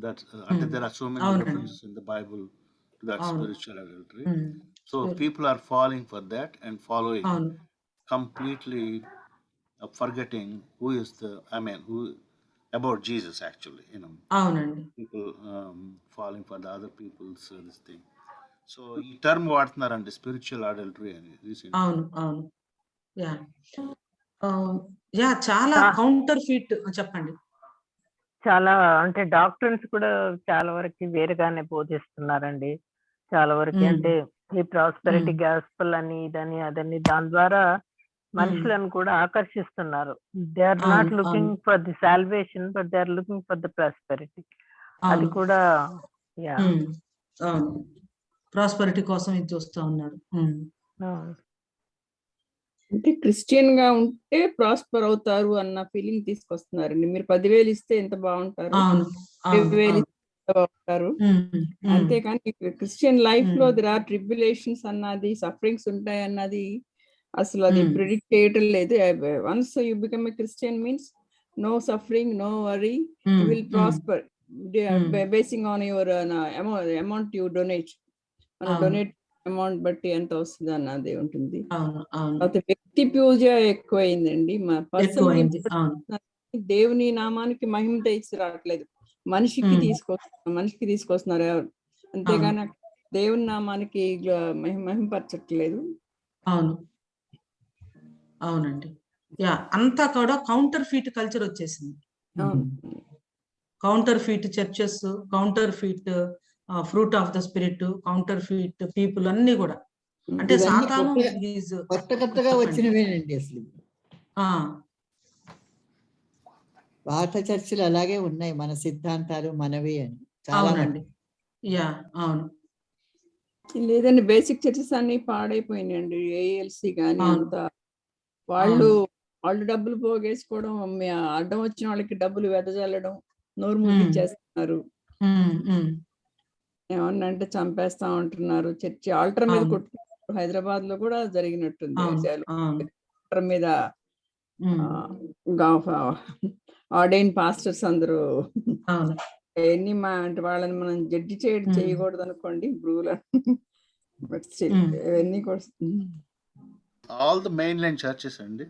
దట్ అంటే there are so many references in the Bible to that spiritual adultery. So people are following for that and following completely forgetting who is who about Jesus actually, అవునండి. people falling for the other people's this thing. So ఈ term వాడుతున్నారండి spiritual adultery అని. అవును. Yeah చాలా counter feet. చెప్పండి. చాలా అంటే doctors కూడా చాలా వరకు వేరుగానే బోధిస్తున్నారండి. చాలా వరకు అంటే ఈ ప్రాస్పెరిటీ గాస్పెల్ అని ఇదని అదని దాని ద్వారా మనుషులను కూడా ఆకర్షిస్తున్నారు. They are not looking for the salvation but they are looking for the prosperity. అది కూడా ప్రాస్పెరిటీ కోసం ఇది చూస్తూ ఉన్నారు. అంటే క్రిస్టియన్ గా ఉంటే ప్రాస్పర్ అవుతారు అన్న ఫీలింగ్ తీసుకొస్తున్నారండి. మీరు 10,000 ఇస్తే ఎంత బాగుంటారు, 20,000 ఇస్తే బాగుంటారు. అంతేకాని క్రిస్టియన్ లైఫ్ లో దెర్ ఆర్ ట్రిబ్యులేషన్స్ అన్నది, సఫరింగ్స్ ఉంటాయి అన్నది అసలు అది ప్రిడిక్ట్ చేయటం లేదు. Once you become a Christian means no suffering, no worry, you will prosper basing on your amount you donate. Donate amount బట్టి ఎంత వస్తుంది అన్నది ఉంటుంది. వ్యక్తి పూజ ఎక్కువైందండి. దేవుని నామానికి మహిమ తీసుకురావట్లేదు, మనిషికి తీసుకొస్తున్నారు. అంతేగాని దేవుని నామానికి మహిమపరచట్లేదు. అవునండి. అంతా కూడా కౌంటర్ ఫీట్ కల్చర్ వచ్చేసింది. Counter feet churches, counter feet fruit of the spirit, counter feet people అన్ని కూడా అంటే సాతాను కొత్తగా వచ్చినవేనండి. అసలు పాత చర్చలు అలాగే ఉన్నాయి, మన సిద్ధాంతాలు మనవి అని. అవునండి. అవును. లేదండి, బేసిక్ చర్చెస్ అన్ని పాడైపోయినాయండి. ఏఎల్సి గానీ అంతా వాళ్ళు డబ్బులు పోగేసుకోవడం, అడ్డం వచ్చిన వాళ్ళకి డబ్బులు వెదజల్లడం, నోరు ముగిచ్చేస్తున్నారు. ఏమన్నా అంటే చంపేస్తా ఉంటున్నారు. చర్చి ఆల్టర్ మీద కొట్టుకుంటారు. హైదరాబాద్ లో కూడా జరిగినట్టుంది. ఆల్టర్ మీద ఆర్డైన్ పాస్టర్స్ అందరూ ఎన్ని అంటే వాళ్ళని మనం జడ్జి చేయకూడదు అనుకోండి. బట్ ఇవన్నీ కూడా all the mainline churches and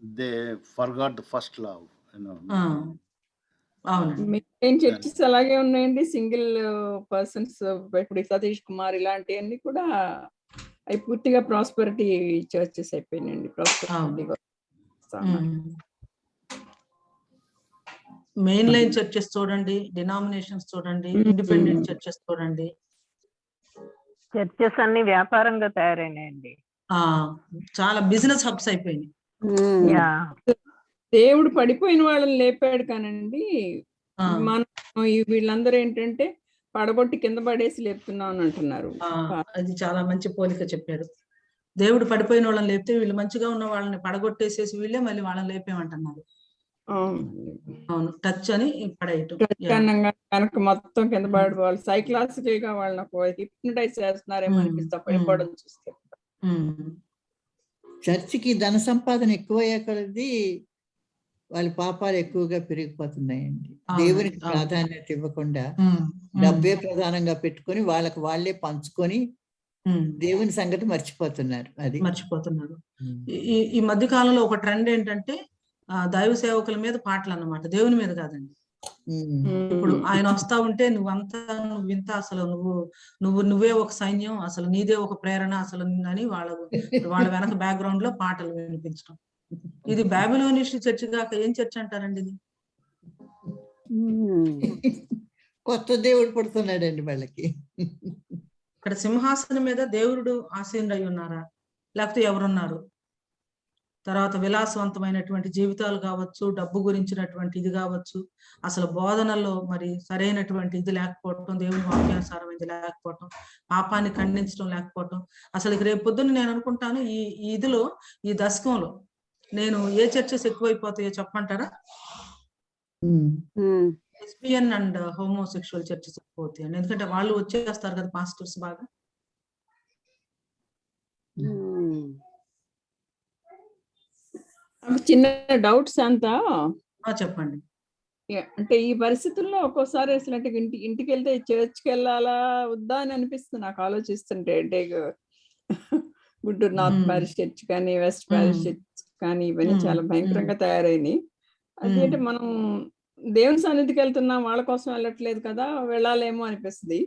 they forgot the first love, main churches అలాగే ఉన్నాయండి. సింగిల్ పర్సన్స్ ఇప్పుడు సతీష్ కుమార్ ఇలాంటివన్నీ కూడా అవి పూర్తిగా ప్రాస్పెరిటీ చర్చెస్ అయిపోయినాయండి. మెయిన్ లైన్ చర్చెస్ చూడండి, డినామినేషన్స్ చూడండి, ఇండిపెండెంట్ చర్చెస్ చూడండి. చర్చెస్ అన్ని వ్యాపారంగా తయారైనాయండి. చాలా బిజినెస్ హబ్స్ అయిపోయింది. దేవుడు పడిపోయిన వాళ్ళని లేపాడు కానండి, మనం వీళ్ళందరూ ఏంటంటే పడగొట్టి కింద పడేసి లేపుతున్నాం అని అంటున్నారు. అది చాలా మంచి పోలిక చెప్పారు. దేవుడు పడిపోయిన వాళ్ళని లేపితే వీళ్ళు మంచిగా ఉన్న వాళ్ళని పడగొట్టేసేసి వీళ్ళే మళ్ళీ వాళ్ళని లేపేమంటున్నారు. అవును, టచ్ అని పడేయటం, కనుక మొత్తం కింద పడిపోవాలి. సైకలాజికల్ గా వాళ్ళని హిప్నటైజ్ చేస్తున్నారేమో అనిపిస్తా పడిపోవడం చూస్తే. చర్చికి ధన సంపాదన ఎక్కువయ్యే కొలది వాళ్ళ పాపాలు ఎక్కువగా పెరిగిపోతున్నాయండి. దేవునికి ప్రాధాన్యత ఇవ్వకుండా డబ్బే ప్రధానంగా పెట్టుకొని వాళ్ళే పంచుకొని దేవుని సంగతి మర్చిపోతున్నారు. ఈ మధ్య కాలంలో ఒక ట్రెండ్ ఏంటంటే దైవ సేవకుల మీద పాటలు అన్నమాట, దేవుని మీద కాదండి. ఇప్పుడు ఆయన వస్తా ఉంటే నువ్వింత అసలు నువ్వే ఒక సైన్యం, అసలు నీదే ఒక ప్రేరణ అసలు అని వాళ్ళ వెనక బ్యాక్గ్రౌండ్ లో పాటలు వినిపించడం. ఇది బాబిలోనిష్ చర్చ్ కాక ఏం చర్చ్ అంటారండి? ఇది కొత్త దేవుడు పుడుతున్నాడండి వాళ్ళకి. ఇక్కడ సింహాసనం మీద దేవుడు ఆసీనుడై ఉన్నారా, లేకపోతే ఎవరున్నారు? తర్వాత విలాసవంతమైనటువంటి జీవితాలు కావచ్చు, డబ్బు గురించినటువంటి ఇది కావచ్చు, అసలు బోధనలో మరి సరైనటువంటి ఇది లేకపోవటం, దేవుని వాక్యానుసారమైనది లేకపోవటం, పాపాన్ని ఖండించడం లేకపోవటం. అసలు రేపు పొద్దున్న నేను అనుకుంటాను ఈ ఇదిలో, ఈ దశకంలో నేను ఏ చర్చెస్ ఎక్కువైపోతాయో చెప్పమంటారా? లెస్బియన్ అండ్ హోమోసెక్షువల్ చర్చెస్ ఎక్కువ అవుతాయండి. ఎందుకంటే వాళ్ళు వచ్చేస్తారు కదా పాస్టర్స్ బాగా. చిన్న డౌట్స్ అంతా చెప్పండి. అంటే ఈ పరిస్థితుల్లో ఒక్కోసారి అసలు అంటే ఇంటికి వెళ్తే చర్చ్కి వెళ్ళాలా వద్దా అని అనిపిస్తుంది నాకు ఆలోచిస్తుంటే. అంటే గుంటూరు నార్త్ ప్యారిష్ చర్చ్ కానీ, వెస్ట్ ప్యారిష్ చర్చ్ కానీ ఇవన్నీ చాలా భయంకరంగా తయారైనాయి. అదేంటే మనం దేవుని సన్నిధికి వెళ్తున్నాం, వాళ్ళ కోసం వెళ్ళట్లేదు కదా, వెళ్ళాలేమో అనిపిస్తుంది.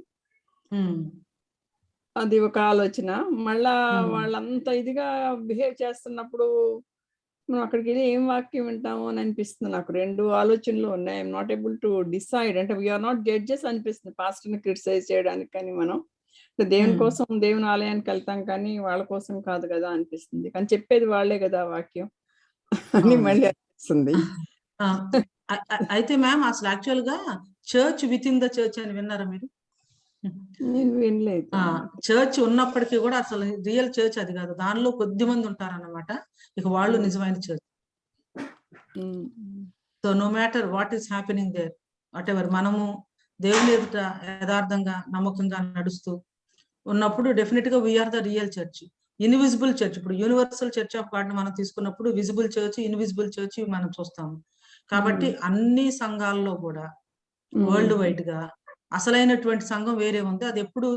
అది ఒక ఆలోచన. మళ్ళా వాళ్ళంత ఇదిగా బిహేవ్ చేస్తున్నప్పుడు మనం అక్కడికి వెళ్ళి ఏం వాక్యం వింటాము అని అనిపిస్తుంది నాకు. రెండు ఆలోచనలు ఉన్నాయి. I'm not able to decide. అంటే వీఆర్ నాట్ జడ్జెస్ అనిపిస్తుంది పాస్టర్ని క్రిటిసైజ్ చేయడానికి. కానీ మనం దేవుని కోసం దేవుని ఆలయానికి వెళ్తాం కానీ వాళ్ళ కోసం కాదు కదా అనిపిస్తుంది. కానీ చెప్పేది వాళ్ళే కదా వాక్యం అని మళ్ళీ అనిపిస్తుంది. అయితే మ్యామ్ అసలు యాక్చువల్ గా church with in the church అని విన్నారా మీరు? నేను వినలేదు. చర్చ్ ఉన్నప్పటికీ కూడా అసలు రియల్ చర్చ్ అది కాదు, దానిలో కొద్ది మంది ఉంటారన్నమాట. ఇక వాళ్ళు నిజమైన church. So no matter what is happening there, what ever, మనము దేవుని ఎదుట యథార్థంగా నమ్మకంగా నడుస్తూ ఉన్నప్పుడు డెఫినెట్ గా we are the real church. Invisible church, ఇప్పుడు యూనివర్సల్ చర్చ్ ఆఫ్ గాడ్ మనం తీసుకున్నప్పుడు విజిబుల్ చర్చ్, ఇన్విజిబుల్ చర్చ్ మనం చూస్తాము. కాబట్టి అన్ని సంఘాల్లో కూడా వరల్డ్ వైడ్ గా అసలైనటువంటి సంఘం వేరే ఉంది. అది ఎప్పుడు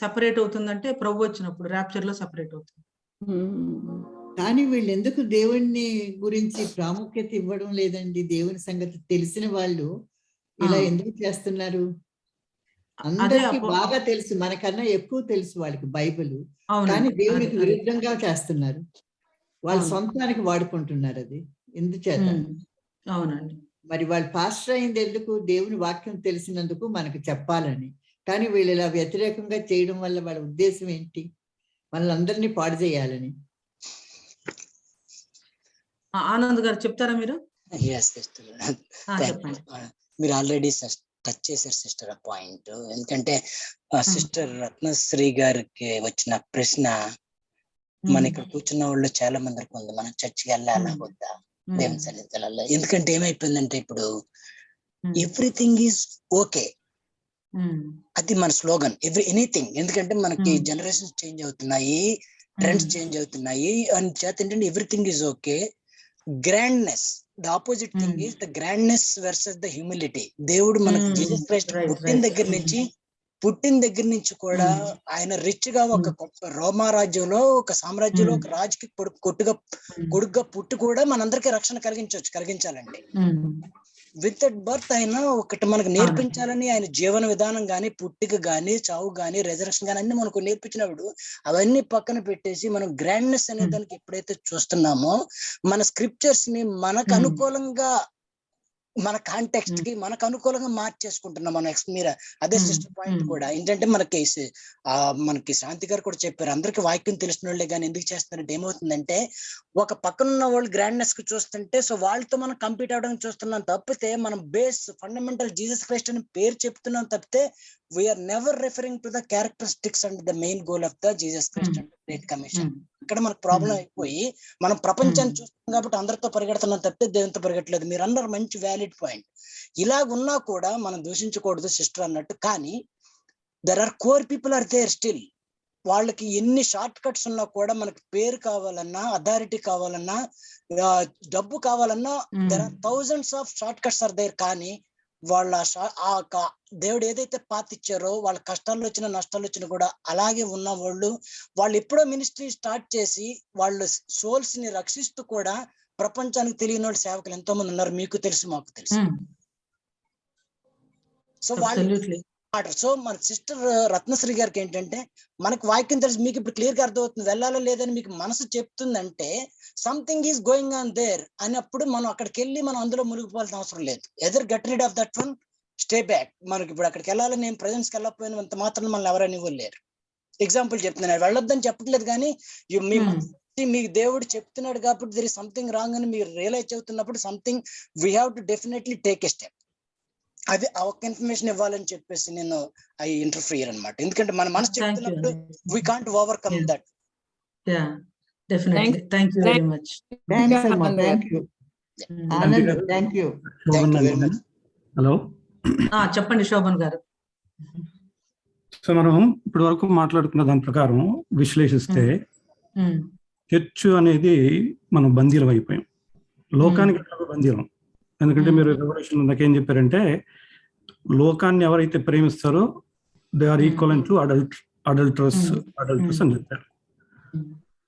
సెపరేట్ అవుతుందంటే ప్రభు వచ్చినప్పుడు, ర్యాప్చర్ లో సెపరేట్ అవుతుంది. కానీ వీళ్ళు ఎందుకు దేవుణ్ణి గురించి ప్రాముఖ్యత ఇవ్వడం లేదండి? దేవుని సంగతి తెలిసిన వాళ్ళు ఇలా ఎందుకు చేస్తున్నారు? అందరికి బాగా తెలుసు, మనకన్నా ఎక్కువ తెలుసు వాళ్ళకి బైబిల్, కానీ దేవునికి విరుద్ధంగా చేస్తున్నారు. వాళ్ళ సొంతానికి వాడుకుంటున్నారు. అది ఎందుచేత? అవునండి. మరి వాళ్ళు పాస్టర్ అయింది ఎందుకు? దేవుని వాక్యం తెలిసినందుకు మనకు చెప్పాలని. కానీ వీళ్ళు ఇలా వ్యతిరేకంగా చేయడం వల్ల వాళ్ళ ఉద్దేశం ఏంటి? వాళ్ళందరినీ పాడు చేయాలని. ఆనంద్ గారు చెప్తారా మీరు? చెప్పండి. మీరు ఆల్రెడీ టచ్ చేశారు సిస్టర్ ఆ పాయింట్. ఎందుకంటే సిస్టర్ రత్నశ్రీ గారికి వచ్చిన ప్రశ్న మన ఇక్కడ కూర్చున్న వాళ్ళు చాలా మందికి ఉంది, మనం చర్చికి వెళ్ళాలా వద్దా, దేవుని సన్నిధికి వెళ్ళాలా. ఎందుకంటే ఏమైపోయిందంటే ఇప్పుడు ఎవ్రీథింగ్ ఈజ్ ఓకే, అది మన స్లోగన్, ఎనీథింగ్. ఎందుకంటే మనకి జనరేషన్స్ చేంజ్ అవుతున్నాయి, ట్రెండ్స్ చేంజ్ అవుతున్నాయి, అని చేత ఏంటంటే everything is okay. Grandness, the opposite thing is the grandness versus the humility. దేవుడు మనకి జీసస్ క్రైస్ట్ పుట్టిన దగ్గర నుంచి కూడా ఆయన రిచ్ గా ఒక రోమా రాజ్యంలో, ఒక సామ్రాజ్యంలో ఒక రాజుకి కొడుకుగా పుట్టి కూడా మనందరికీ రక్షణ కలిగించాలండి. విత్ దట్ బర్త్ ఆయన ఒకటి మనకు నేర్పించాలని, ఆయన జీవన విధానం గాని, పుట్టిక గాని, చావు గాని, రెజరెక్షన్ గాని అన్ని మనకు నేర్పించినప్పుడు అవన్నీ పక్కన పెట్టేసి మనం గ్రాండ్నెస్ అనే దానికి ఎప్పుడైతే చూస్తున్నామో, మన స్క్రిప్చర్స్ ని మనకు అనుకూలంగా, మన కాంటెక్స్ట్ కి మనకు అనుకూలంగా మార్చేసుకుంటున్నాం మనం. మీరు అదే సిస్టర్ పాయింట్ కూడా ఏంటంటే మనకి శాంతి గారు కూడా చెప్పారు, అందరికి వాక్యం తెలిసిన వాళ్ళే కానీ ఎందుకు చేస్తున్నారంటే ఏమవుతుందంటే, ఒక పక్కనున్న వాళ్ళు గ్రాండ్నెస్ కి చూస్తుంటే సో వాళ్ళతో మనం కంపీట్ అవడానికి చూస్తున్నాం తప్పితే, మనం బేస్ ఫండమెంటల్ జీసస్ క్రైస్ట్ అని పేరు చెప్తున్నాం తప్పితే we are never referring to the characteristics and the main goal of the Jesus Christ and great commission. ఇక్కడ మనకు ప్రాబ్లం అయిపోయి మనం ప్రపంచాన్ని చూస్తాం కాబట్టి అందరితో పరిగెడుతున్నాం తప్పితే దేవునితో పరిగెట్టలేదు. మీరు అన్నారు మంచి వ్యాలిడ్ పాయింట్. ఇలాగున్నా కూడా మనం దూషించకూడదు సిస్టర్ అన్నట్టు. కానీ there are core people are there still. వాళ్ళకి ఎన్ని షార్ట్ కట్స్ ఉన్నా కూడా, మనకి పేరు కావాలన్నా, అథారిటీ కావాలన్నా, డబ్బు కావాలన్నా, there are thousands of short cuts are there. కానీ వాళ్ళ దేవుడు ఏదైతే పాతిచ్చారో, వాళ్ళ కష్టాలు వచ్చినా నష్టాలు వచ్చినా కూడా అలాగే ఉన్న వాళ్ళు ఎప్పుడో మినిస్ట్రీ స్టార్ట్ చేసి వాళ్ళ సోల్స్ ని రక్షిస్తూ కూడా ప్రపంచానికి తెలియని వాళ్ళు సేవకులు ఎంతో మంది ఉన్నారు. మీకు తెలుసు, మాకు తెలుసు. సో మన సిస్టర్ రత్నశ్రీ గారికి ఏంటంటే, మనకు వాక్యం తెలుసు, మీకు ఇప్పుడు క్లియర్ గా అర్థమవుతుంది, వెళ్ళాలో లేదని మీకు మనసు చెప్తుందంటే something is going on their అన్నప్పుడు మనం అక్కడికి వెళ్ళి మనం అందులో మునిగిపోవాల్సిన అవసరం లేదు. Either get rid of that one stay back. మనకి ఇప్పుడు అక్కడికి వెళ్ళాలని నేను ప్రజెన్స్కి వెళ్ళకపోయినంత మాత్రం మనల్ని ఎవరైనా ఇవ్వలేరు. ఎగ్జాంపుల్ చెప్తున్నాను, వెళ్ళొద్దని చెప్పట్లేదు, కానీ మీకు దేవుడు చెప్తున్నాడు కాబట్టి దర్ ఇస్ సంథింగ్ రాంగ్ అని మీరు రియలైజ్ అవుతున్నప్పుడు something we have to definitely take a step. అది ఆ ఒక్క ఇన్ఫర్మేషన్ ఇవ్వాలని చెప్పేసి నేను ఐ ఇంటర్ఫియర్ అన్నమాట. ఎందుకంటే మన మనసు చెప్తున్నప్పుడు we can't overcome that. Definitely. Thank you very much. Thanks, Amma. Thank you. Anand, thank you. very much. Hello, చెప్పండి శోభన్ గారు. సో మనం ఇప్పటి వరకు మాట్లాడుకున్న దాని ప్రకారం విశ్లేషిస్తే చర్చ్ అనేది మనం బందీలం అయిపోయాం, లోకానికి బందీలం. ఎందుకంటే మీరు రెవల్యూషన్ నాకేం చెప్పారంటే, లోకాన్ని ఎవరైతే ప్రేమిస్తారో they are equivalent to adulterous అని చెప్పారు.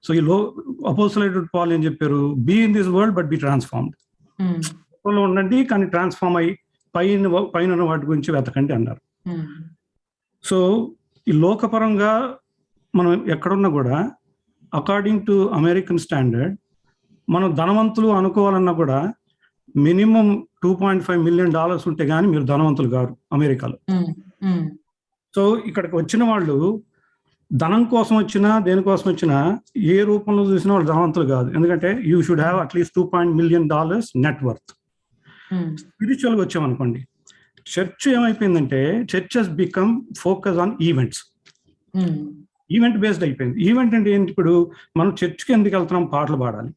సో ఈ అపోజిట్ పాల్ ఏం చెప్పారు, be in this world but be transformed. ఉండండి కానీ ట్రాన్స్ఫార్మ్ అయ్యి పైన వాటి గురించి వెతకండి అన్నారు. సో ఈ లోకపరంగా మనం ఎక్కడున్నా కూడా అకార్డింగ్ టు అమెరికన్ స్టాండర్డ్ మనం ధనవంతులు అనుకోవాలన్నా కూడా మినిమం $2.5 మిలియన్ ఉంటే కానీ మీరు ధనవంతులు గారు అమెరికాలో. సో ఇక్కడికి వచ్చిన వాళ్ళు ధనం కోసం వచ్చినా దేనికోసం వచ్చినా ఏ రూపంలో చూసినా వాళ్ళు ధనవంతులు కాదు. ఎందుకంటే you should have at least $2 million net worth. స్పిరిచువల్గా వచ్చామనుకోండి, చర్చ్ ఏమైపోయిందంటే church has become focus on events. Event based అయిపోయింది. ఈవెంట్ అంటే ఏంటి, ఇప్పుడు మనం చర్చ్కి ఎందుకు వెళ్తున్నాం, పాటలు పాడాలి,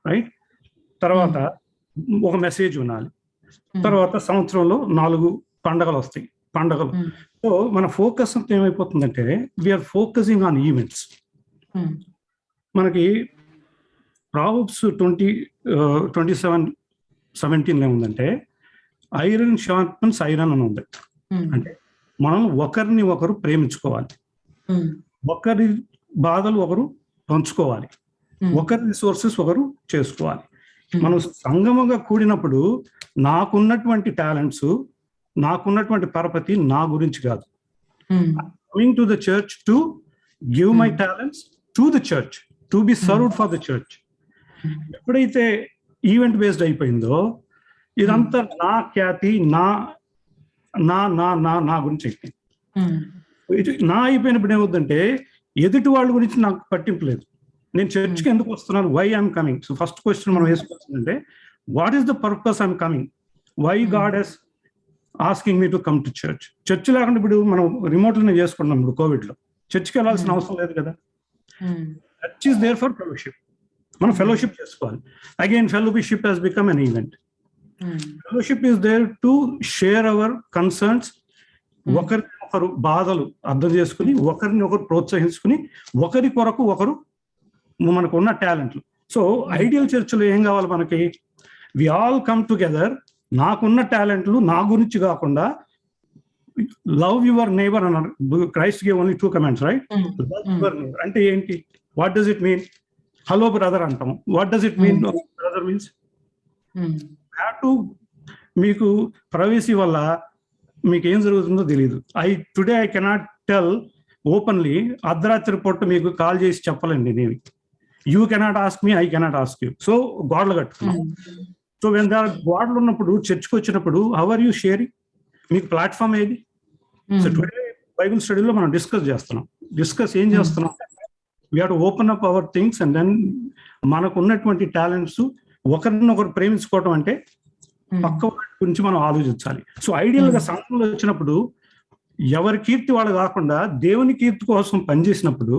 రైట్? తర్వాత ఒక మెసేజ్ వినాలి, తర్వాత సంవత్సరంలో 4 పండగలు వస్తాయి, పండగలు. సో మన ఫోకస్ అంతా ఏమైపోతుందంటే వీఆర్ ఫోకసింగ్ ఆన్ ఈవెంట్స్. మనకి ప్రావర్బ్స్ 27:17 ఏముందంటే ఐరన్ షార్పన్స్ ఐరన్ అని ఉంది. అంటే మనం ఒకరిని ఒకరు ప్రేమించుకోవాలి, ఒకరి బాధలు ఒకరు పంచుకోవాలి, ఒకరి రిసోర్సెస్ ఒకరు చేసుకోవాలి. మనం సంగమంగా కూడినప్పుడు నాకున్నటువంటి టాలెంట్స్, నాకున్నటువంటి పరపతి నా గురించి కాదు. Coming to the church to give my talents to the church, to be served for the church. ఎప్పుడైతే ఈవెంట్ బేస్డ్ అయిపోయిందో ఇదంతా నా ఖ్యాతి, నా నా నా నా నా గురించి అయిపోయింది. నా అయిపోయినప్పుడు ఏమవుతుందంటే ఎదుటి వాళ్ళ గురించి నాకు పట్టింపు లేదు. నేను చర్చ్కి ఎందుకు వస్తున్నాను, why I'm coming. So first question మనం వేసుకోవాల్సిందంటే what is the purpose I'm coming, why God has asking me to come to church. Church లేకుండా ఇప్పుడు మనం రిమోట్లోనే చేసుకుంటున్నాం. ఇప్పుడు కోవిడ్లో చర్చ్కి వెళ్ళాల్సిన అవసరం లేదు కదా. Church is there for fellowship. మనం ఫెలోషిప్ చేసుకోవాలి. Again fellowship has become an event. Fellowship is there to share our concerns, ఒకరిని ఒకరు బాధలు అర్థం చేసుకుని, ఒకరిని ఒకరు ప్రోత్సహించుకుని, ఒకరి కొరకు ఒకరు మనకు ఉన్న టాలెంట్లు. సో ఐడియల్ చర్చ్లో ఏం కావాలి మనకి, వి ఆల్ కమ్ టుగెదర్. నాకున్న టాలెంట్లు నా గురించి కాకుండా లవ్ యువర్ నేబర్ అన్నారు. Christ gave only 2 commands, right? Love your neighbour అంటే ఏంటి, what does it mean? Hello brother అంటాం. What does it mean? Brother means have to. మీకు ప్రైవసీ వల్ల మీకు ఏం జరుగుతుందో తెలియదు. Today I cannot tell openly. అర్ధరాత్రి పొట్టు మీకు కాల్ చేసి చెప్పలేండి నేను. You cannot ask me, I cannot ask you. So గోడలు కట్టుకున్నాం. సో వెన్ ద గోడలు ఉన్నప్పుడు చర్చ్కి వచ్చినప్పుడు హౌ ఆర్ యూ షేరింగ్? మీకు ప్లాట్ఫామ్ ఏది? సో టుడే బైబిల్ స్టడీలో మనం డిస్కస్ ఏం చేస్తున్నాం? We have to open up our things and then మనకు ఉన్నటువంటి టాలెంట్స్ ఒకరినొకరు ప్రేమించుకోవటం అంటే పక్క వాటి గురించి మనం ఆలోచించాలి. సో ఐడియల్ గా సంఘంలో వచ్చినప్పుడు ఎవరి కీర్తి వాళ్ళు కాకుండా దేవుని కీర్తి కోసం పనిచేసినప్పుడు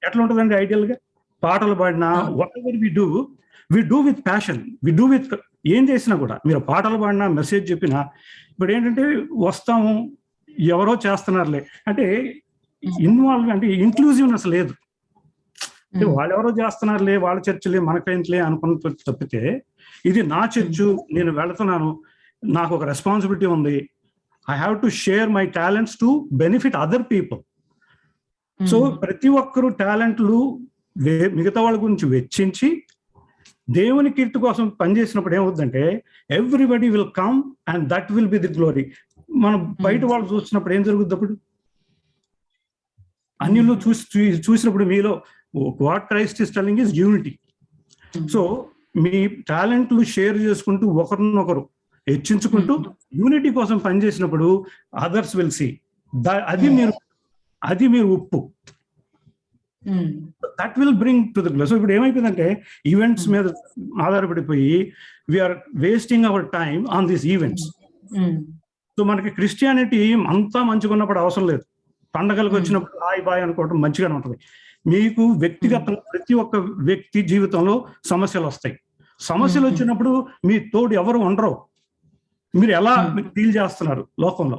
ఎట్లా ఉంటుందండి? ఐడియల్ గా పాటలు పాడినా, what ever we do with passion, we do with. ఏం చేసినా కూడా మీరు పాటలు పాడినా, మెసేజ్ చెప్పినా, ఇప్పుడు ఏంటంటే వస్తాము ఎవరో చేస్తున్నారులే అంటే ఇన్వాల్వ్, అంటే ఇంక్లూజివ్నెస్ లేదు. అంటే వాళ్ళు ఎవరో చేస్తున్నారులే, వాళ్ళ చర్చలే మనకేంట్లే అనుకున్న తప్పితే ఇది నా చర్చు, నేను వెళుతున్నాను, నాకు ఒక రెస్పాన్సిబిలిటీ ఉంది. I have to share my talents to benefit other people. So ప్రతి ఒక్కరు టాలెంట్లు మిగతా వాళ్ళ గురించి వెచ్చించి దేవుని కీర్తి కోసం పనిచేసినప్పుడు ఏమవుతుందంటే everybody will come and that will be the glory. మనం బయట వాళ్ళు చూసినప్పుడు ఏం జరుగుతుంది? అప్పుడు అన్యులు చూసినప్పుడు మీలో what Christ is telling is unity. So మీ టాలెంట్లు షేర్ చేసుకుంటూ ఒకరినొకరు హెచ్చించుకుంటూ యూనిటీ కోసం పనిచేసినప్పుడు అదర్స్ విల్ సీ. అది మీరు ఉప్పు. That will bring to the glow. So ఇప్పుడు ఏమైపోయిందంటే ఈవెంట్స్ మీద ఆధారపడిపోయి we're wasting our time on these events. So మనకి క్రిస్టియానిటీ అంతా మంచిగా ఉన్నప్పుడు అవసరం లేదు. పండగలకు వచ్చినప్పుడు హాయ్ బాయ్ అనుకోవడం మంచిగానే ఉంటుంది. మీకు వ్యక్తిగతంగా ప్రతి ఒక్క వ్యక్తి జీవితంలో సమస్యలు వస్తాయి. సమస్యలు వచ్చినప్పుడు మీ తోడు ఎవరు ఉండరు. మీరు ఎలా డీల్ చేస్తున్నారు లోకంలో,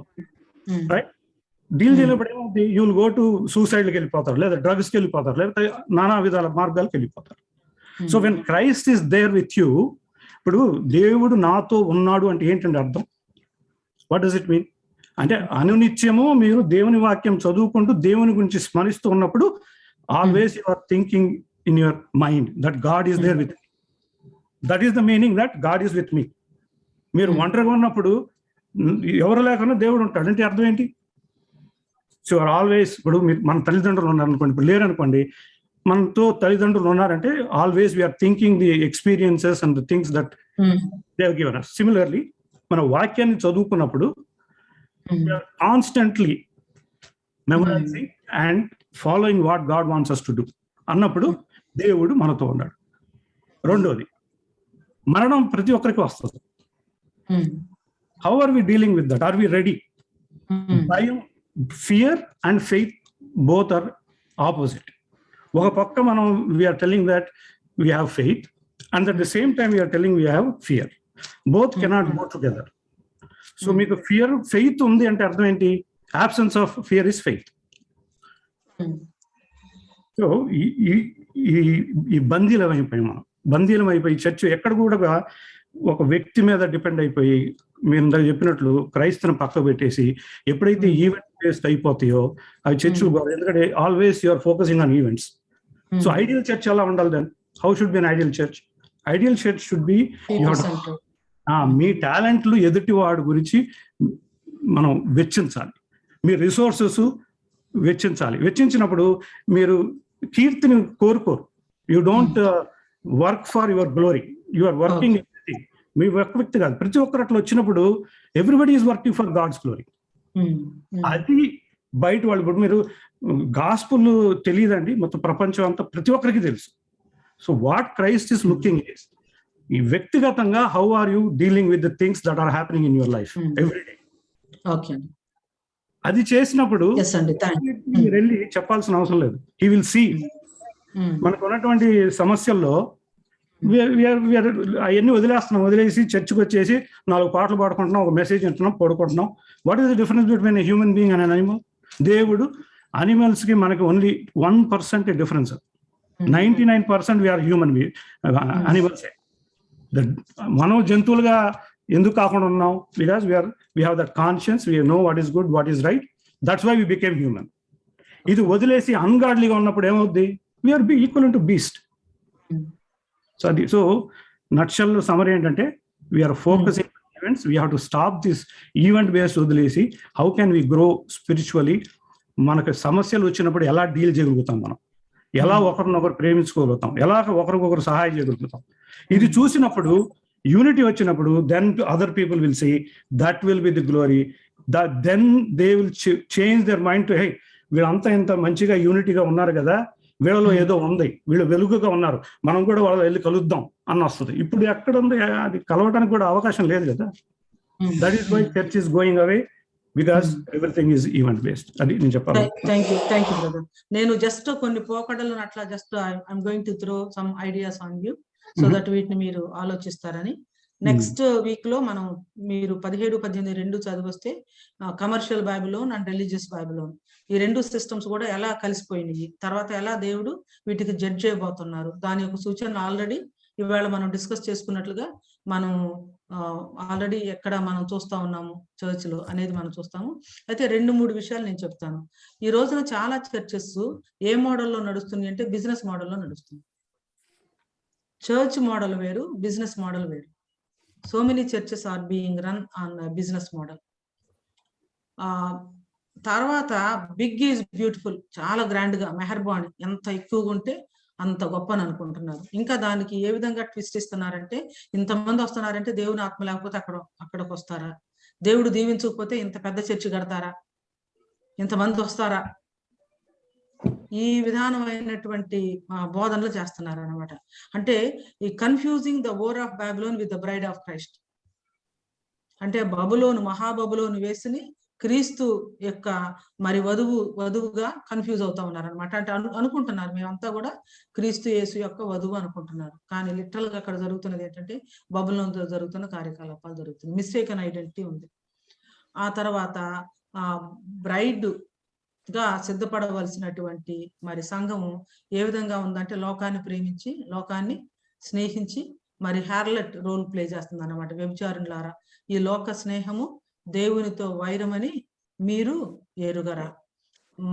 రైట్? డీల్ చేయనప్పుడు ఏమవుతుంది? యూ విల్ గో టు సూసైడ్కి వెళ్ళిపోతారు, లేదా డ్రగ్స్కి వెళ్ళిపోతారు, లేదా నానా విధాల మార్గాలకు వెళ్ళిపోతారు. So when Christ is there with you, ఇప్పుడు దేవుడు నాతో ఉన్నాడు అంటే ఏంటంటే అర్థం? What does it mean? అంటే అనునిత్యము మీరు దేవుని వాక్యం చదువుకుంటూ దేవుని గురించి స్మరిస్తూ ఉన్నప్పుడు always you are thinking in your mind that God is there with me. That is the meaning that God is with me. మీరు ఒంటరిగా ఉన్నప్పుడు ఎవరు లేకుండా దేవుడు ఉంటాడు అంటే అర్థం ఏంటి? సో ఆర్ ఆల్వేస్, ఇప్పుడు మన తల్లిదండ్రులు ఉన్నారనుకోండి, ఇప్పుడు లేరనుకోండి, మనతో తల్లిదండ్రులు ఉన్నారంటే always we are thinking the experiences and the things that they have given us. Similarly మన వాక్యాన్ని చదువుకున్నప్పుడు constantly memorising and following what God wants us to do అన్నప్పుడు దేవుడు మనతో ఉన్నాడు. రెండోది, మరణం ప్రతి ఒక్కరికి వస్తుంది. How are we dealing with that? Are we ready? భయం, fear and faith both are opposite. ఒక పక్క మనం we're telling that we have faith and at the same time we're telling we have fear. Both cannot go together. So మీకు faith ఉంది అంటే అర్థం ఏంటి? absence of fear is faith. So ఈ బందీలం అయిపోయి మనం బందీలం అయిపోయి చర్చ్ ఎక్కడ కూడా ఒక వ్యక్తి మీద డిపెండ్ అయిపోయి, మీరు ఇందాక చెప్పినట్లు క్రైస్తవుని పక్క పెట్టేసి ఎప్పుడైతే ఈవెంట్ బేస్డ్ అయిపోతాయో అవి చర్చ్, ఎందుకంటే always you're focusing on events. So ideal church ఎలా ఉండాలి? Then how should be an ideal church? Ideal church should be మీ టాలెంట్లు ఎదుటి వాడి గురించి మనం వెచ్చించాలి, మీ రిసోర్సెస్ వెచ్చించాలి. వెచ్చించినప్పుడు మీరు కీర్తిని కోరుకోరు. You don't work for your glory, you are working everything. మీ ఒక్క వ్యక్తి కాదు, ప్రతి ఒక్కరు అట్లా వచ్చినప్పుడు everybody is working for God's glory. అది బయట వాళ్ళు, ఇప్పుడు మీరు గాస్పుల్ తెలియదండి, మొత్తం ప్రపంచం అంతా ప్రతి ఒక్కరికి తెలుసు. So what Christ is looking is ఈ వ్యక్తిగతంగా how are you dealing with the things that are happening in your life every day. అది చేసినప్పుడు వెళ్ళి చెప్పాల్సిన అవసరం లేదు. He will see. మనకు ఉన్నటువంటి సమస్యల్లో అవన్నీ వదిలేసి చర్చికి వచ్చేసి 4 పాటలు పాడుకుంటున్నాం, ఒక మెసేజ్ వింటున్నాం, పడుకుంటున్నాం. What is the difference between a human being and an animal? దేవుడు అనిమల్స్ కి మనకి only 1% difference. 99% we're human animals. మనం జంతువులుగా ఎందుకు కాకుండా ఉన్నాం? Because we have that conscience, we know what is good, what is right. That's why we became human. ఇది వదిలేసి అన్గాడ్లీగా ఉన్నప్పుడు ఏమవుద్ది? we are equivalent to beast. So nutshell summary ఏంటంటే we're focusing events. We have to stop this event based వదిలేసి how can we grow spiritually? మనకు సమస్యలు వచ్చినప్పుడు ఎలా డీల్ చేయగలుగుతాం, మనం ఎలా ఒకరినొకరు ప్రేమించుకోగలుగుతాం, ఎలా ఒకరికొకరు సహాయం చేయగలుగుతాం. ఇది చూసినప్పుడు, యూనిటీ వచ్చినప్పుడు, then other people will see that will be the glory. Then they will change their mind to hey, వీళ్ళంతా ఇంత మంచిగా యూనిటీగా ఉన్నారు కదా, వీళ్ళలో ఏదో ఉంది, వీళ్ళు వెలుగుగా ఉన్నారు, మనం కూడా వాళ్ళు వెళ్ళి కలుద్దాం అన్న వస్తుంది. ఇప్పుడు ఎక్కడ ఉంది? అది కలవడానికి కూడా అవకాశం లేదు కదా. That is why church is going away, because everything is event based. అది నేను చెప్పాలి. Thank you brother. నేను జస్ట్ కొన్ని పోకడలను అట్లా just I'm going to throw some ideas on you so that వీటిని మీరు ఆలోచిస్తారని. నెక్స్ట్ వీక్ లో మనం మీరు 17, 18 రెండు చదివస్తే commercial Babylon and religious Babylon, ఈ రెండు సిస్టమ్స్ కూడా ఎలా కలిసిపోయినాయి, తర్వాత ఎలా దేవుడు వీటికి జడ్జ్ చేయబోతున్నారు, దాని యొక్క సూచనలు ఆల్రెడీ ఇవాళ మనం డిస్కస్ చేసుకున్నట్లుగా మనం ఆల్రెడీ ఎక్కడ మనం చూస్తా ఉన్నాము చర్చ్ లో అనేది మనం చూస్తాము. అయితే 2-3 విషయాలు నేను చెప్తాను. ఈ రోజున చాలా చర్చెస్ ఏ మోడల్లో నడుస్తుంది అంటే బిజినెస్ మోడల్లో నడుస్తుంది. చర్చ్ మోడల్ వేరు, బిజినెస్ మోడల్ వేరు. So many churches are being run on business model. తర్వాత బిగ్ ఈజ్ బ్యూటిఫుల్, చాలా గ్రాండ్ గా మెహర్బాని ఎంత ఎక్కువగా ఉంటే అంత గొప్ప అని అనుకుంటున్నారు. ఇంకా దానికి ఏ విధంగా ట్విస్ట్ ఇస్తున్నారంటే, ఇంతమంది వస్తున్నారంటే దేవుని ఆత్మ లేకపోతే అక్కడికి వస్తారా? దేవుడు దీవించకపోతే ఇంత పెద్ద చర్చి కడతారా? ఇంతమంది వస్తారా? ఈ విధానమైనటువంటి బోధనలు చేస్తున్నారు అనమాట. అంటే ఈ confusing the ore of Babylon with the bride of Christ. అంటే మహాబబులోను వేసుని క్రీస్తు యొక్క మరి వధువుగా కన్ఫ్యూజ్ అవుతా ఉన్నారు అనమాట. అంటే అనుకుంటున్నారు మేమంతా కూడా క్రీస్తు యేసు యొక్క వధువు అనుకుంటున్నారు. కానీ లిటరల్ గా అక్కడ జరుగుతున్నది ఏంటంటే బబులోనుతో జరుగుతున్న కార్యకలాపాలు జరుగుతుంది. మిస్టేకన్ ఐడెంటిటీ ఉంది. ఆ తర్వాత బ్రైడ్ గా సిద్ధపడవలసినటువంటి మరి సంఘము ఏ విధంగా ఉందంటే లోకాన్ని ప్రేమించి లోకాన్ని స్నేహించి మరి హార్లెట్ రోల్ ప్లే చేస్తుంది అన్నమాట. వ్యభిచారులారా, ఈ లోక స్నేహము దేవునితో వైరమని మీరు ఎరుగరా.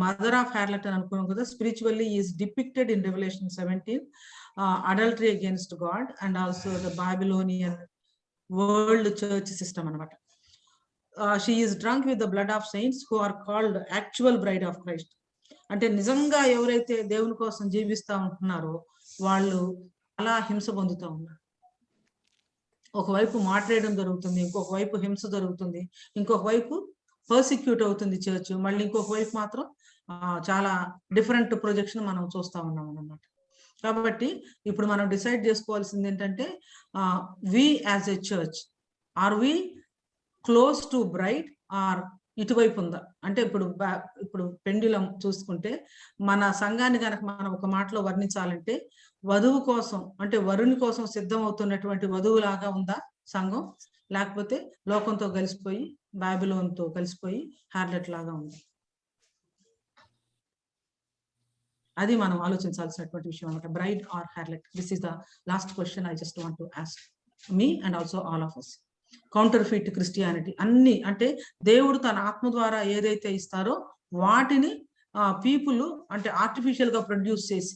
మదర్ ఆఫ్ హార్లెట్ అని అనుకున్నాం కదా. Spiritually is depicted in revolution 17 adultery against God and also the Babylonian world church system అనమాట. She is drunk with the blood of saints who are called actual bride of Christ. అంటే నిజంగా ఎవరైతే దేవుని కోసం జీవిస్తా ఉంటున్నారో వాళ్ళు అలా హింస పొందుతూ ఉన్నారు. ఒకవైపు మాట్లాడడం జరుగుతుంది, ఇంకొక వైపు హింస జరుగుతుంది, ఇంకొక వైపు పర్సిక్యూట్ అవుతుంది చర్చ్, మళ్ళీ ఇంకొక వైపు మాత్రం చాలా డిఫరెంట్ ప్రొజెక్షన్ మనం చూస్తా ఉన్నాం అన్నమాట. కాబట్టి ఇప్పుడు మనం డిసైడ్ చేసుకోవాల్సింది ఏంటంటే we as a church are we close to bride or ఇటువైపు ఉందా? అంటే ఇప్పుడు పెండ్యులం చూసుకుంటే మన సంఘాన్ని కనుక మనం ఒక మాటలో వర్ణించాలంటే వధువు కోసం అంటే వరుని కోసం సిద్ధం అవుతున్నటువంటి వధువులాగా ఉందా సంఘం, లేకపోతే లోకంతో కలిసిపోయి బాబిలోన్తో కలిసిపోయి హార్లెట్ లాగా ఉంది? అది మనం ఆలోచించాల్సినటువంటి విషయం అన్నమాట. Bride or harlot, this is the last question I just want to ask me and also all of us. Counterfeit Christianity అన్ని అంటే దేవుడు తన ఆత్మ ద్వారా ఏదైతే ఇస్తారో వాటిని పీపుల్ అంటే ఆర్టిఫిషియల్ గా ప్రొడ్యూస్ చేసి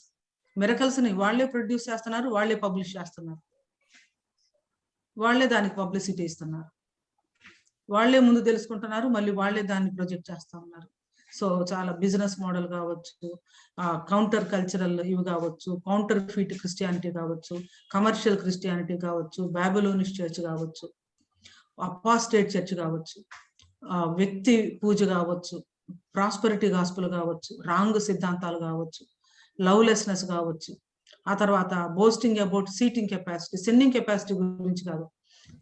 మిరకల్స్ ని వాళ్ళే ప్రొడ్యూస్ చేస్తున్నారు, వాళ్ళే పబ్లిష్ చేస్తున్నారు, వాళ్ళే దానికి పబ్లిసిటీ ఇస్తున్నారు, వాళ్ళే ముందు తెలుసుకుంటున్నారు, మళ్ళీ వాళ్ళే దాన్ని ప్రొజెక్ట్ చేస్తా ఉన్నారు. సో చాలా బిజినెస్ మోడల్ కావచ్చు, కౌంటర్ కల్చరల్ ఇవి కావచ్చు, కౌంటర్ ఫిట్ క్రిస్టియానిటీ కావచ్చు, కమర్షియల్ క్రిస్టియానిటీ కావచ్చు, బాబిలోనిష్ చర్చ్ కావచ్చు, అపాస్టేట్ చర్చ్ కావచ్చు, వ్యక్తి పూజ కావచ్చు, ప్రాస్పరిటీ గాస్పుల్ కావచ్చు, రాంగ్ సిద్ధాంతాలు కావచ్చు, లవ్లెస్నెస్ కావచ్చు, ఆ తర్వాత boasting about seating capacity, sending capacity గురించి కాదు.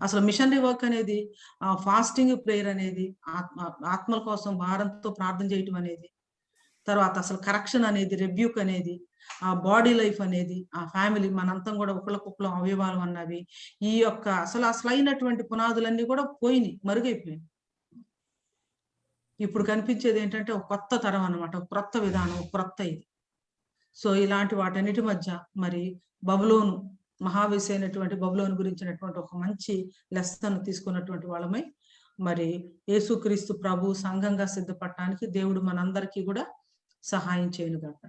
అసలు మిషనరీ వర్క్ అనేది ఫాస్టింగ్ ప్రేయర్ అనేది ఆత్మల కోసం భారంతో ప్రార్థన చేయటం అనేది, తర్వాత అసలు కరెక్షన్ అనేది, రెబ్యూక్ అనేది, ఆ బాడీ లైఫ్ అనేది, ఆ ఫ్యామిలీ మనంతం కూడా ఒకళ్ళకొకళ్ళు అవయవాలు అన్నవి, ఈ యొక్క అసలైనటువంటి పునాదులన్నీ కూడా పోయినాయి, మరుగైపోయినాయి. ఇప్పుడు కనిపించేది ఏంటంటే ఒక కొత్త తరం అన్నమాట, ఒక క్రొత్త విధానం, ఒక క్రొత్త ఇది. సో ఇలాంటి వాటన్నిటి మధ్య మరి బబులోను మహావేశి అయినటువంటి బబులోను గురించినటువంటి ఒక మంచి లెసన్ తీసుకున్నటువంటి వాళ్ళమై మరి యేసుక్రీస్తు ప్రభు సంఘంగా సిద్ధపడటానికి దేవుడు మనందరికీ కూడా సహాయం చేయను గాక.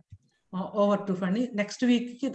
ఓవర్ టు ఫండి నెక్స్ట్ వీక్ కి